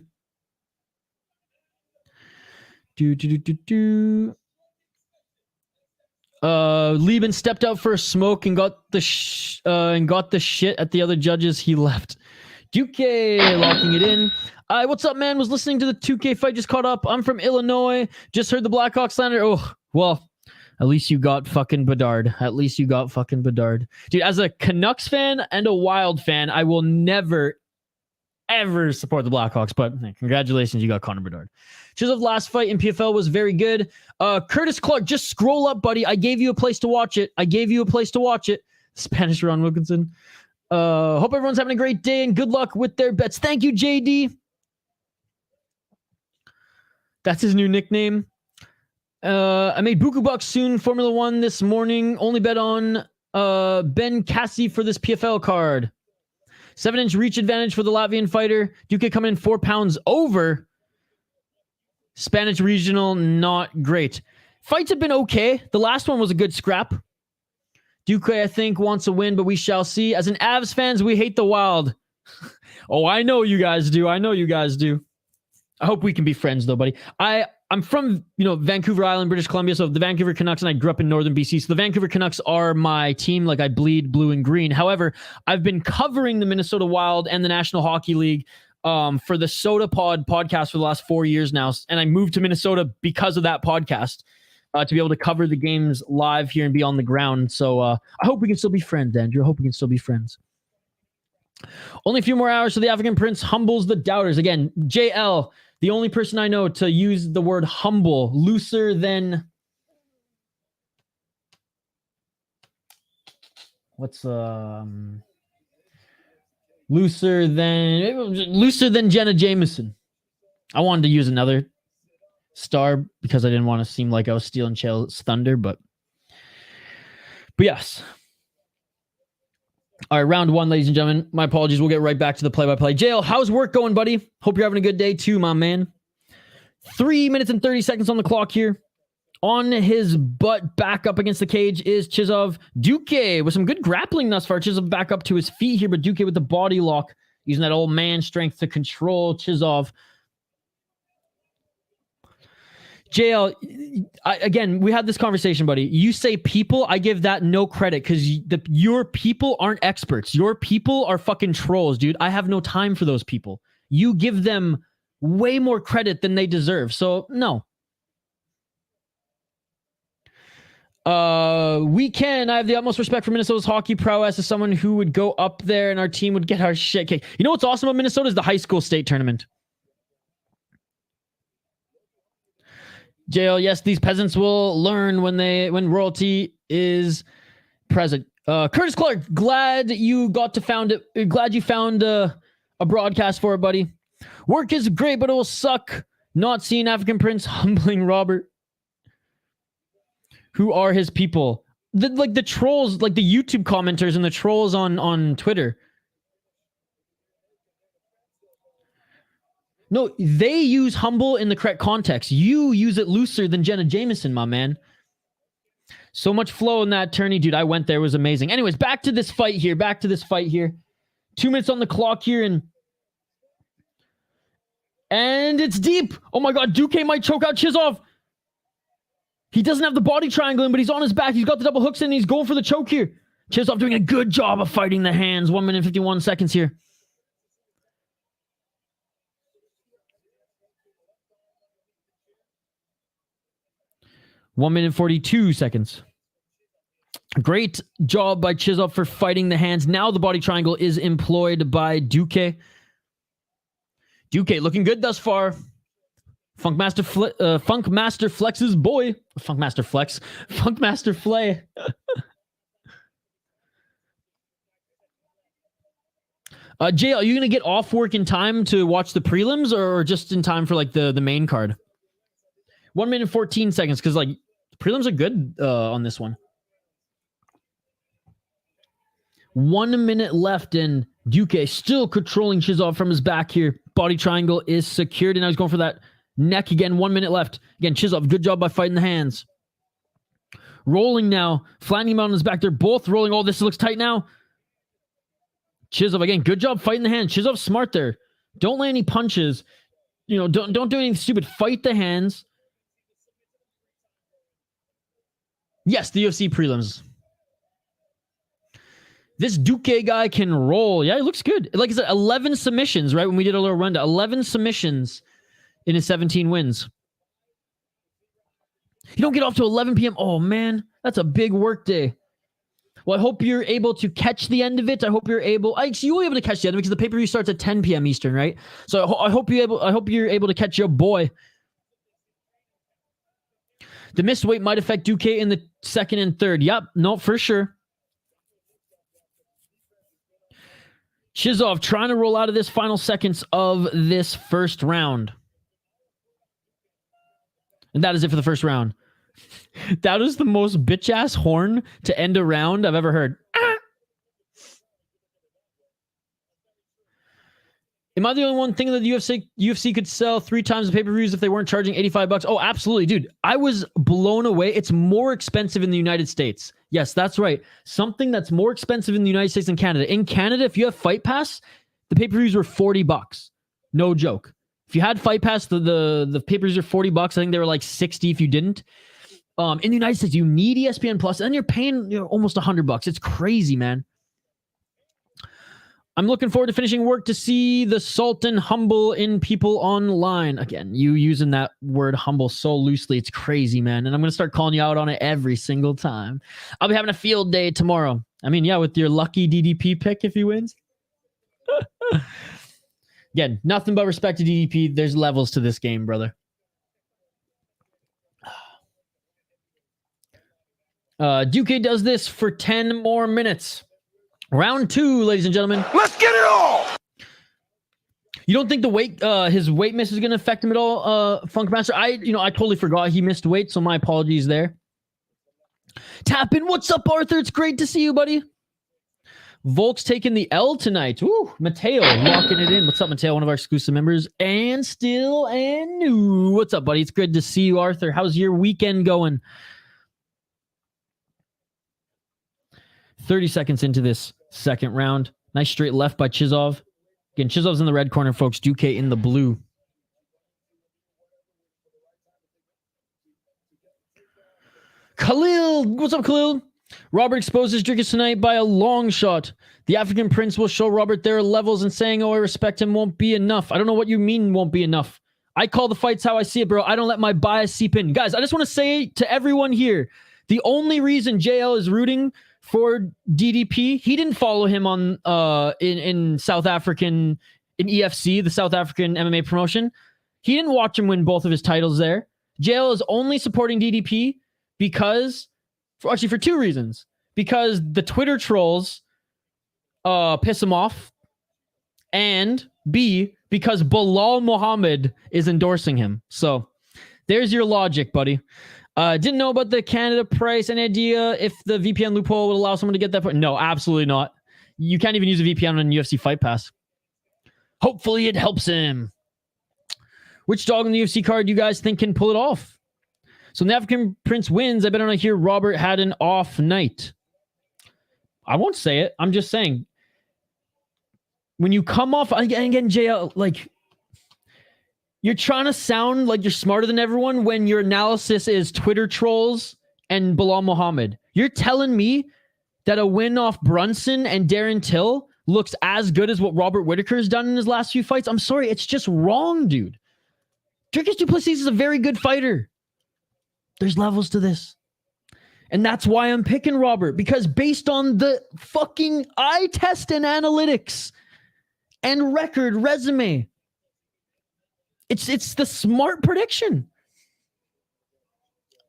Lieben stepped out for a smoke and got the shit at the other judges. He left. Duque locking it in. What's up, man? Was listening to the 2K fight, just caught up. I'm from Illinois. Just heard the Blackhawks slander. Oh, well, at least you got fucking Bedard. Dude, as a Canucks fan and a Wild fan, I will never, ever support the Blackhawks, but hey, congratulations, you got Connor Bedard. Chizov's last fight in PFL was very good. Curtis Clark, just scroll up, buddy. I gave you a place to watch it. Spanish Ron Wilkinson. Hope everyone's having a great day and good luck with their bets. Thank you, JD. That's his new nickname. I made Buku Bucks soon. Formula 1 this morning. Only bet on Benkaci for this PFL card. 7-inch reach advantage for the Latvian fighter. Duque coming in 4 pounds over. Spanish regional, not great. Fights have been okay. The last one was a good scrap. Duque, I think, wants a win, but we shall see. As an Avs fans, we hate the Wild. Oh, I know you guys do. I hope we can be friends, though, buddy. I'm from, Vancouver Island, British Columbia, so the Vancouver Canucks, and I grew up in northern BC, so the Vancouver Canucks are my team. I bleed blue and green. However, I've been covering the Minnesota Wild and the National Hockey League for the Soda Pod podcast for the last 4 years now, and I moved to Minnesota because of that podcast to be able to cover the games live here and be on the ground. So I hope we can still be friends, Andrew. Only a few more hours, so the African Prince humbles the doubters. Again, JL, the only person I know to use the word humble, looser than... Looser than Jenna Jameson. I wanted to use another star because I didn't want to seem like I was stealing Chael's thunder, but yes. All right, round 1, ladies and gentlemen. My apologies. We'll get right back to the play-by-play. JL, how's work going, buddy? Hope you're having a good day too, my man. 3 minutes and 30 seconds on the clock here. On his butt, back up against the cage is Chizov. Duque with some good grappling thus far. Chizov back up to his feet here, but Duque with the body lock, using that old man strength to control Chizov. JL, again, we had this conversation, buddy. You say people, I give that no credit because your people aren't experts. Your people are fucking trolls, dude. I have no time for those people. You give them way more credit than they deserve. So, no. I have the utmost respect for Minnesota's hockey prowess as someone who would go up there and our team would get our shit kicked. You know what's awesome about Minnesota is the high school state tournament. JL, yes, these peasants will learn when royalty is present. Curtis Clark, glad you found a broadcast for it, buddy. Work is great, but it will suck not seeing African Prince humbling Robert. Who are his people? The trolls, like the YouTube commenters and the trolls on Twitter. No, they use humble in the correct context. You use it looser than Jenna Jameson, my man. So much flow in that tourney, dude. I went there. It was amazing. Anyways, back to this fight here. 2 minutes on the clock here, and it's deep. Oh my God, Duque might choke out Chizov. He doesn't have the body triangle in, but he's on his back. He's got the double hooks in, and he's going for the choke here. Chizov doing a good job of fighting the hands. 1 minute 51 seconds here. One minute 42 seconds. Great job by Chizov for fighting the hands. Now the body triangle is employed by Duque. Duque looking good thus far. Funkmaster Flex's boy. Funkmaster Flex. Funkmaster Flay. Jay, are you going to get off work in time to watch the prelims or just in time for like the main card? 1 minute 14 seconds because like prelims are good on this one. 1 minute left and Duque still controlling Chizov from his back here. Body triangle is secured and now he's going for that neck again. 1 minute left. Again, Chizov, good job by fighting the hands. Rolling now. Flattening him out on his back. They're both rolling. Oh, this looks tight now. Chizov, again, good job fighting the hands. Chizov's smart there. Don't land any punches. You know, don't do anything stupid. Fight the hands. Yes, the UFC prelims. This Duque guy can roll. Yeah, he looks good. Like I said, 11 submissions, right? When we did a little rundown. 11 submissions in his 17 wins. You don't get off to 11 p.m. Oh, man. That's a big work day. Well, I hope you're able to catch the end of it. I hope you're able... You'll be able to catch the end of it because the pay-per-view starts at 10 p.m. Eastern, right? So I hope you're able to catch your boy. The missed weight might affect Duque in the second and third. Yep. No, for sure. Chizov trying to roll out of this final seconds of this first round. And that is it for the first round. That is the most bitch-ass horn to end a round I've ever heard. Ah! Am I the only one thinking that the UFC could sell 3 times the pay-per-views if they weren't charging $85? Oh, absolutely, dude. I was blown away. It's more expensive in the United States. Yes, that's right. Something that's more expensive in the United States than Canada. In Canada, if you have Fight Pass, the pay-per-views were $40. No joke. If you had Fight Pass, the pay-per-views are $40. I think they were like $60 if you didn't. In the United States, you need ESPN Plus, and then you're paying almost $100. It's crazy, man. I'm looking forward to finishing work to see the Sultan humble in people online. Again, you using that word humble so loosely. It's crazy, man. And I'm going to start calling you out on it every single time. I'll be having a field day tomorrow. I mean, yeah, with your lucky DDP pick if he wins. Again, nothing but respect to DDP. There's levels to this game, brother. Duque does this for 10 more minutes. Round 2, ladies and gentlemen. Let's get it all! You don't think the weight, his weight miss is going to affect him at all, Funkmaster? I totally forgot he missed weight, so my apologies there. Tap in. What's up, Arthur? It's great to see you, buddy. Volk's taking the L tonight. Ooh, Mateo locking it in. What's up, Mateo? One of our exclusive members. And still and new. What's up, buddy? It's good to see you, Arthur. How's your weekend going? 30 seconds into this second round. Nice straight left by Chizov. Again, Chizov's in the red corner, folks. Duque in the blue. Khalil. What's up, Khalil? Robert exposes Drickus tonight by a long shot. The African prince will show Robert their levels, and saying, oh, I respect him won't be enough. I don't know what you mean won't be enough. I call the fights how I see it, bro. I don't let my bias seep in. Guys, I just want to say to everyone here, the only reason JL is rooting for DDP, he didn't follow him on in South African, in EFC, the South African MMA promotion. He didn't watch him win both of his titles there. JL is only supporting DDP because... actually, for two reasons. Because the Twitter trolls piss him off. And B, because Bilal Muhammad is endorsing him. So, there's your logic, buddy. Didn't know about the Canada price. Any idea if the VPN loophole would allow someone to get that? No, absolutely not. You can't even use a VPN on UFC Fight Pass. Hopefully it helps him. Which dog on the UFC card do you guys think can pull it off? So the African Prince wins. I better not hear Robert had an off night. I won't say it. I'm just saying. When you come off, again, JL, like, you're trying to sound like you're smarter than everyone when your analysis is Twitter trolls and Bilal Muhammad. You're telling me that a win off Brunson and Darren Till looks as good as what Robert Whittaker's done in his last few fights? I'm sorry. It's just wrong, dude. Dricus du Plessis is a very good fighter. There's levels to this. And that's why I'm picking Robert. Because based on the fucking eye test and analytics and record resume, it's the smart prediction.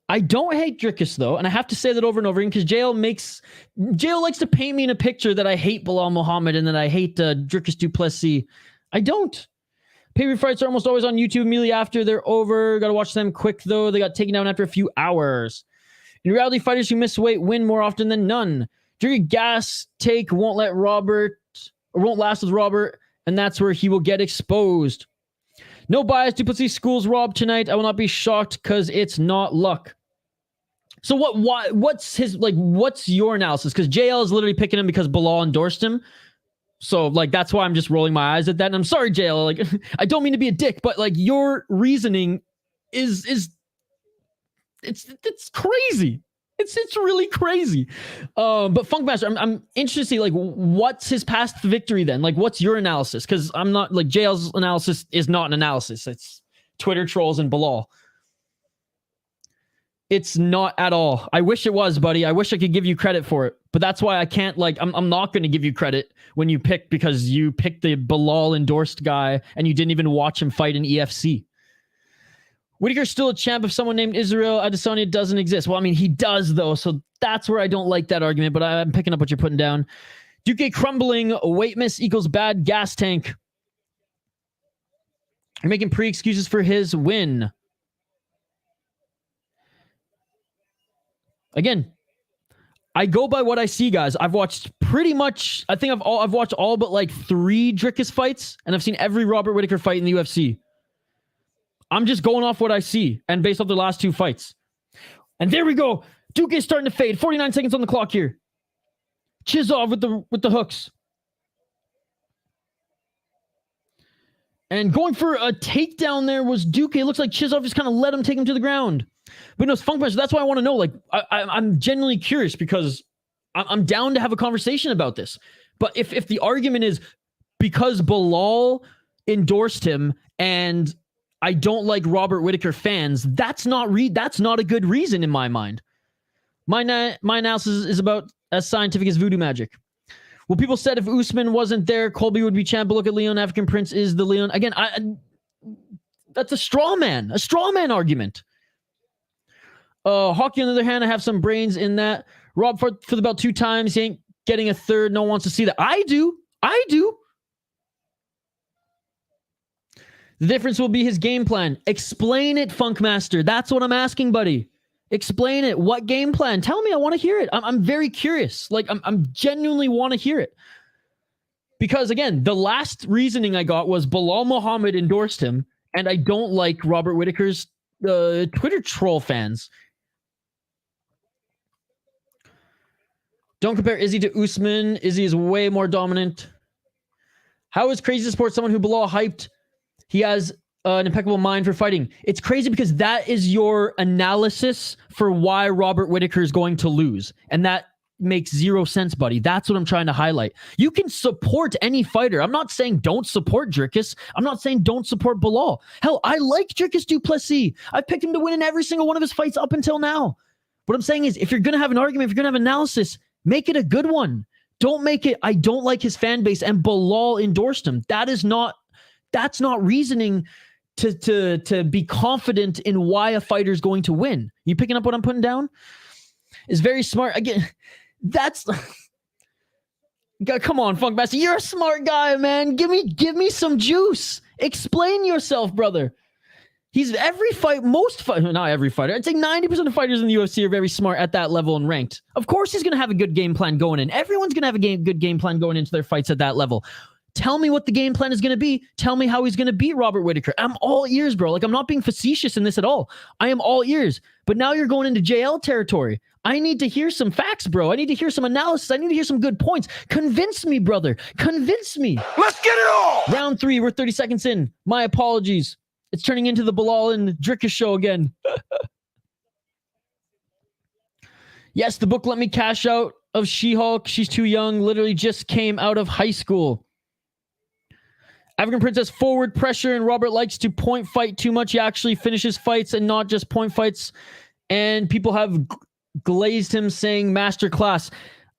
I don't hate Dricus, though. And I have to say that over and over again because JL likes to paint me in a picture that I hate Bilal Muhammad and that I hate Dricus du Plessis. I don't. Pay-per-view fights are almost always on YouTube immediately after they're over. Got to watch them quick, though. They got taken down after a few hours. In reality, fighters who miss weight win more often than none. During gas take won't last with Robert, and that's where he will get exposed. No bias. Du Plessis schools Rob tonight. I will not be shocked because it's not luck. So what's your analysis? Because JL is literally picking him because Bilal endorsed him. So, like, that's why I'm just rolling my eyes at that. And I'm sorry, JL. Like, I don't mean to be a dick, but, like, your reasoning is crazy. It's really crazy. But Funkmaster, I'm interested to see, like, what's his past victory then? Like, what's your analysis? Because I'm not, like, JL's analysis is not an analysis. It's Twitter trolls and Bilal. It's not at all. I wish it was, buddy. I wish I could give you credit for it. But that's why I can't, like, I'm not going to give you credit when you pick, because you picked the Bilal endorsed guy and you didn't even watch him fight in EFC. Whittaker's still a champ if someone named Israel Adesanya doesn't exist. Well, I mean, he does, though. So that's where I don't like that argument, but I'm picking up what you're putting down. Duque crumbling. Weight miss equals bad gas tank. You're making pre-excuses for his win. Again, I go by what I see, guys. I've watched pretty much, I think I've watched all but like 3 Dricus fights, and I've seen every Robert Whittaker fight in the UFC. I'm just going off what I see and based off the last 2 fights. And there we go. Duque is starting to fade. 49 seconds on the clock here. Chizov with the hooks. And going for a takedown there was Duque. It looks like Chizov just kind of let him take him to the ground. But no, it's Funkmaster. That's why I want to know. Like, I'm genuinely curious because I'm down to have a conversation about this. But if the argument is because Bilal endorsed him and I don't like Robert Whittaker fans, that's not a good reason in my mind. My analysis is about as scientific as voodoo magic. Well, people said if Usman wasn't there, Colby would be champ. But look at Leon. African Prince is the Leon. Again, that's a straw man argument. Hockey, on the other hand, I have some brains in that. Rob for the belt 2 times. He ain't getting a third. No one wants to see that. I do. The difference will be his game plan. Explain it, Funkmaster. That's what I'm asking, buddy. Explain it. What game plan? Tell me. I want to hear it. I'm very curious. Like, I'm genuinely want to hear it. Because, again, the last reasoning I got was Bilal Muhammad endorsed him, and I don't like Robert Whittaker's Twitter troll fans. Don't compare Izzy to Usman. Izzy is way more dominant. How is crazy to support someone who Bilal hyped? He has an impeccable mind for fighting. It's crazy because that is your analysis for why Robert Whittaker is going to lose. And that makes zero sense, buddy. That's what I'm trying to highlight. You can support any fighter. I'm not saying don't support Dricus. I'm not saying don't support Bilal. Hell, I like Dricus du Plessis. I've picked him to win in every single one of his fights up until now. What I'm saying is, if you're going to have an argument, if you're going to have analysis, make it a good one. Don't make it, I don't like his fan base and Bilal endorsed him. That's not reasoning to be confident in why a fighter is going to win. You picking up what I'm putting down? Is very smart. Again, that's come on, Funk Master. You're a smart guy, man. Give me some juice. Explain yourself, brother. He's every fight, not every fighter. I'd say 90% of fighters in the UFC are very smart at that level and ranked. Of course, he's going to have a good game plan going in. Everyone's going to have a good game plan going into their fights at that level. Tell me what the game plan is going to be. Tell me how he's going to beat Robert Whittaker. I'm all ears, bro. Like, I'm not being facetious in this at all. I am all ears. But now you're going into JL territory. I need to hear some facts, bro. I need to hear some analysis. I need to hear some good points. Convince me, brother. Convince me. Let's get it on! Round 3. We're 30 seconds in. My apologies. It's turning into the Bilal and Dricus show again. Yes, the book let me cash out of She-Hulk. She's too young. Literally just came out of high school. African Princess forward pressure, and Robert likes to point fight too much. He actually finishes fights and not just point fights. And people have glazed him saying masterclass.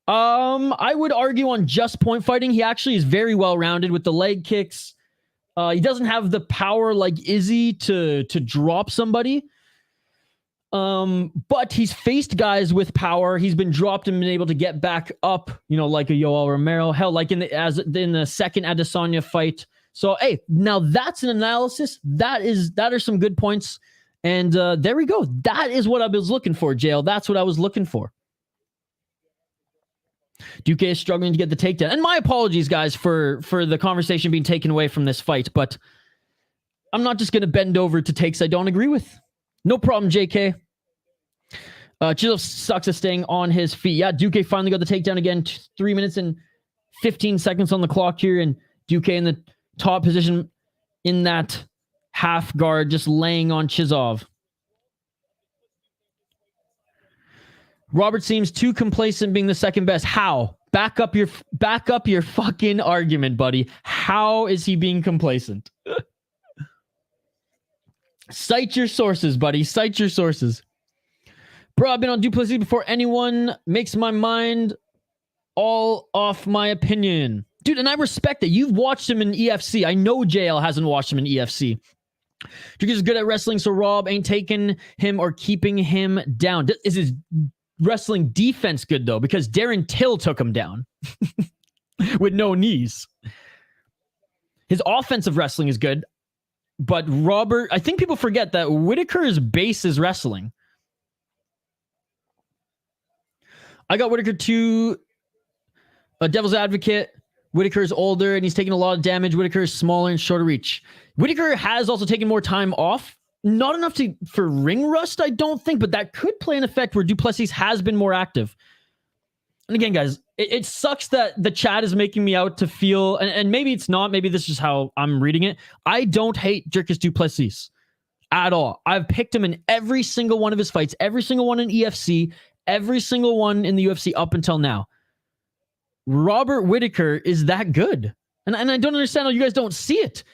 I would argue on just point fighting. He actually is very well-rounded with the leg kicks. He doesn't have the power like Izzy to drop somebody. But he's faced guys with power. He's been dropped and been able to get back up, like a Yoel Romero. Hell, like in the second Adesanya fight. So, hey, now that's an analysis. That are some good points. And there we go. That is what I was looking for, JL. That's what I was looking for. Duque is struggling to get the takedown. And my apologies, guys, for the conversation being taken away from this fight. But I'm not just going to bend over to takes I don't agree with. No problem, JK. Chizov sucks at staying on his feet. Yeah, Duque finally got the takedown again. 3 minutes and 15 seconds on the clock here. And Duque in the top position in that half guard, just laying on Chizov. Robert seems too complacent being the second best. How? Back up your fucking argument, buddy. How is he being complacent? Cite your sources, buddy. Cite your sources. Bro, I've been on du Plessis before anyone makes my mind all off my opinion. Dude, and I respect that. You've watched him in EFC. I know JL hasn't watched him in EFC. Duke is good at wrestling, so Rob ain't taking him or keeping him down. Is his wrestling defense good, though? Because Darren Till took him down with no knees. His offensive wrestling is good. But Robert, I think people forget that Whittaker's base is wrestling. I got Whittaker to a devil's advocate. Whittaker's older and he's taking a lot of damage. Whittaker is smaller and shorter reach. Whittaker has also taken more time off. Not enough for ring rust, I don't think, but that could play an effect where du Plessis has been more active. And again, guys, it sucks that the chat is making me out to feel, and maybe it's not, maybe this is how I'm reading it. I don't hate Dricus du Plessis at all. I've picked him in every single one of his fights, every single one in EFC, every single one in the UFC up until now. Robert Whittaker is that good. And I don't understand how you guys don't see it.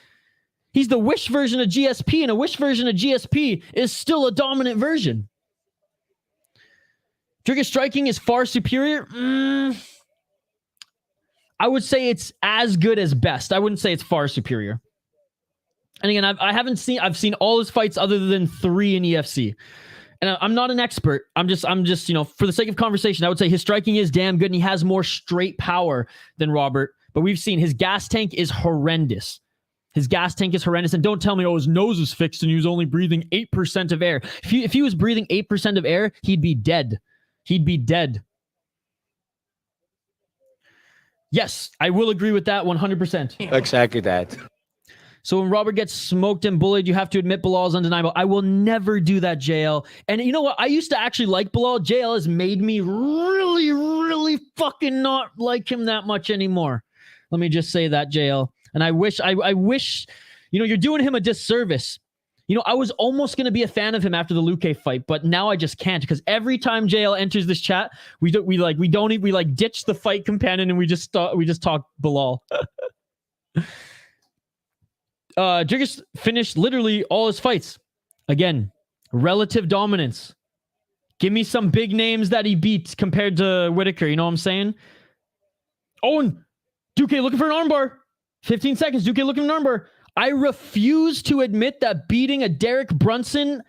He's the Wish version of GSP, and a Wish version of GSP is still a dominant version. Dricus striking is far superior. I would say it's as good as best. I wouldn't say it's far superior. And again, I've seen all his fights other than 3 in EFC. And I'm not an expert. I'm just, for the sake of conversation, I would say his striking is damn good and he has more straight power than Robert. But we've seen his gas tank is horrendous. His gas tank is horrendous. And don't tell me, oh, his nose is fixed and he was only breathing 8% of air. If he was breathing 8% of air, he'd be dead. He'd be dead. Yes, I will agree with that 100%. Exactly that. So when Robert gets smoked and bullied, you have to admit Bilal is undeniable. I will never do that, JL. And you know what? I used to actually like Bilal. JL has made me really, really fucking not like him that much anymore. Let me just say that, JL. And I wish, you know, you're doing him a disservice. You know, I was almost going to be a fan of him after the Luque fight, but now I just can't, because every time JL enters this chat, we ditch the fight companion and we just talk Bilal. Dricus finished literally all his fights. Again, relative dominance. Give me some big names that he beat compared to Whitaker. You know what I'm saying? Oh, and Duque looking for an armbar. 15 seconds. Duque looking for an armbar. I refuse to admit that beating a Derek Brunson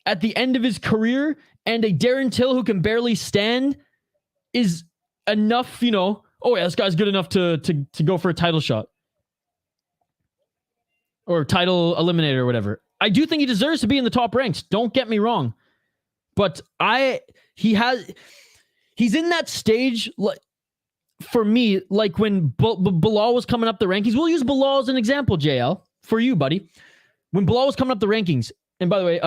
at the end of his career and a Darren Till who can barely stand is enough, you know. Oh yeah, this guy's good enough to go for a title shot. Or title eliminator or whatever. I do think he deserves to be in the top ranks. Don't get me wrong. But he's in that stage, like, for me, like when Bilal was coming up the rankings. We'll use Bilal as an example, JL, for you, buddy. When Bilal was coming up the rankings, and by the way,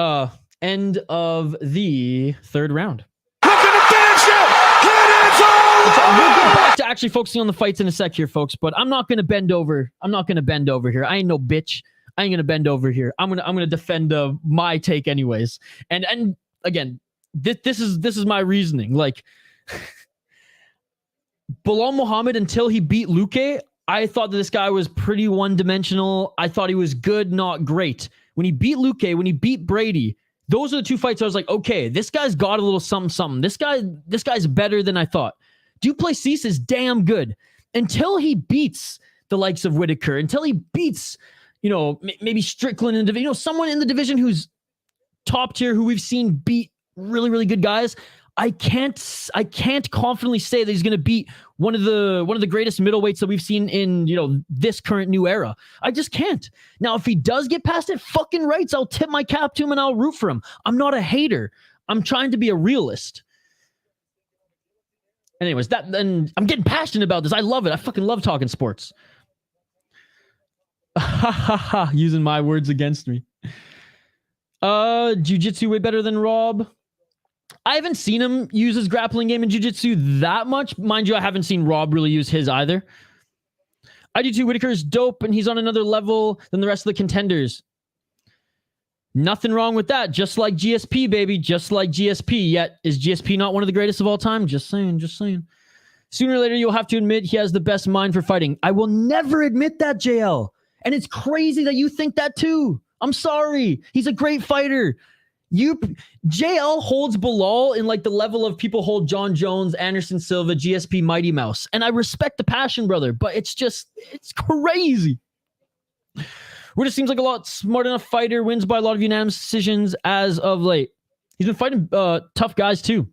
end of the third round. Looking to finish it! It is all We'll get back to actually focusing on the fights in a sec here, folks, but I'm not going to bend over. I'm not going to bend over here. I ain't no bitch. I ain't going to bend over here. I'm going to defend my take anyways. And again, this is my reasoning. Like, Bilal Muhammad, until he beat Luque, I thought that this guy was pretty one-dimensional. I thought he was good, not great. When he beat Luque, when he beat Brady, those are the two fights I was like, okay, this guy's got a little something. This guy's better than I thought. Duplessis is damn good. Until he beats the likes of Whitaker, until he beats, you know, maybe Strickland in the division, you know, someone in the division who's top tier, who we've seen beat really, really good guys. I can't confidently say that he's going to beat one of the greatest middleweights that we've seen in, you know, this current new era. I just can't. Now, if he does get past it, fucking rights, I'll tip my cap to him and I'll root for him. I'm not a hater. I'm trying to be a realist. Anyways, and I'm getting passionate about this. I love it. I fucking love talking sports. Using my words against me. Jiu-jitsu way better than Rob. I haven't seen him use his grappling game in jiu-jitsu that much. Mind you, I haven't seen Rob really use his either. I do too. Whitaker is dope, and he's on another level than the rest of the contenders. Nothing wrong with that. Just like GSP, baby. Just like GSP. Yet, is GSP not one of the greatest of all time? Just saying. Just saying. Sooner or later, you'll have to admit he has the best mind for fighting. I will never admit that, JL. And it's crazy that you think that too. I'm sorry. He's a great fighter. JL holds Bilal in like the level of people hold John Jones, Anderson Silva, GSP, Mighty Mouse. And I respect the passion, brother, but it's crazy. Ruda seems like a lot smart enough fighter, wins by a lot of unanimous decisions as of late. He's been fighting tough guys too.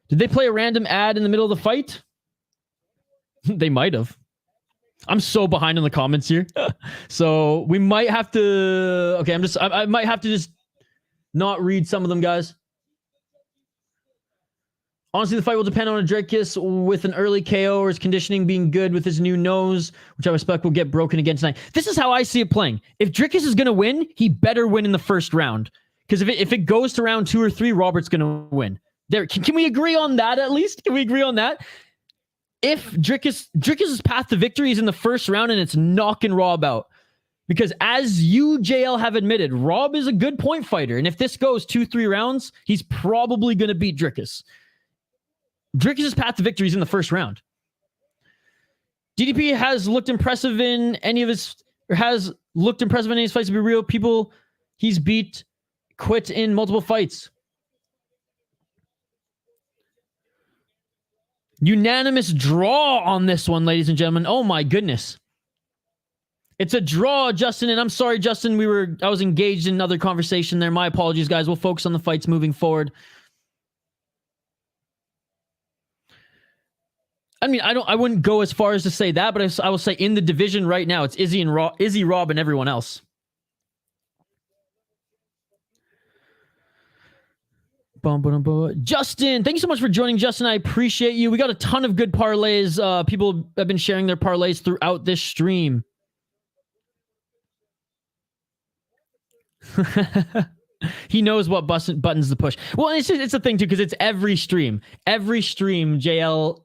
Did they play a random ad in the middle of the fight? They might have. I'm so behind in the comments here. So we might have to... Okay, I might have to just not read some of them, guys. Honestly, the fight will depend on Dricus with an early KO or his conditioning being good with his new nose, which I respect will get broken again tonight. This is how I see it playing. If Dricus is going to win, he better win in the first round. Because if it goes to round 2 or 3, Robert's going to win. There, can we agree on that at least? Can we agree on that? If Dricus's path to victory is in the first round and it's knocking Rob out. Because as you, JL, have admitted, Rob is a good point fighter. And if this goes 2-3 rounds, he's probably going to beat Dricus. Dricus's path to victory is in the first round. DDP has looked impressive in any of his... Or has looked impressive in any of his fights, to be real. People he's beat quit in multiple fights. Unanimous draw on this one, ladies and gentlemen. Oh my goodness. It's a draw, Justin, and I'm sorry, Justin, I was engaged in another conversation there. My apologies, guys. We'll focus on the fights moving forward. I mean, I wouldn't go as far as to say that, but I will say in the division right now, it's Izzy, Rob, and everyone else. Justin, thank you so much for joining, Justin. I appreciate you. We got a ton of good parlays. People have been sharing their parlays throughout this stream. He knows what buttons to push. Well, it's a thing too, because it's every stream. Every stream, JL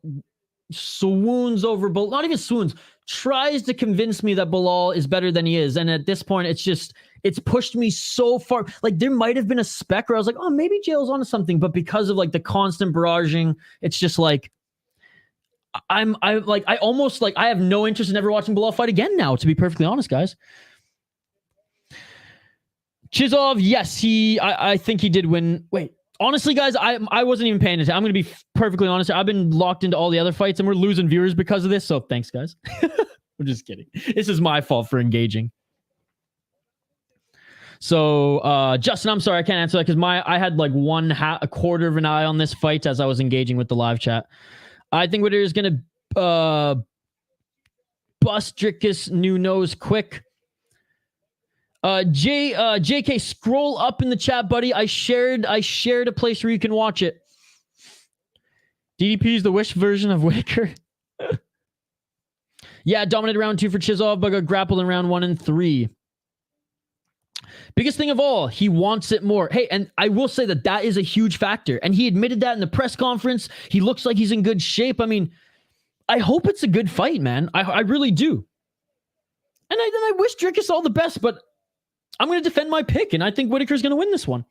swoons over, not even swoons, tries to convince me that Bilal is better than he is. And at this point, it's pushed me so far. Like, there might have been a spec where I was like, oh, maybe JL's onto something. But because of like the constant barraging, it's just like, I have no interest in ever watching Bilal fight again now, to be perfectly honest, guys. Chizov, yes, I think he did win. Wait, honestly, guys, I wasn't even paying attention. I'm going to be perfectly honest. I've been locked into all the other fights, and we're losing viewers because of this. So thanks, guys. We're just kidding. This is my fault for engaging. So, Justin, I'm sorry I can't answer that because I had like a quarter of an eye on this fight as I was engaging with the live chat. I think Whittaker is going to bust Drickus new nose quick. JK, scroll up in the chat, buddy. I shared a place where you can watch it. DDP is the Wish version of Whittaker. Yeah, dominated round 2 for Chizov, but got grappled in round 1 and 3. Biggest thing of all, he wants it more. Hey, and I will say that is a huge factor. And he admitted that in the press conference. He looks like he's in good shape. I mean, I hope it's a good fight, man. I really do. And I wish Drickus all the best, but I'm going to defend my pick, and I think Whittaker's going to win this one.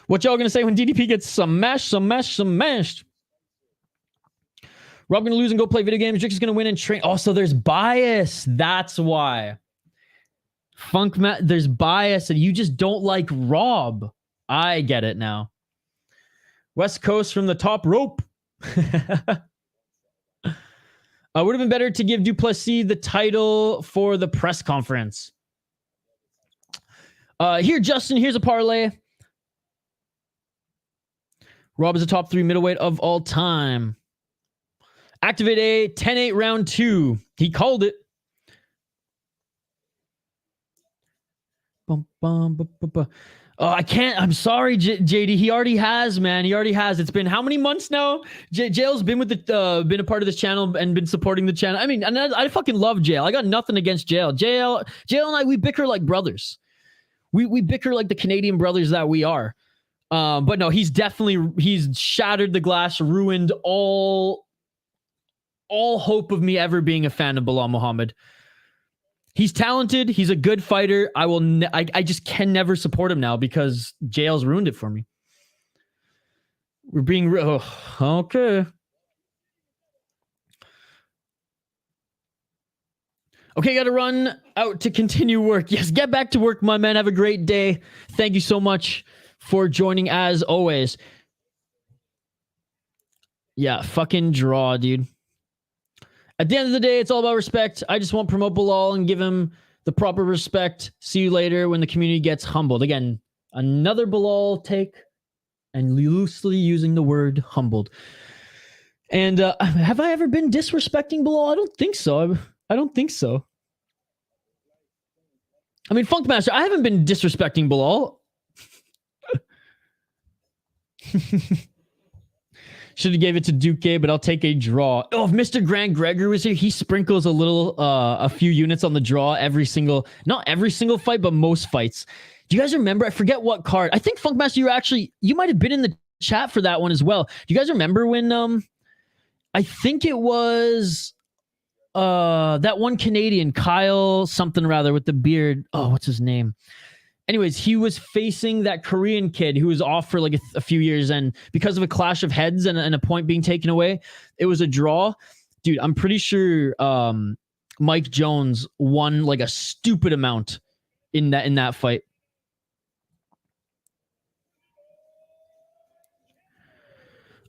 What y'all going to say when DDP gets smashed? Rob going to lose and go play video games. Drickus going to win and train. Also, there's bias. That's why. There's bias, and you just don't like Rob. I get it now. West Coast from the top rope. Would have been better to give Duplessis the title for the press conference. Here, Justin, here's a parlay. Rob is a top 3 middleweight of all time. Activate A, 10-8 round 2. He called it. I can't. I'm sorry, JD. He already has, man. He already has. It's been how many months now? Jail's been with been a part of this channel and been supporting the channel. I mean, and I fucking love Jail. I got nothing against Jail. Jail and I, we bicker like brothers. We bicker like the Canadian brothers that we are. But no, he's shattered the glass, ruined all hope of me ever being a fan of Bilal Muhammad. He's talented. He's a good fighter. I just can never support him now because Jail's ruined it for me. We're being real. Oh, okay. Okay, got to run out to continue work. Yes, get back to work, my man. Have a great day. Thank you so much for joining as always. Yeah, fucking draw, dude. At the end of the day, it's all about respect. I just want to promote Bilal and give him the proper respect. See you later when the community gets humbled. Again, another Bilal take and loosely using the word humbled. And have I ever been disrespecting Bilal? I don't think so. I don't think so. I mean, Funkmaster, I haven't been disrespecting Bilal. Should have gave it to Duque, but I'll take a draw. Oh, if Mr. Grant Gregor was here, he sprinkles a few units on the draw not every single fight, but most fights. Do you guys remember? I forget what card. I think Funkmaster, you might have been in the chat for that one as well. Do you guys remember when, I think it was, that one Canadian, Kyle something rather with the beard. Oh, what's his name? Anyways, he was facing that Korean kid who was off for like a few years, and because of a clash of heads and a point being taken away, it was a draw. Dude, I'm pretty sure Mike Jones won like a stupid amount in that fight.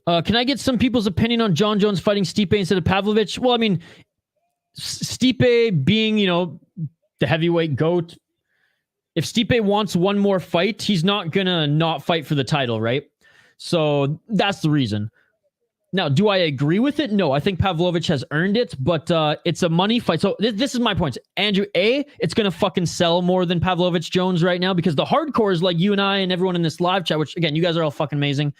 Can I get some people's opinion on John Jones fighting Stipe instead of Pavlovich? Well, I mean, Stipe being, the heavyweight GOAT, if Stipe wants one more fight, he's not gonna not fight for the title, right? So that's the reason. Now, do I agree with it? No, I think Pavlovich has earned it, but it's a money fight. So this is my point. Andrew, it's going to fucking sell more than Pavlovich Jones right now because the hardcores like you and I and everyone in this live chat, which again, you guys are all fucking amazing.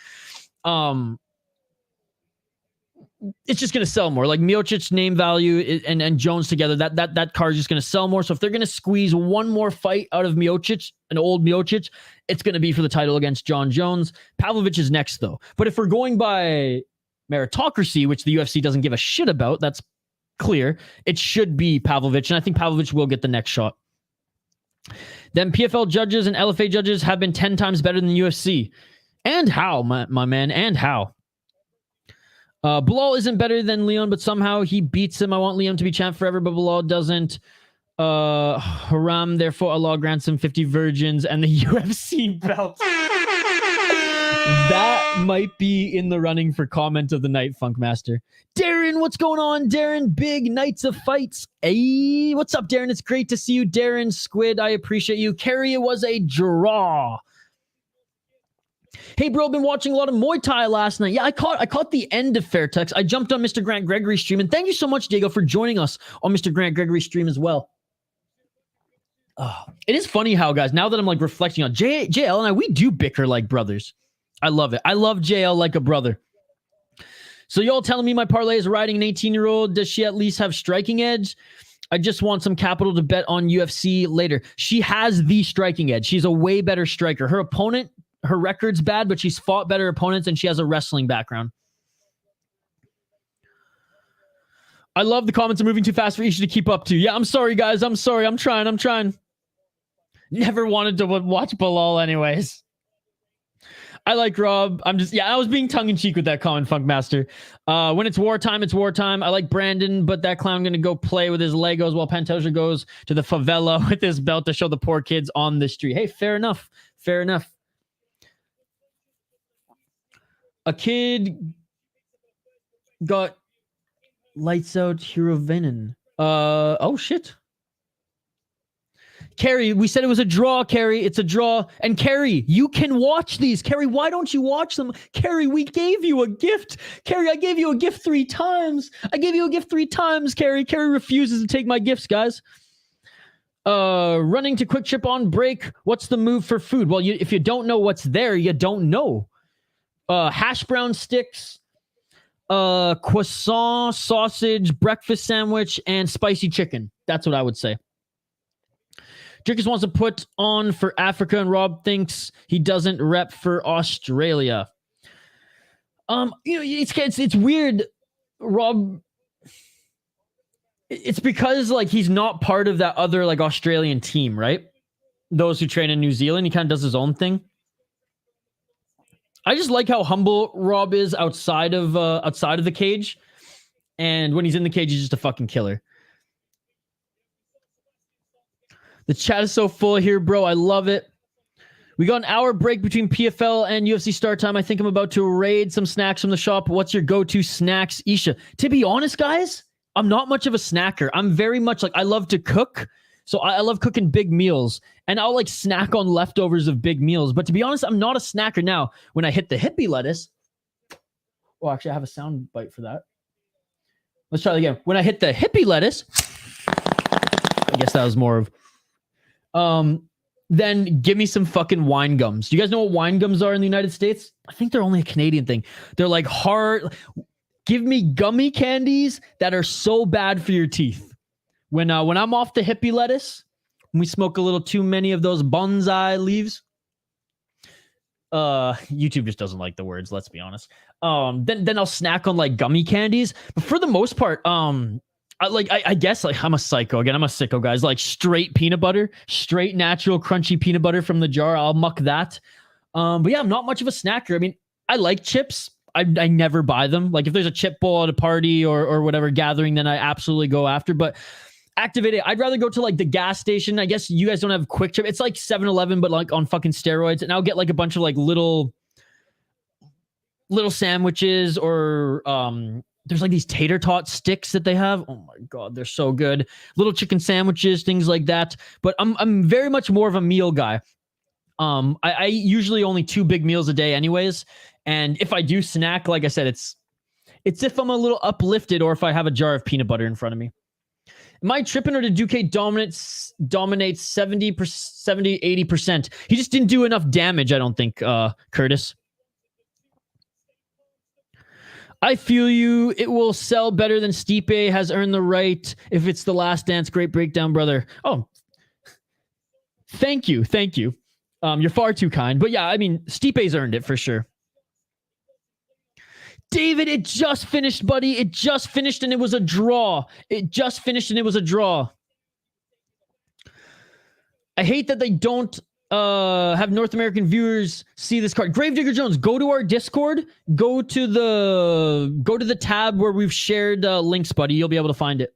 It's just going to sell more. Like Miocic name value and Jones together, that card is just going to sell more. So if they're going to squeeze one more fight out of Miocic, an old Miocic, it's going to be for the title against John Jones. Pavlovich is next though. But if we're going by meritocracy, which the UFC doesn't give a shit about, that's clear, it should be Pavlovich, and I think Pavlovich will get the next shot. Then PFL judges and LFA judges have been 10 times better than UFC. And how, my man, and how? Bilal isn't better than Leon, but somehow he beats him. I want Leon to be champ forever, but Bilal doesn't. Haram, therefore Allah grants him 50 virgins and the UFC belt. That might be in the running for comment of the night, Funkmaster. Darren, what's going on, Darren? Big Nights of Fights. Hey, what's up, Darren? It's great to see you, Darren. Squid, I appreciate you. Kerry, it was a draw. Hey, bro, I've been watching a lot of Muay Thai last night. Yeah, I caught the end of Fairtex. I jumped on Mr. Grant Gregory's stream, and thank you so much, Diego, for joining us on Mr. Grant Gregory's stream as well. It is funny how, guys, now that I'm like reflecting on JL and I, we do bicker like brothers. I love it. I love JL like a brother. So y'all telling me my parlay is riding an 18-year-old. Does she at least have striking edge? I just want some capital to bet on UFC later. She has the striking edge. She's a way better striker. Her opponent, her record's bad, but she's fought better opponents and she has a wrestling background. I love the comments are moving too fast for Isha to keep up to. Yeah, I'm sorry, guys. I'm sorry. I'm trying. Never wanted to watch Bilal anyways. I like Rob. I was being tongue-in-cheek with that comment, Funkmaster. When it's wartime, it's wartime. I like Brandon, but that clown going to go play with his Legos while Pantoja goes to the favela with his belt to show the poor kids on the street. Hey, fair enough. Fair enough. A kid got lights out hero venom. Oh, shit. Carrie, we said it was a draw, Carrie. It's a draw. And Carrie, you can watch these. Carrie, why don't you watch them? Carrie, we gave you a gift. Carrie, I gave you a gift 3 times. Carrie. Carrie refuses to take my gifts, guys. Running to Quick Trip on break. What's the move for food? Well, if you don't know what's there, you don't know. Hash brown sticks, croissant, sausage, breakfast sandwich, and spicy chicken. That's what I would say. Drickus wants to put on for Africa, and Rob thinks he doesn't rep for Australia. It's weird, Rob. It's because like he's not part of that other like Australian team, right? Those who train in New Zealand, he kind of does his own thing. I just like how humble Rob is outside of the cage, and when he's in the cage, he's just a fucking killer. The chat is so full here, bro. I love it. We got an hour break between PFL and UFC start time. I think I'm about to raid some snacks from the shop. What's your go-to snacks, Isha? To be honest, guys, I'm not much of a snacker. I'm very much like, I love to cook. So I love cooking big meals. And I'll like snack on leftovers of big meals. But to be honest, I'm not a snacker. Now, when I hit the hippie lettuce... Oh, actually, I have a sound bite for that. Let's try it again. When I hit the hippie lettuce... I guess that was more of... Then give me some fucking wine gums. Do you guys know what wine gums are in the United States? I think they're only a Canadian thing. They're like hard. Give me gummy candies that are so bad for your teeth. When I'm off the hippie lettuce, when we smoke a little too many of those bonsai leaves. YouTube just doesn't like the words, let's be honest. Then I'll snack on like gummy candies. But for the most part, I guess like I'm a psycho. Again, I'm a sicko, guys. Like straight peanut butter, straight natural crunchy peanut butter from the jar. I'll muck that. But yeah, I'm not much of a snacker. I mean, I like chips. I never buy them. Like if there's a chip bowl at a party or whatever gathering, then I absolutely go after. But activated, I'd rather go to like the gas station. I guess you guys don't have Quick Trip. It's like 7-Eleven, but like on fucking steroids. And I'll get like a bunch of like little sandwiches or there's like these tater tot sticks that they have. Oh my God, they're so good. Little chicken sandwiches, things like that. But I'm very much more of a meal guy. I usually only 2 big meals a day anyways. And if I do snack, like I said, It's if I'm a little uplifted or if I have a jar of peanut butter in front of me. Am I tripping or did Duque dominate 70%, 70, 80%? He just didn't do enough damage, I don't think, Curtis. I feel you. It will sell better than Stipe has earned the right. If it's the last dance, great breakdown, brother. Oh, thank you. Thank you. You're far too kind. But yeah, I mean, Stipe's earned it for sure. David, it just finished, buddy. It just finished and it was a draw. It just finished and it was a draw. I hate that they don't have North American viewers see this card. Gravedigger Jones, go to our Discord. Go to the tab where we've shared links, buddy. You'll be able to find it.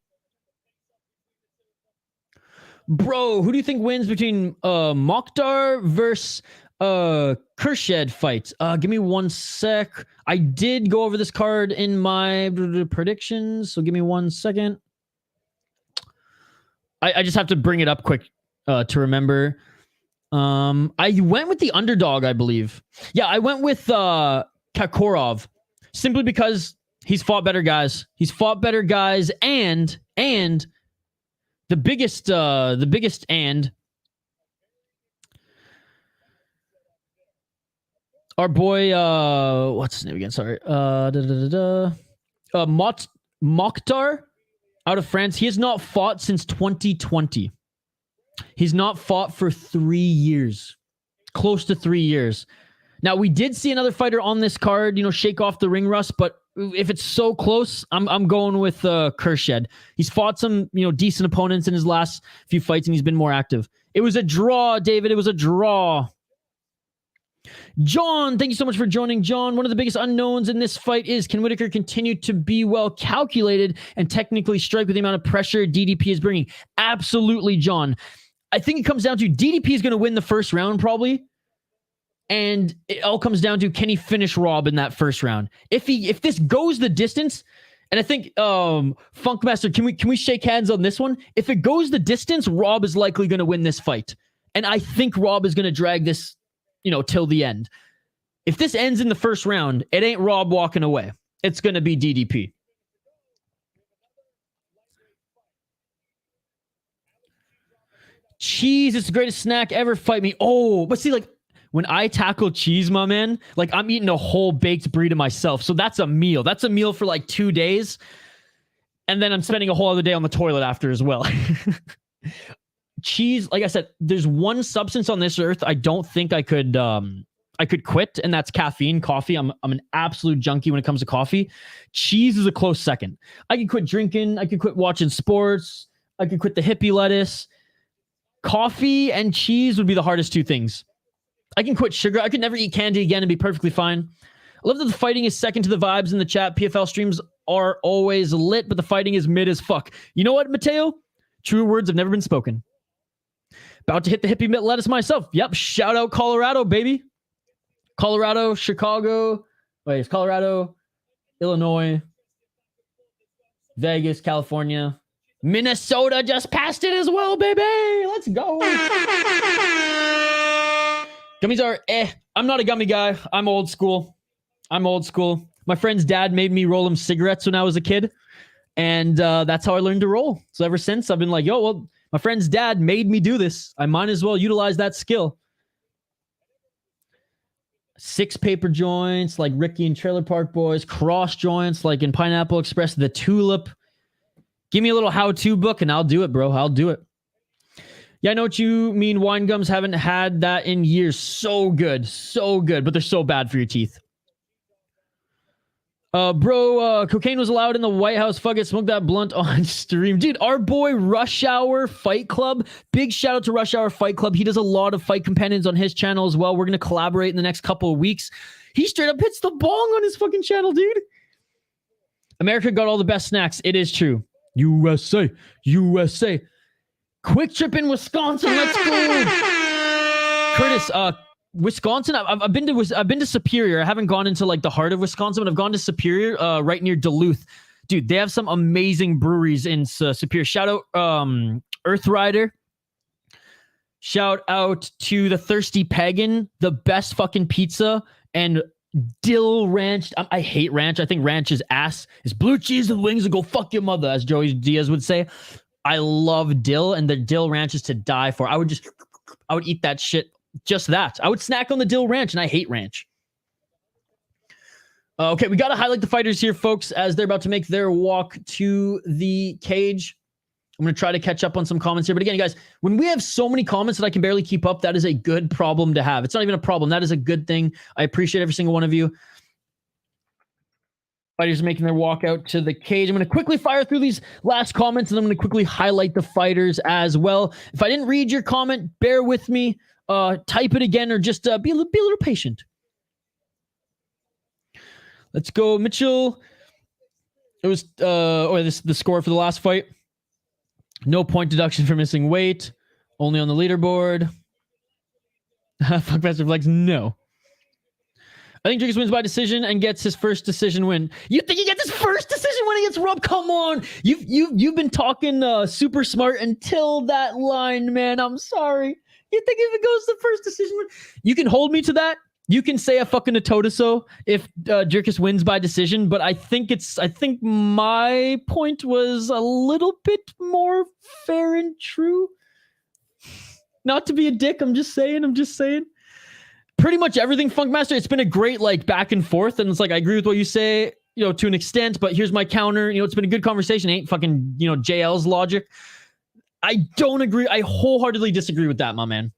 Bro, who do you think wins between Moktar versus Khurshed fight? Give me 1 sec. I did go over this card in my predictions, so give me 1 second. I just have to bring it up quick to remember. I went with the underdog, I believe. Yeah, I went with Kakhorov simply because he's fought better guys. He's fought better guys, and the biggest and our boy, what's his name again? Sorry, Moktar out of France. He has not fought since 2020. He's not fought for 3 years, close to 3 years. Now, we did see another fighter on this card, shake off the ring rust, but if it's so close, I'm going with Khurshed. He's fought some, decent opponents in his last few fights, and he's been more active. It was a draw, David. It was a draw. John, thank you so much for joining, John. One of the biggest unknowns in this fight is, can Whittaker continue to be well calculated and technically strike with the amount of pressure DDP is bringing? Absolutely, John. I think it comes down to DDP is going to win the first round probably. And it all comes down to, can he finish Rob in that first round? If this goes the distance, and I think Funkmaster, can we shake hands on this one? If it goes the distance, Rob is likely going to win this fight. And I think Rob is going to drag this, till the end. If this ends in the first round, it ain't Rob walking away. It's going to be DDP. Cheese, it's the greatest snack ever. Fight me. Oh, but see, when I tackle cheese, my man, I'm eating a whole baked burrito myself. So that's a meal. That's a meal for 2 days. And then I'm spending a whole other day on the toilet after as well. Cheese, like I said, there's one substance on this earth I don't think I could quit, and that's caffeine, coffee. I'm an absolute junkie when it comes to coffee. Cheese is a close second. I could quit drinking. I could quit watching sports. I could quit the hippie lettuce. Coffee and cheese would be the hardest two things. I can quit sugar. I could never eat candy again and be perfectly fine. I love that the fighting is second to the vibes in the chat. PFL streams are always lit, but the fighting is mid as fuck. You know what, Mateo? True words have never been spoken. About to hit the hippie lettuce myself. Yep. Shout out Colorado, baby. Colorado, Chicago. Wait, it's Colorado, Illinois, Vegas, California. Minnesota just passed it as well, baby. Let's go. Gummies are I'm not a gummy guy. I'm old school. My friend's dad made me roll him cigarettes when I was a kid. And that's how I learned to roll. So ever since, I've been like, yo, well, my friend's dad made me do this. I might as well utilize that skill. 6 paper joints like Ricky and Trailer Park Boys. Cross joints like in Pineapple Express. The Tulip. Give me a little how-to book and I'll do it, bro. I'll do it. Yeah, I know what you mean. Wine gums haven't had that in years. So good. But they're so bad for your teeth. Cocaine was allowed in the White House. Fuck it, smoke that blunt on stream. Dude, our boy Rush Hour Fight Club. Big shout out to Rush Hour Fight Club. He does a lot of fight companions on his channel as well. We're going to collaborate in the next couple of weeks. He straight up hits the bong on his fucking channel, dude. America got all the best snacks. It is true. USA. Quick Trip in Wisconsin. Let's go. Curtis, Wisconsin. I've been to Superior. I haven't gone into the heart of Wisconsin, but I've gone to Superior, right near Duluth. Dude, they have some amazing breweries in Superior. Shout out Earth Rider. Shout out to the Thirsty Pagan, the best fucking pizza and dill ranch. I hate ranch. I think ranch is ass. It's blue cheese with wings and go fuck your mother, as Joey Diaz would say. I love dill, and the dill ranch is to die for. I would eat that shit. Just that. I would snack on the dill ranch, and I hate ranch. Okay, we got to highlight the fighters here, folks, as they're about to make their walk to the cage. I'm going to try to catch up on some comments here. But again, guys, when we have so many comments that I can barely keep up, that is a good problem to have. It's not even a problem. That is a good thing. I appreciate every single one of you. Fighters are making their walk out to the cage. I'm going to quickly fire through these last comments, and I'm going to quickly highlight the fighters as well. If I didn't read your comment, bear with me. Type it again, or just be a little patient. Let's go, Mitchell. It was the score for the last fight. No point deduction for missing weight. Only on the leaderboard. Fuck Master Flex. No. I think Drickus wins by decision and gets his first decision win. You think he gets his first decision win against Rob? Come on. You've been talking super smart until that line, man. I'm sorry. You think if it goes the first decision win, you can hold me to that? You can say a fucking Atotoso if Drickus wins by decision, but I think my point was a little bit more fair and true. Not to be a dick, I'm just saying. Pretty much everything, Funkmaster, it's been a great like back and forth, and it's like I agree with what you say, to an extent, but here's my counter. It's been a good conversation. Ain't fucking, JL's logic. I don't agree. I wholeheartedly disagree with that, my man.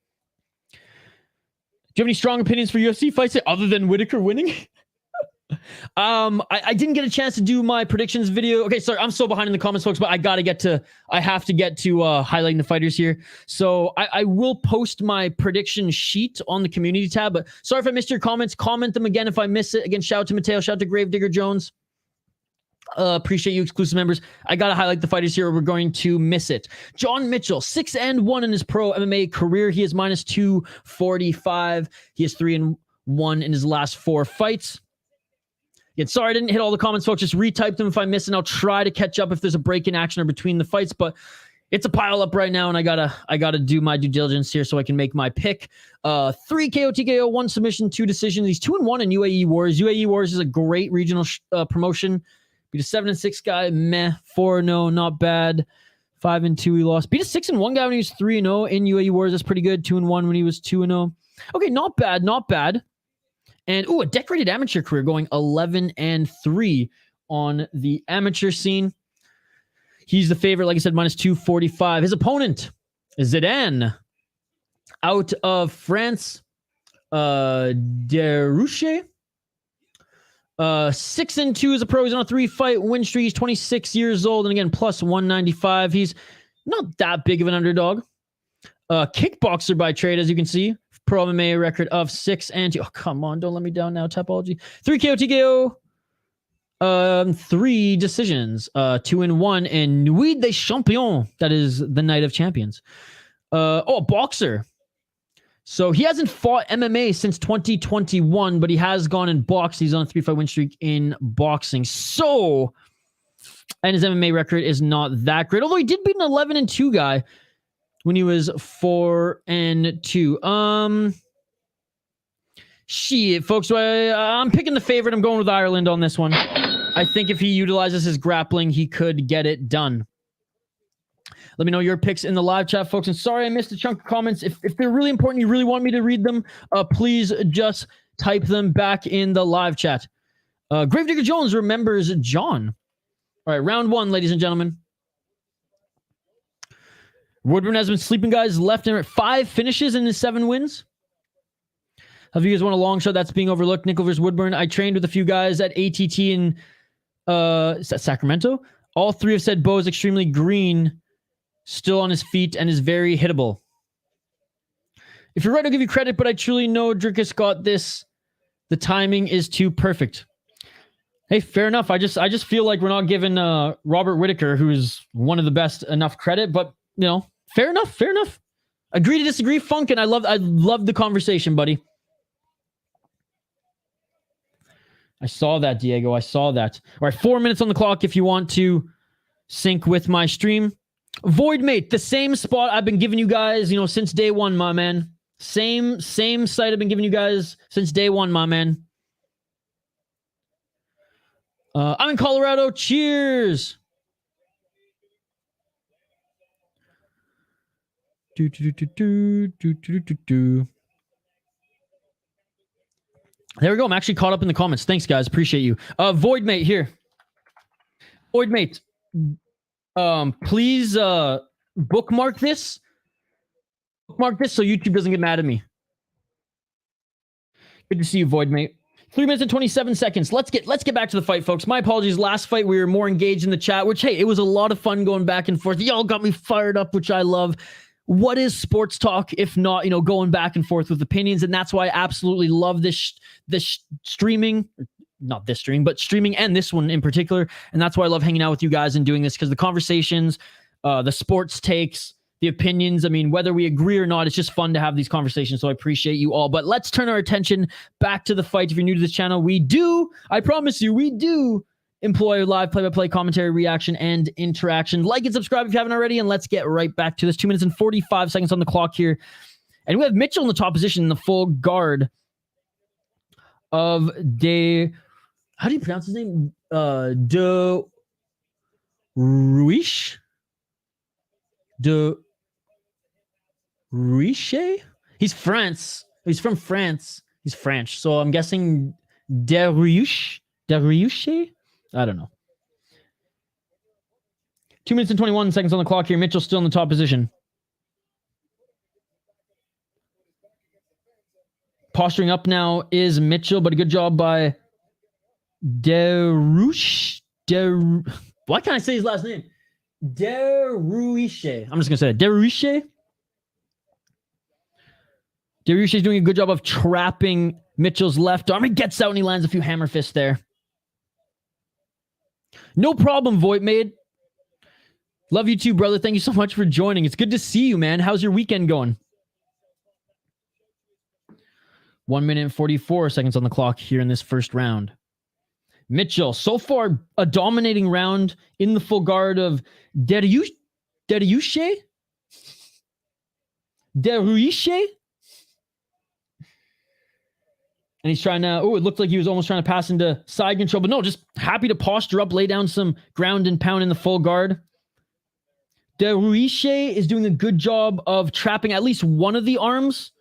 Do you have any strong opinions for UFC fights other than Whitaker winning? I didn't get a chance to do my predictions video. Okay, sorry, I'm so behind in the comments, folks, but I have to get to highlighting the fighters here. So I will post my prediction sheet on the community tab, but sorry if I missed your comments. Comment them again if I miss it. Again, shout out to Mateo, shout out to Gravedigger Jones. Appreciate you, exclusive members. I gotta highlight the fighters here, or we're going to miss it. John Mitchell, 6-1 in his pro MMA career. He is minus 245. He is 3-1 in his last 4 fights. Again, sorry I didn't hit all the comments, folks. Just retype them if I miss, and I'll try to catch up if there's a break in action or between the fights. But it's a pile up right now, and I gotta do my due diligence here so I can make my pick. 3 KO, TKO, 1 submission, 2 decisions. He's 2-1 in UAE Wars. UAE Wars is a great regional promotion. Beat a 7-6 guy, meh. 4-0, not bad. 5-2, he lost. Beat a 6-1 guy when he was 3-0 in UAE Wars. That's pretty good. 2-1 when he was 2-0. Okay, not bad, not bad. And a decorated amateur career, going 11-3 on the amateur scene. He's the favorite, like I said, minus 245. His opponent is Zidane, out of France. Derouche. 6-2 as a pro. He's on a 3-fight win streak. He's 26 years old, and again, plus 195. He's not that big of an underdog. Kickboxer by trade, as you can see. Pro MMA record of 6-2. Oh, come on, don't let me down now, Tapology. 3 KO, TKO. 3 decisions. 2-1 in Nuit des Champions. That is the Night of Champions. A boxer. So he hasn't fought MMA since 2021, but he has gone and boxed. He's on a 3-fight win streak in boxing. So, and his MMA record is not that great. Although he did beat an 11-2 guy when he was 4-2. Shit, folks. So I'm picking the favorite. I'm going with Ireland on this one. I think if he utilizes his grappling, he could get it done. Let me know your picks in the live chat, folks. And sorry I missed a chunk of comments. If they're really important, you really want me to read them, please just type them back in the live chat. Gravedigger Jones remembers John. All right, round 1, ladies and gentlemen. Woodburn has been sleeping, guys. Left and right. 5 finishes in his 7 wins. Have you guys won a long shot that's being overlooked? Nickel versus Woodburn. I trained with a few guys at ATT in Sacramento. All 3 have said Bo is extremely green, still on his feet, and is very hittable. If you're right, I'll give you credit, but I truly know Drickus got this. The timing is too perfect. Hey, fair enough. I just feel like we're not giving Robert Whitaker, who's one of the best, enough credit, but fair enough, fair enough. Agree to disagree, Funk, and I love the conversation, buddy. I saw that, Diego. I saw that. All right, 4 minutes on the clock if you want to sync with my stream. Voidmate, the same spot I've been giving you guys, since day 1, my man. Same site I've been giving you guys since day 1, my man. I'm in Colorado. Cheers. There we go. I'm actually caught up in the comments. Thanks, guys. Appreciate you. Voidmate here. Voidmate, please bookmark this. Bookmark this so YouTube doesn't get mad at me. Good to see you, Voidmate. 3 minutes and 27 seconds. Let's get back to the fight, folks. My apologies. Last fight, we were more engaged in the chat, which, hey, it was a lot of fun going back and forth. Y'all got me fired up, which I love. What is sports talk if not, going back and forth with opinions? And that's why I absolutely love this streaming. Not this stream, but streaming and this one in particular. And that's why I love hanging out with you guys and doing this, because the conversations, the sports takes, the opinions, I mean, whether we agree or not, it's just fun to have these conversations. So I appreciate you all. But let's turn our attention back to the fight. If you're new to this channel, I promise you, we do employ live play-by-play commentary, reaction, and interaction. Like and subscribe if you haven't already, and let's get right back to this. 2 minutes and 45 seconds on the clock here. And we have Mitchell in the top position in the full guard of how do you pronounce his name? De Ruiche? De Riche? He's France. He's from France. He's French. So I'm guessing Dariush? Dariuche? I don't know. 2 minutes and 21 seconds on the clock here. Mitchell's still in the top position. Posturing up now is Mitchell, but a good job by Darush. Why can't I say his last name? Daruiche. I'm just going to say it. Daruiche. Daruiche is doing a good job of trapping Mitchell's left arm. He gets out and he lands a few hammer fists there. No problem, Voigtmade. Love you too, brother. Thank you so much for joining. It's good to see you, man. How's your weekend going? 1 minute and 44 seconds on the clock here in this first round. Mitchell, so far, a dominating round in the full guard of Daruiche? Daruiche? And he's trying to, it looked like he was almost trying to pass into side control, but no, just happy to posture up, lay down some ground and pound in the full guard. Daruiche is doing a good job of trapping at least one of the arms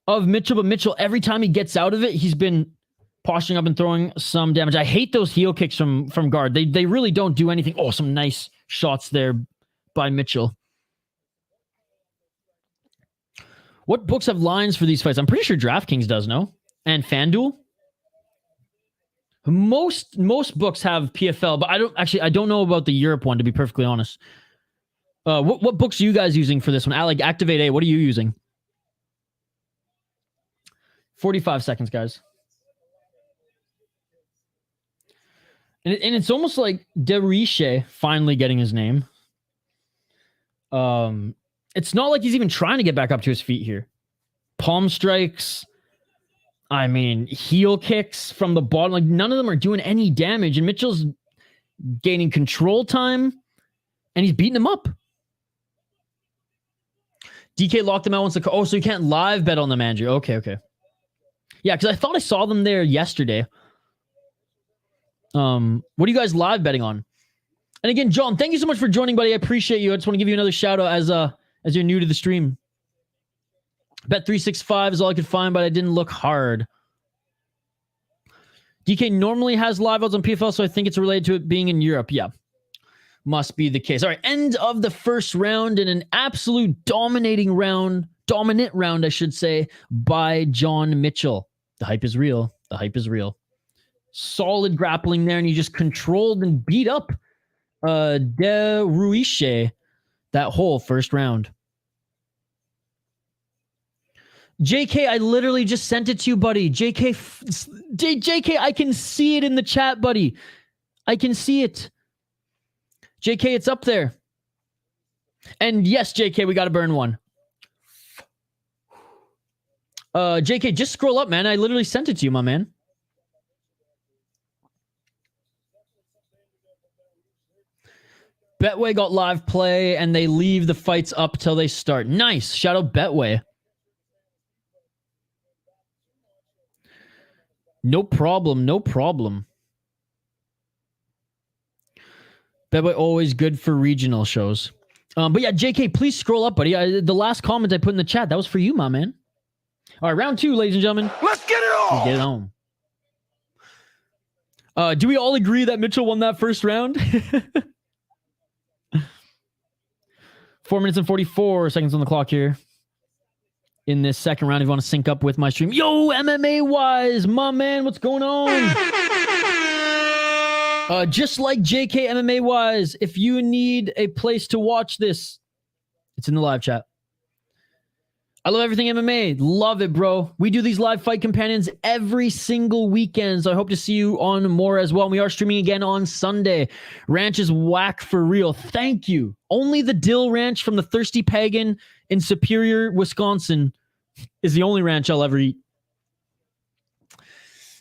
of Mitchell, but Mitchell, every time he gets out of it, he's been posturing up and throwing some damage. I hate those heel kicks from guard. They really don't do anything. Oh, some nice shots there by Mitchell. What books have lines for these fights? I'm pretty sure DraftKings does, no? And FanDuel? Most books have PFL, but I don't know about the Europe one, to be perfectly honest. What books are you guys using for this one? Alec, Activate A, what are you using? 45 seconds, guys. And it's almost like Daruiche finally getting his name. It's not like he's even trying to get back up to his feet here. Palm strikes. I mean, heel kicks from the bottom. Like, none of them are doing any damage. And Mitchell's gaining control time. And he's beating him up. DK locked him out once. Oh, so you can't live bet on them, Andrew. Okay. Yeah, because I thought I saw them there yesterday. What are you guys live betting on? And again, John, thank you so much for joining, buddy. I appreciate you. I just want to give you another shout out as you're new to the stream. Bet365 is all I could find, but I didn't look hard. DK normally has live odds on PFL, so I think it's related to it being in Europe. Yeah, must be the case. All right, end of the first round in an absolute dominant round, I should say, by John Mitchell. The hype is real. The hype is real. Solid grappling there, and he just controlled and beat up Daruiche that whole first round. JK, I literally just sent it to you, buddy. JK, I can see it in the chat, buddy. I can see it. JK, it's up there. And yes, JK, we got to burn one. JK, just scroll up, man. I literally sent it to you, my man. Betway got live play, and they leave the fights up till they start. Nice. Shout out Betway. No problem. No problem. Bad boy always good for regional shows. But yeah, JK, please scroll up, buddy. The last comment I put in the chat, that was for you, my man. All right, round 2, ladies and gentlemen. Let's get it on. Let's get it on. Do we all agree that Mitchell won that first round? 4 minutes and 44 seconds on the clock here. In this second round, if you want to sync up with my stream. Yo, MMA Wise, my man, what's going on? Just like JK MMA Wise, if you need a place to watch this, it's in the live chat. I love everything MMA. Love it, bro. We do these live fight companions every single weekend, so I hope to see you on more as well. We are streaming again on Sunday. Ranch is whack for real. Thank you. Only the Dill Ranch from the Thirsty Pagan in Superior, Wisconsin is the only ranch I'll ever eat.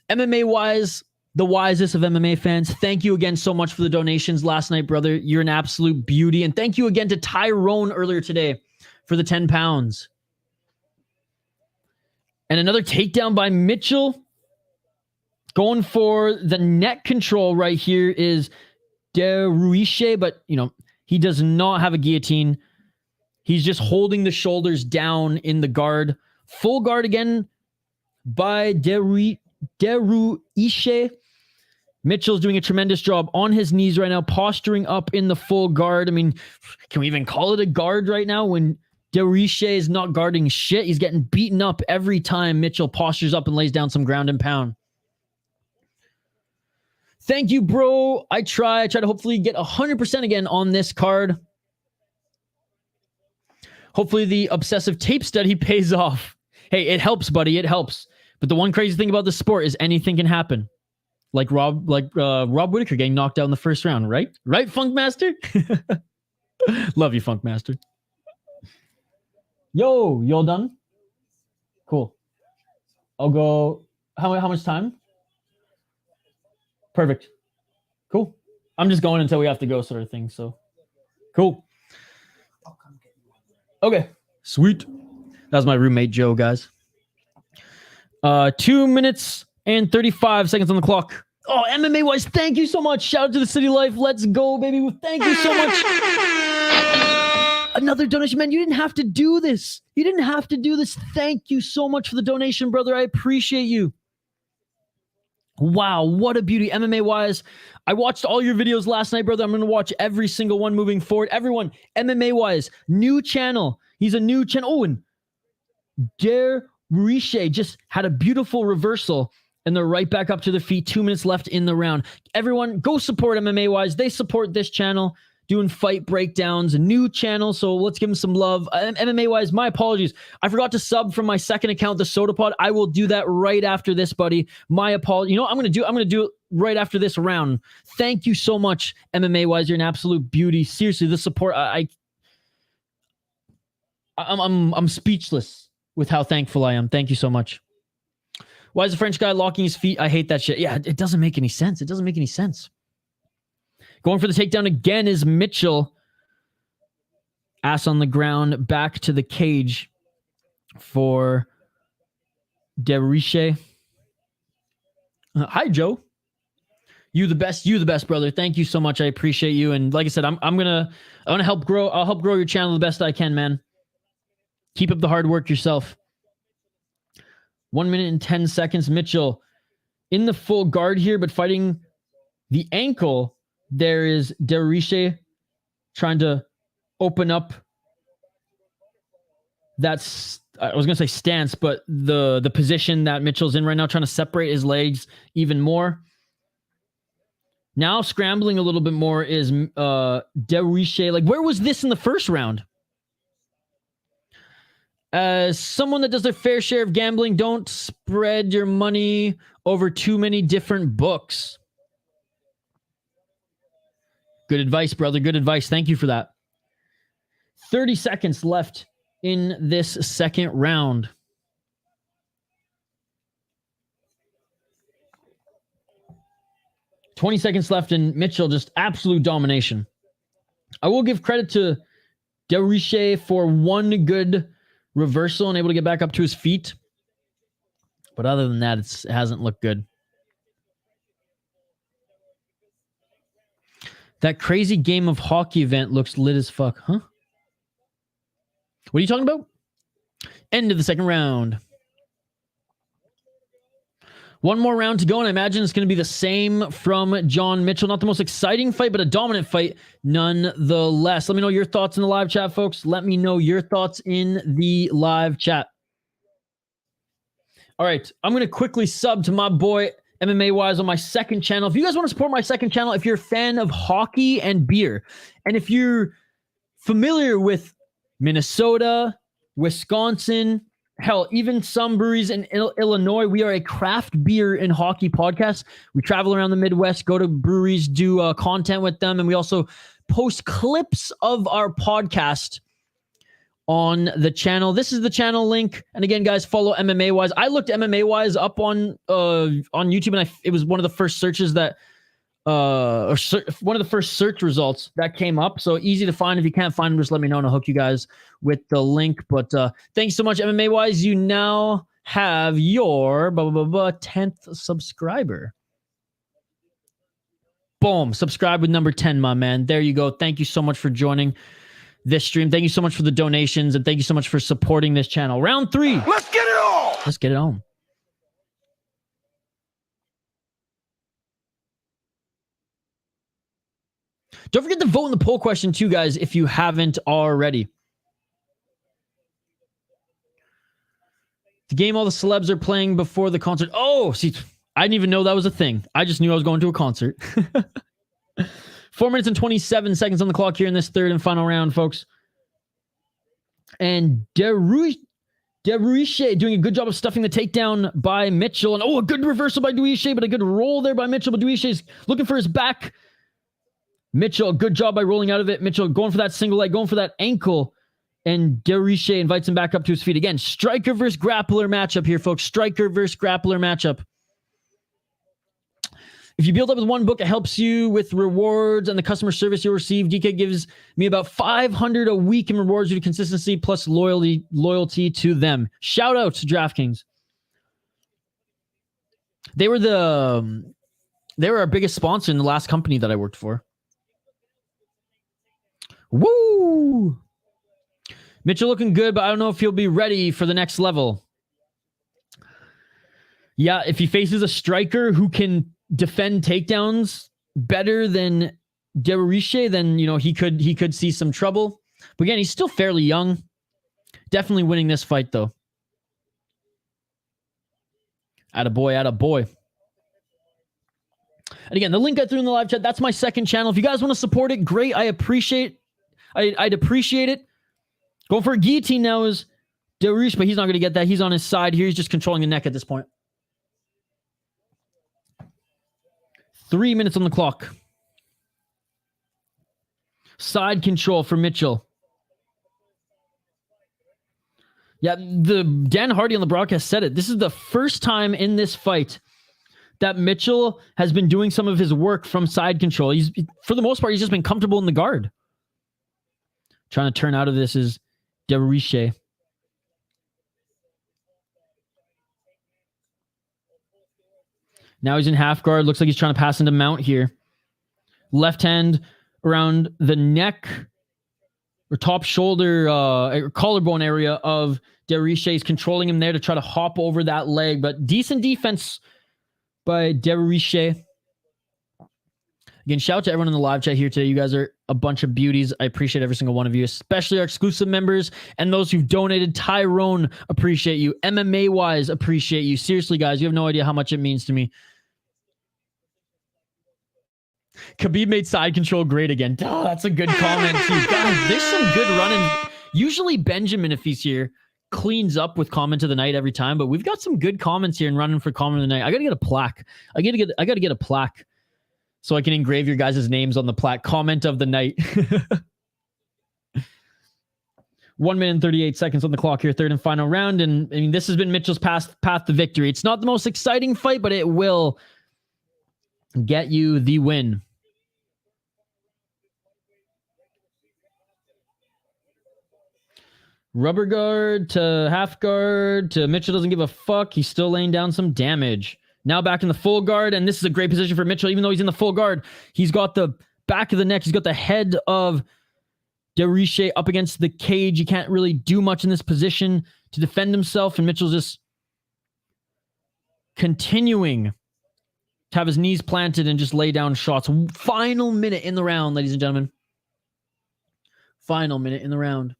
MMA-wise, the wisest of MMA fans, thank you again so much for the donations last night, brother. You're an absolute beauty. And thank you again to Tyrone earlier today for the 10 pounds. And another takedown by Mitchell. Going for the neck control right here is Deruiche, but, you know, he does not have a guillotine. He's just holding the shoulders down in the guard. Full guard again by Deruiche. Mitchell's doing a tremendous job on his knees right now, posturing up in the full guard. I mean, can we even call it a guard right now when Deruiche is not guarding shit? He's getting beaten up every time Mitchell postures up and lays down some ground and pound. Thank you, bro. I try to hopefully get 100% again on this card. Hopefully the obsessive tape study pays off. Hey, it helps, buddy. It helps. But the one crazy thing about this sport is anything can happen. Like Rob Whittaker getting knocked out in the first round, right? Right, Funk Master? Love you, Funk Master. Yo, you all done? Cool. I'll go. How much time? Perfect. Cool. I'm just going until we have to go, sort of thing. So, cool. Okay. Sweet. That was my roommate Joe, guys. 2 minutes and 35 seconds on the clock. Oh, MMA wise, thank you so much. Shout out to the City Life. Let's go, baby. Thank you so much. Another donation, man. You didn't have to do this. You didn't have to do this. Thank you so much for the donation, brother. I appreciate you. Wow, what a beauty. MMA wise, I watched all your videos last night, brother. I'm going to watch every single one moving forward. Everyone, MMA wise, new channel. He's a new channel. Oh, and Riche just had a beautiful reversal, and they're right back up to their feet. 2 minutes left in the round. Everyone, go support MMA Wise. They support this channel, doing fight breakdowns, a new channel, so let's give them some love. MMA Wise, my apologies. I forgot to sub from my second account, the Soda Pod. I will do that right after this, buddy. My apologies. You know what I'm going to do it right after this round. Thank you so much, MMA Wise. You're an absolute beauty. Seriously, the support, I'm speechless with how thankful I am. Thank you so much. Why is the French guy locking his feet? I hate that shit. Yeah, it doesn't make any sense. It doesn't make any sense. Going for the takedown again is Mitchell. Ass on the ground, back to the cage for Deruiche. Hi, Joe. You the best, brother. Thank you so much. I appreciate you. And like I said, I'm gonna help grow. I'll help grow your channel the best I can, man. Keep up the hard work yourself. 1 minute and 10 seconds. Mitchell in the full guard here, but fighting the ankle. There is Deruiche trying to open up that's, I was going to say stance, but the position that Mitchell's in right now, trying to separate his legs even more. Now scrambling a little bit more is Deruiche. Like, where was this in the first round? As someone that does their fair share of gambling, don't spread your money over too many different books. Good advice, brother. Good advice. Thank you for that. 30 seconds left in this second round. $20 seconds left, and Mitchell just absolute domination. I will give credit to Deruiche for one good reversal and able to get back up to his feet. But other than that, it hasn't looked good. That crazy game of hockey event looks lit as fuck, huh? What are you talking about? End of the second round. One more round to go, and I imagine it's going to be the same from John Mitchell. Not the most exciting fight, but a dominant fight nonetheless. Let me know your thoughts in the live chat, folks. Let me know your thoughts in the live chat. All right, I'm going to quickly sub to my boy MMA Wise on my second channel. If you guys want to support my second channel, if you're a fan of hockey and beer, and if you're familiar with Minnesota, Wisconsin, hell, even some breweries in Illinois, we are a craft beer and hockey podcast. We travel around the Midwest, go to breweries, do content with them, and we also post clips of our podcast on the channel. This is the channel link. And again, guys, follow MMA Wise. I looked MMA Wise up on YouTube, and it was one of the first searches that one of the first search results that came up. So easy to find. If you can't find them, just let me know and I'll hook you guys with the link. But thanks so much, MMA Wise. You now have your 10th subscriber. Boom. Subscribe with number 10, my man. There you go. Thank you so much for joining this stream. Thank you so much for the donations, and thank you so much for supporting this channel. Round 3. Let's get it on. Let's get it on. Don't forget to vote in the poll question too, guys, if you haven't already. The game all the celebs are playing before the concert. Oh, see, I didn't even know that was a thing. I just knew I was going to a concert. 4 minutes and 27 seconds on the clock here in this third and final round, folks. And Deruiche doing a good job of stuffing the takedown by Mitchell. And a good reversal by Duque, but a good roll there by Mitchell. But Duiche's looking for his back. Mitchell, good job by rolling out of it. Mitchell going for that single leg, going for that ankle. And Deruiche invites him back up to his feet. Again, striker versus grappler matchup here, folks. Striker versus grappler matchup. If you build up with one book, it helps you with rewards and the customer service you'll receive. DK gives me about $500 a week in rewards due to consistency plus loyalty to them. Shout out to DraftKings. They were our biggest sponsor in the last company that I worked for. Woo! Mitchell looking good, but I don't know if he'll be ready for the next level. Yeah, if he faces a striker who can defend takedowns better than Deruiche, then he could see some trouble. But again, he's still fairly young. Definitely winning this fight though. Attaboy. And again, the link I threw in the live chat, that's my second channel. If you guys want to support it, great. I'd appreciate it. Going for a guillotine now is Deruiche, but he's not going to get that. He's on his side here. He's just controlling the neck at this point. 3 minutes on the clock. Side control for Mitchell. Yeah, Dan Hardy on the broadcast said it. This is the first time in this fight that Mitchell has been doing some of his work from side control. For the most part, he's just been comfortable in the guard. Trying to turn out of this is Deruiche. Now he's in half guard. Looks like he's trying to pass into mount here. Left hand around the neck or top shoulder, collarbone area of Deruiche. He's controlling him there to try to hop over that leg. But decent defense by Deruiche. Again, shout out to everyone in the live chat here today. You guys are a bunch of beauties. I appreciate every single one of you, especially our exclusive members and those who've donated. Tyrone, appreciate you. MMA Wise, appreciate you. Seriously, guys, you have no idea how much it means to me. Khabib made side control great again. Oh, that's a good comment too. Guys, there's some good running. Usually Benjamin, if he's here, cleans up with comment of the night every time, but we've got some good comments here and running for comment of the night. I gotta get a plaque. I gotta get a plaque so I can engrave your guys' names on the plaque. Comment of the night. 1 minute and 38 seconds on the clock here, third and final round. And I mean, this has been Mitchell's path to victory. It's not the most exciting fight, but it will get you the win. Rubber guard to half guard to Mitchell doesn't give a fuck. He's still laying down some damage. Now back in the full guard, and this is a great position for Mitchell. Even though he's in the full guard, he's got the back of the neck. He's got the head of Deriche up against the cage. He can't really do much in this position to defend himself, and Mitchell's just continuing to have his knees planted and just lay down shots. Final minute in the round, ladies and gentlemen. Final minute in the round.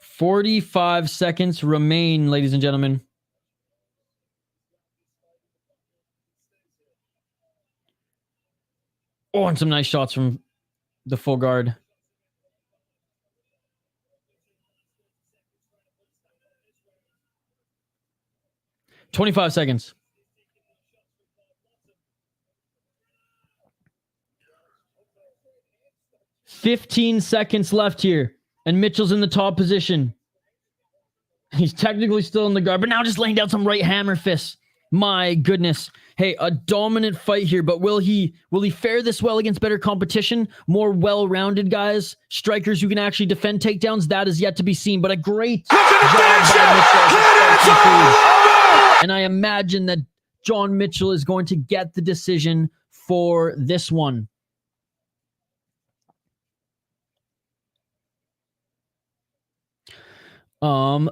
"45 seconds remain, ladies and gentlemen." Oh, and some nice shots from the full guard. "25 seconds. "15 seconds left here. And Mitchell's in the top position. He's technically still in the guard, but now just laying down some right hammer fists. My goodness. Hey, a dominant fight here, but will he fare this well against better competition? More well-rounded guys, strikers who can actually defend takedowns? That is yet to be seen, but a great job by Mitchell. And I imagine that John Mitchell is going to get the decision for this one.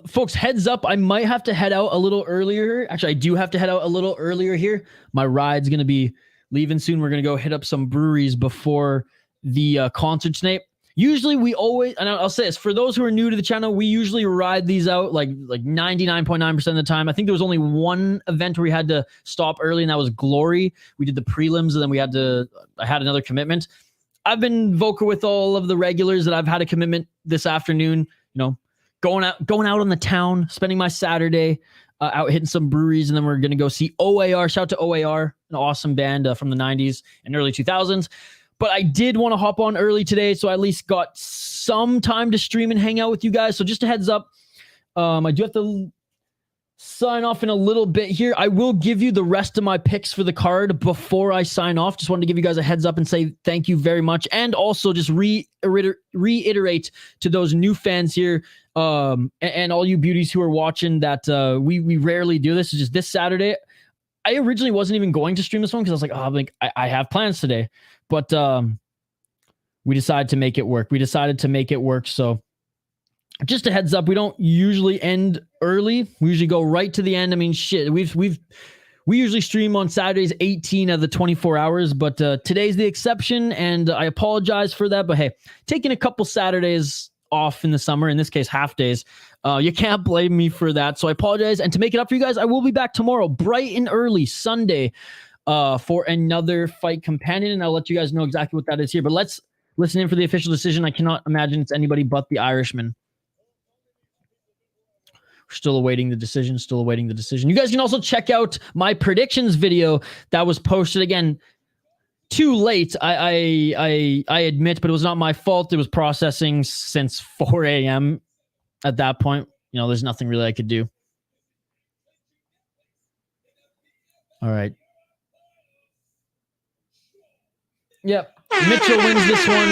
Folks, heads up, I might have to head out a little earlier. Actually, I do have to head out a little earlier here. My ride's going to be leaving soon. We're going to go hit up some breweries before the concert tonight. Usually we always, and I'll say this, for those who are new to the channel, we usually ride these out like 99.9% of the time. I think there was only one event where we had to stop early, and that was Glory. We did the prelims, and then I had another commitment. I've been vocal with all of the regulars that I've had a commitment this afternoon, you know, going out on the town, spending my Saturday out hitting some breweries, and then we're going to go see OAR. Shout out to OAR, an awesome band from the 90s and early 2000s. But I did want to hop on early today, so I at least got some time to stream and hang out with you guys. So just a heads up, I do have to sign off in a little bit here. I will give you the rest of my picks for the card before I sign off. Just wanted to give you guys a heads up and say thank you very much. And also just reiterate to those new fans here, and all you beauties who are watching, that we rarely do this. It's just this Saturday. I originally wasn't even going to stream this one because I was like, I have plans today. But we decided to make it work. So just a heads up, we don't usually end early. We usually go right to the end. I mean, shit, we usually stream on Saturdays 18 of the 24 hours, but today's the exception, and I apologize for that. But hey, taking a couple Saturdays off in the summer, in this case half days, you can't blame me for that. So I apologize, and to make it up for you guys, I will be back tomorrow, bright and early, Sunday, for another fight companion, and I'll let you guys know exactly what that is here. But let's listen in for the official decision. I cannot imagine it's anybody but the Irishman. We're still awaiting the decision. You guys can also check out my predictions video that was posted, again, too late. I admit, but it was not my fault. It was processing since 4 a.m. At that point. You know, there's nothing really I could do. All right. Yep. Mitchell wins this one.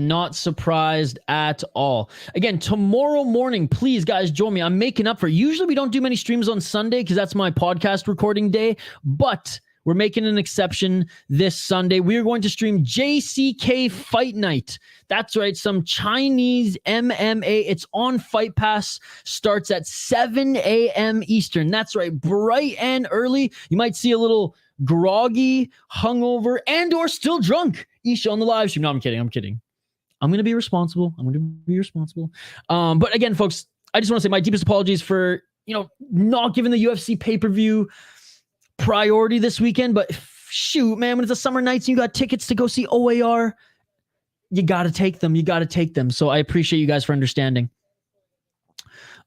Not surprised at all. Again, tomorrow morning, please, guys, join me. I'm making up for it. Usually we don't do many streams on Sunday because that's my podcast recording day, but we're making an exception this Sunday. We are going to stream JCK Fight Night. That's right, some Chinese MMA. It's on Fight Pass. Starts at 7 a.m. Eastern. That's right, bright and early. You might see a little groggy, hungover, and or still drunk Isha on the live stream. No, I'm kidding. I'm going to be responsible. But again, folks, I just want to say my deepest apologies for, not giving the UFC pay-per-view priority this weekend. But shoot, man, when it's a summer nights and you got tickets to go see OAR, you got to take them. So I appreciate you guys for understanding.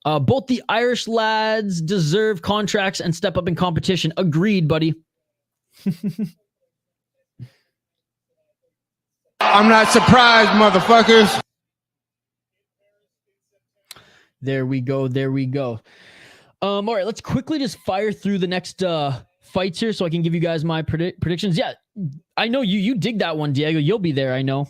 Both the Irish lads deserve contracts and step up in competition. Agreed, buddy. I'm not surprised, motherfuckers. There we go. All right, let's quickly just fire through the next fights here so I can give you guys my predictions. Yeah, I know you dig that one, Diego. You'll be there, I know.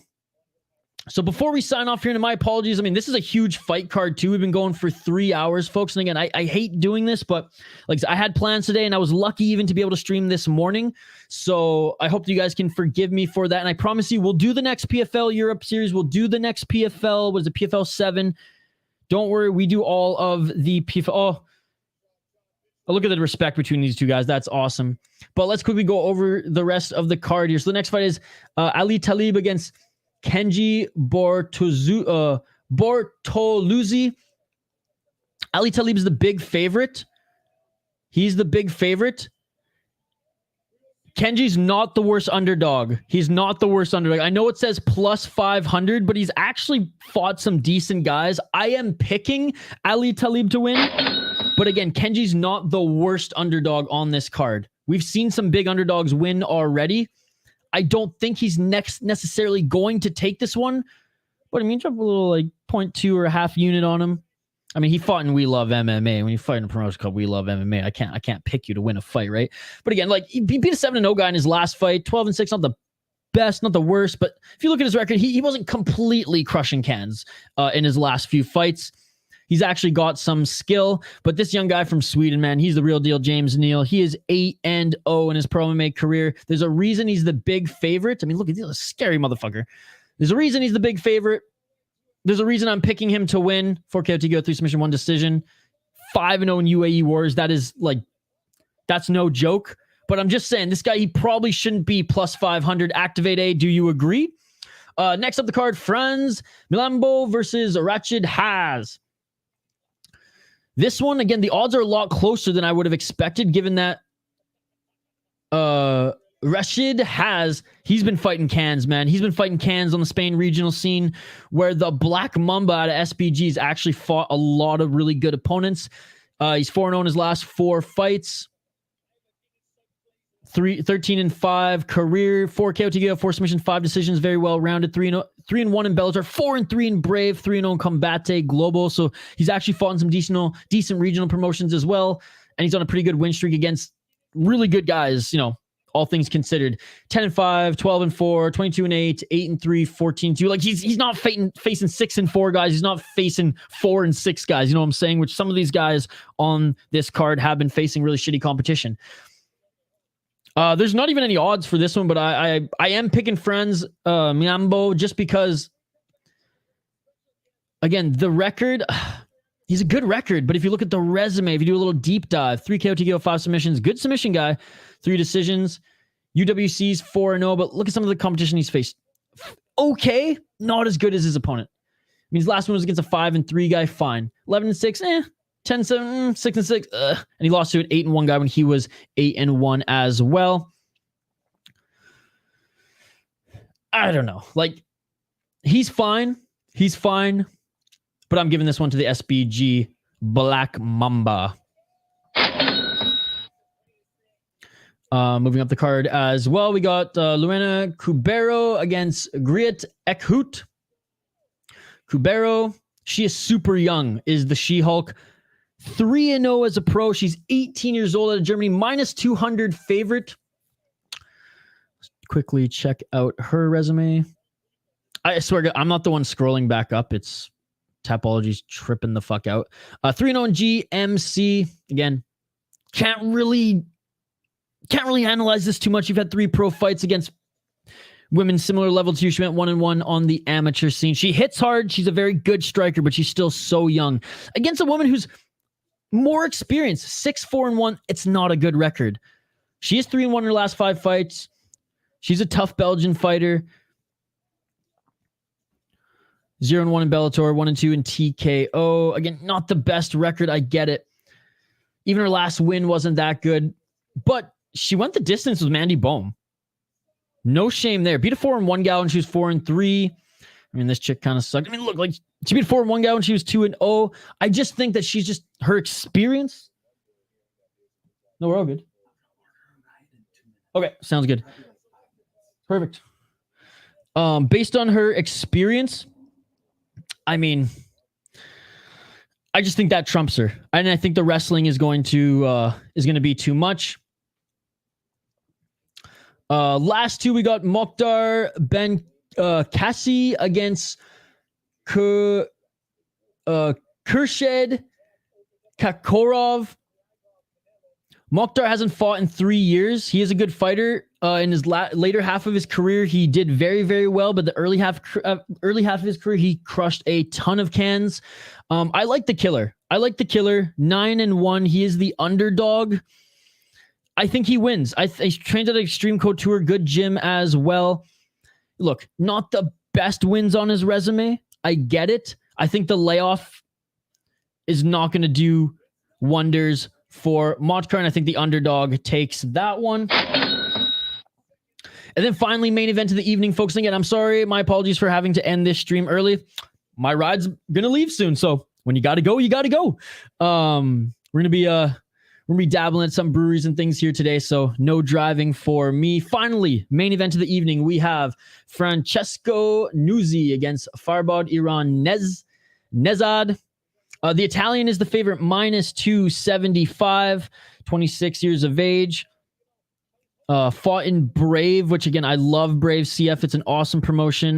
So before we sign off here, and my apologies, I mean, this is a huge fight card too. We've been going for 3 hours, folks. And again, I hate doing this, but like I had plans today and I was lucky even to be able to stream this morning. So I hope you guys can forgive me for that. And I promise you, we'll do the next PFL Europe series. We'll do the next PFL. Was it PFL 7? Don't worry. We do all of the PFL. Oh, look at the respect between these two guys. That's awesome. But let's quickly go over the rest of the card here. So the next fight is Ali Taleb against Kenji Bortoluzzi. Ali Taleb is the big favorite. He's the big favorite. Kenji's not the worst underdog. He's not the worst underdog. I know it says plus 500, but he's actually fought some decent guys. I am picking Ali Taleb to win. But again, Kenji's not the worst underdog on this card. We've seen some big underdogs win already. I don't think he's necessarily going to take this one. But I mean, drop a little like 0.2 or a half unit on him. I mean, he fought in We Love MMA. When you fight in a promotion called We Love MMA, I can't pick you to win a fight, right? But again, like he beat a 7-0 guy in his last fight, 12-6, not the best, not the worst. But if you look at his record, he wasn't completely crushing cans in his last few fights. He's actually got some skill, but this young guy from Sweden, man, he's the real deal, James Neal. He is 8-0 in his pro MMA career. There's a reason he's the big favorite. I mean, look, he's a scary motherfucker. There's a reason he's the big favorite. There's a reason I'm picking him to win. 4 KO, TKO, 3 submission, 1 decision. 5-0 in UAE Wars. That is like, that's no joke. But I'm just saying, this guy, he probably shouldn't be plus 500. Activate A. Do you agree? Next up the card, Frans, Mlambo versus Rachid Hughes. This one, again, the odds are a lot closer than I would have expected, given that Rachid he's been fighting cans, man. He's been fighting cans on the Spain regional scene, where the Black Mamba out of SBG's actually fought a lot of really good opponents. He's 4-0 in his last 4 fights. 13-5 career, 4 KO, TKO, 4 submission, 5 decisions, very well rounded. 3-1 in Bellator, 4-3 in Brave, 3-0 in Combate Global. So he's actually fought in some decent regional promotions as well, and he's on a pretty good win streak against really good guys. You know, all things considered, 10-5, 12-4, 22-8, 8-3, 14-2. Like he's not facing 6-4 guys. He's not facing 4-6 guys. You know what I'm saying? Which some of these guys on this card have been facing really shitty competition. There's not even any odds for this one, but I am picking Frans Mlambo just because, again, the record, he's a good record, but if you look at the resume, if you do a little deep dive, 3 KO, TKO, 5 submissions, good submission guy, 3 decisions, UWC's 4-0, but look at some of the competition he's faced. Okay, not as good as his opponent. I mean, his last one was against a 5-3 guy, fine. 11-6, 10-7, 6-6, and he lost to an 8-1 guy when he was 8-1 as well. I don't know. Like, he's fine. He's fine. But I'm giving this one to the SBG Black Mamba. Moving up the card as well, we got Lorena Cubero against Griet Eeckhout. Cubero, she is super young, is the She-Hulk. 3-0 as a pro. She's 18 years old out of Germany. Minus 200 favorite. Let's quickly check out her resume. I swear to God, I'm not the one scrolling back up. It's Tapology's tripping the fuck out. 3-0 in GMC. Again, can't really analyze this too much. You've had 3 pro fights against women similar level to you. She went 1-1 on the amateur scene. She hits hard. She's a very good striker, but she's still so young. Against a woman who's more experienced, 6-4-1. It's not a good record. She is 3-1 in her last 5 fights. She's a tough Belgian fighter. 0-1 in Bellator, 1-2 in TKO. Again, not the best record. I get it. Even her last win wasn't that good, but she went the distance with Mandy Bohm. No shame there. Beat a 4-1 gal when she was 4-3. I mean, this chick kind of sucked. I mean, look, like she beat a 4-1 guy when she was 2-0. I just think that she's just her experience. No, we're all good. Okay, sounds good. Perfect. Based on her experience, I mean, I just think that trumps her, and I think the wrestling is going to be too much. Last 2, we got Moktar Cassie against Khurshed, Kakhorov. Moktar hasn't fought in 3 years. He is a good fighter. In his later half of his career, he did very, very well. But the early half of his career, he crushed a ton of cans. I like the killer. 9-1. He is the underdog. I think he wins. He trains at Extreme Couture, good gym as well. Look, not the best wins on his resume. I get it. I think the layoff is not going to do wonders for Moktar, and I think the underdog takes that one. And then finally, main event of the evening, folks. Again, I'm sorry. My apologies for having to end this stream early. My ride's going to leave soon, so when you got to go, you got to go. We're going to be dabbling at some breweries and things here today, so no driving for me. Finally, main event of the evening, we have Francesco Nuzzi against Farbod Iran Nezhad. The Italian is the favorite, minus 275, 26 years of age. Fought in Brave, which again, I love Brave CF. It's an awesome promotion.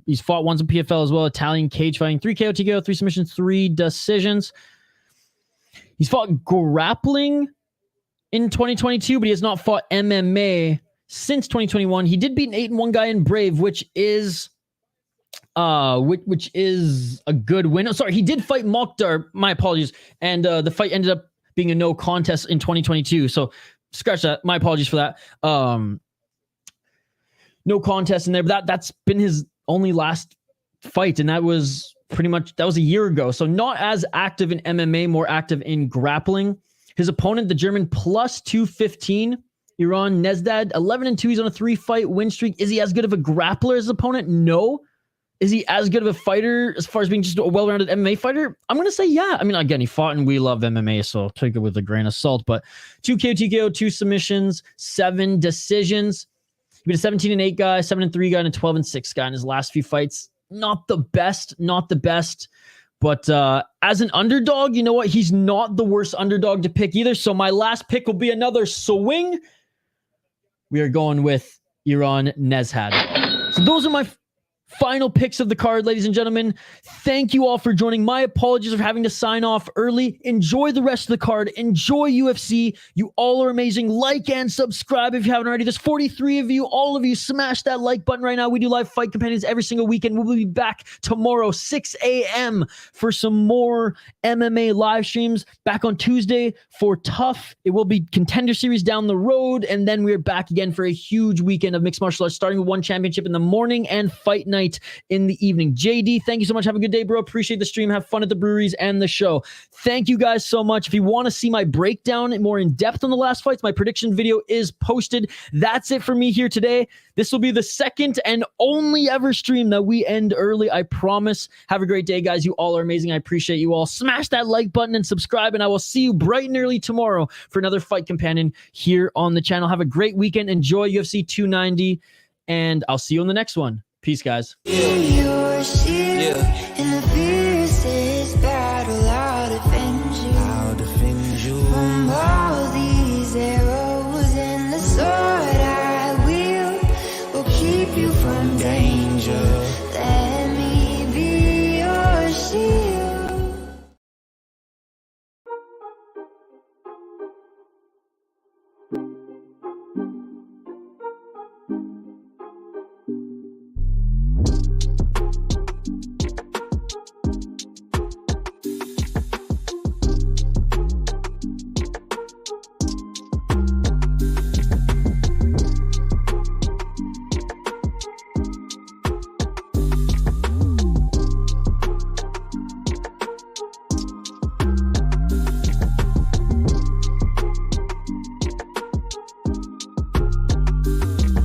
He's fought once in PFL as well. Italian cage fighting, 3 KO, TKO, 3 submissions, 3 decisions. He's fought grappling in 2022, but he has not fought MMA since 2021. He did beat an 8-1 guy in Brave, which is a good win. Oh, sorry, he did fight Moktar. My apologies. And the fight ended up being a no contest in 2022. So scratch that. My apologies for that. No contest in there, but that's been his only last fight, and that was a year ago. So not as active in MMA, more active in grappling. His opponent, the German, plus 215, Iran Nezhad, 11-2. He's on a 3-fight win streak. Is he as good of a grappler as his opponent? No. Is he as good of a fighter as far as being just a well-rounded MMA fighter? I'm going to say yeah. I mean, again, he fought and we love MMA, so take it with a grain of salt. But 2 KO, TKO, 2 submissions, 7 decisions. He beat a 17-8 guy, 7-3 guy, and a 12-6 guy in his last few fights. Not the best. But as an underdog, you know what? He's not the worst underdog to pick either. So my last pick will be another swing. We are going with Iran Nezhad. So those are my final picks of the card, ladies and gentlemen. Thank you all for joining. My apologies for having to sign off early. Enjoy the rest of the card. Enjoy UFC. You all are amazing. Like and subscribe if you haven't already. There's 43 of you. All of you, smash that like button right now. We do live fight companions every single weekend. We'll be back tomorrow, 6 a.m. for some more MMA live streams. Back on Tuesday for Tough. It will be Contender Series down the road. And then we're back again for a huge weekend of mixed martial arts, starting with one championship in the morning and fight night in the evening. JD, thank you so much. Have a good day, bro. Appreciate the stream. Have fun at the breweries and the show. Thank you guys so much. If you want to see my breakdown and more in depth on the last fights, my prediction video is posted. That's it for me here today. This will be the second and only ever stream that we end early. I promise. Have a great day, guys. You all are amazing. I appreciate you all. Smash that like button and subscribe, and I will see you bright and early tomorrow for another fight companion here on the channel. Have a great weekend. Enjoy UFC 290, and I'll see you on the next one. Peace, guys. Yeah.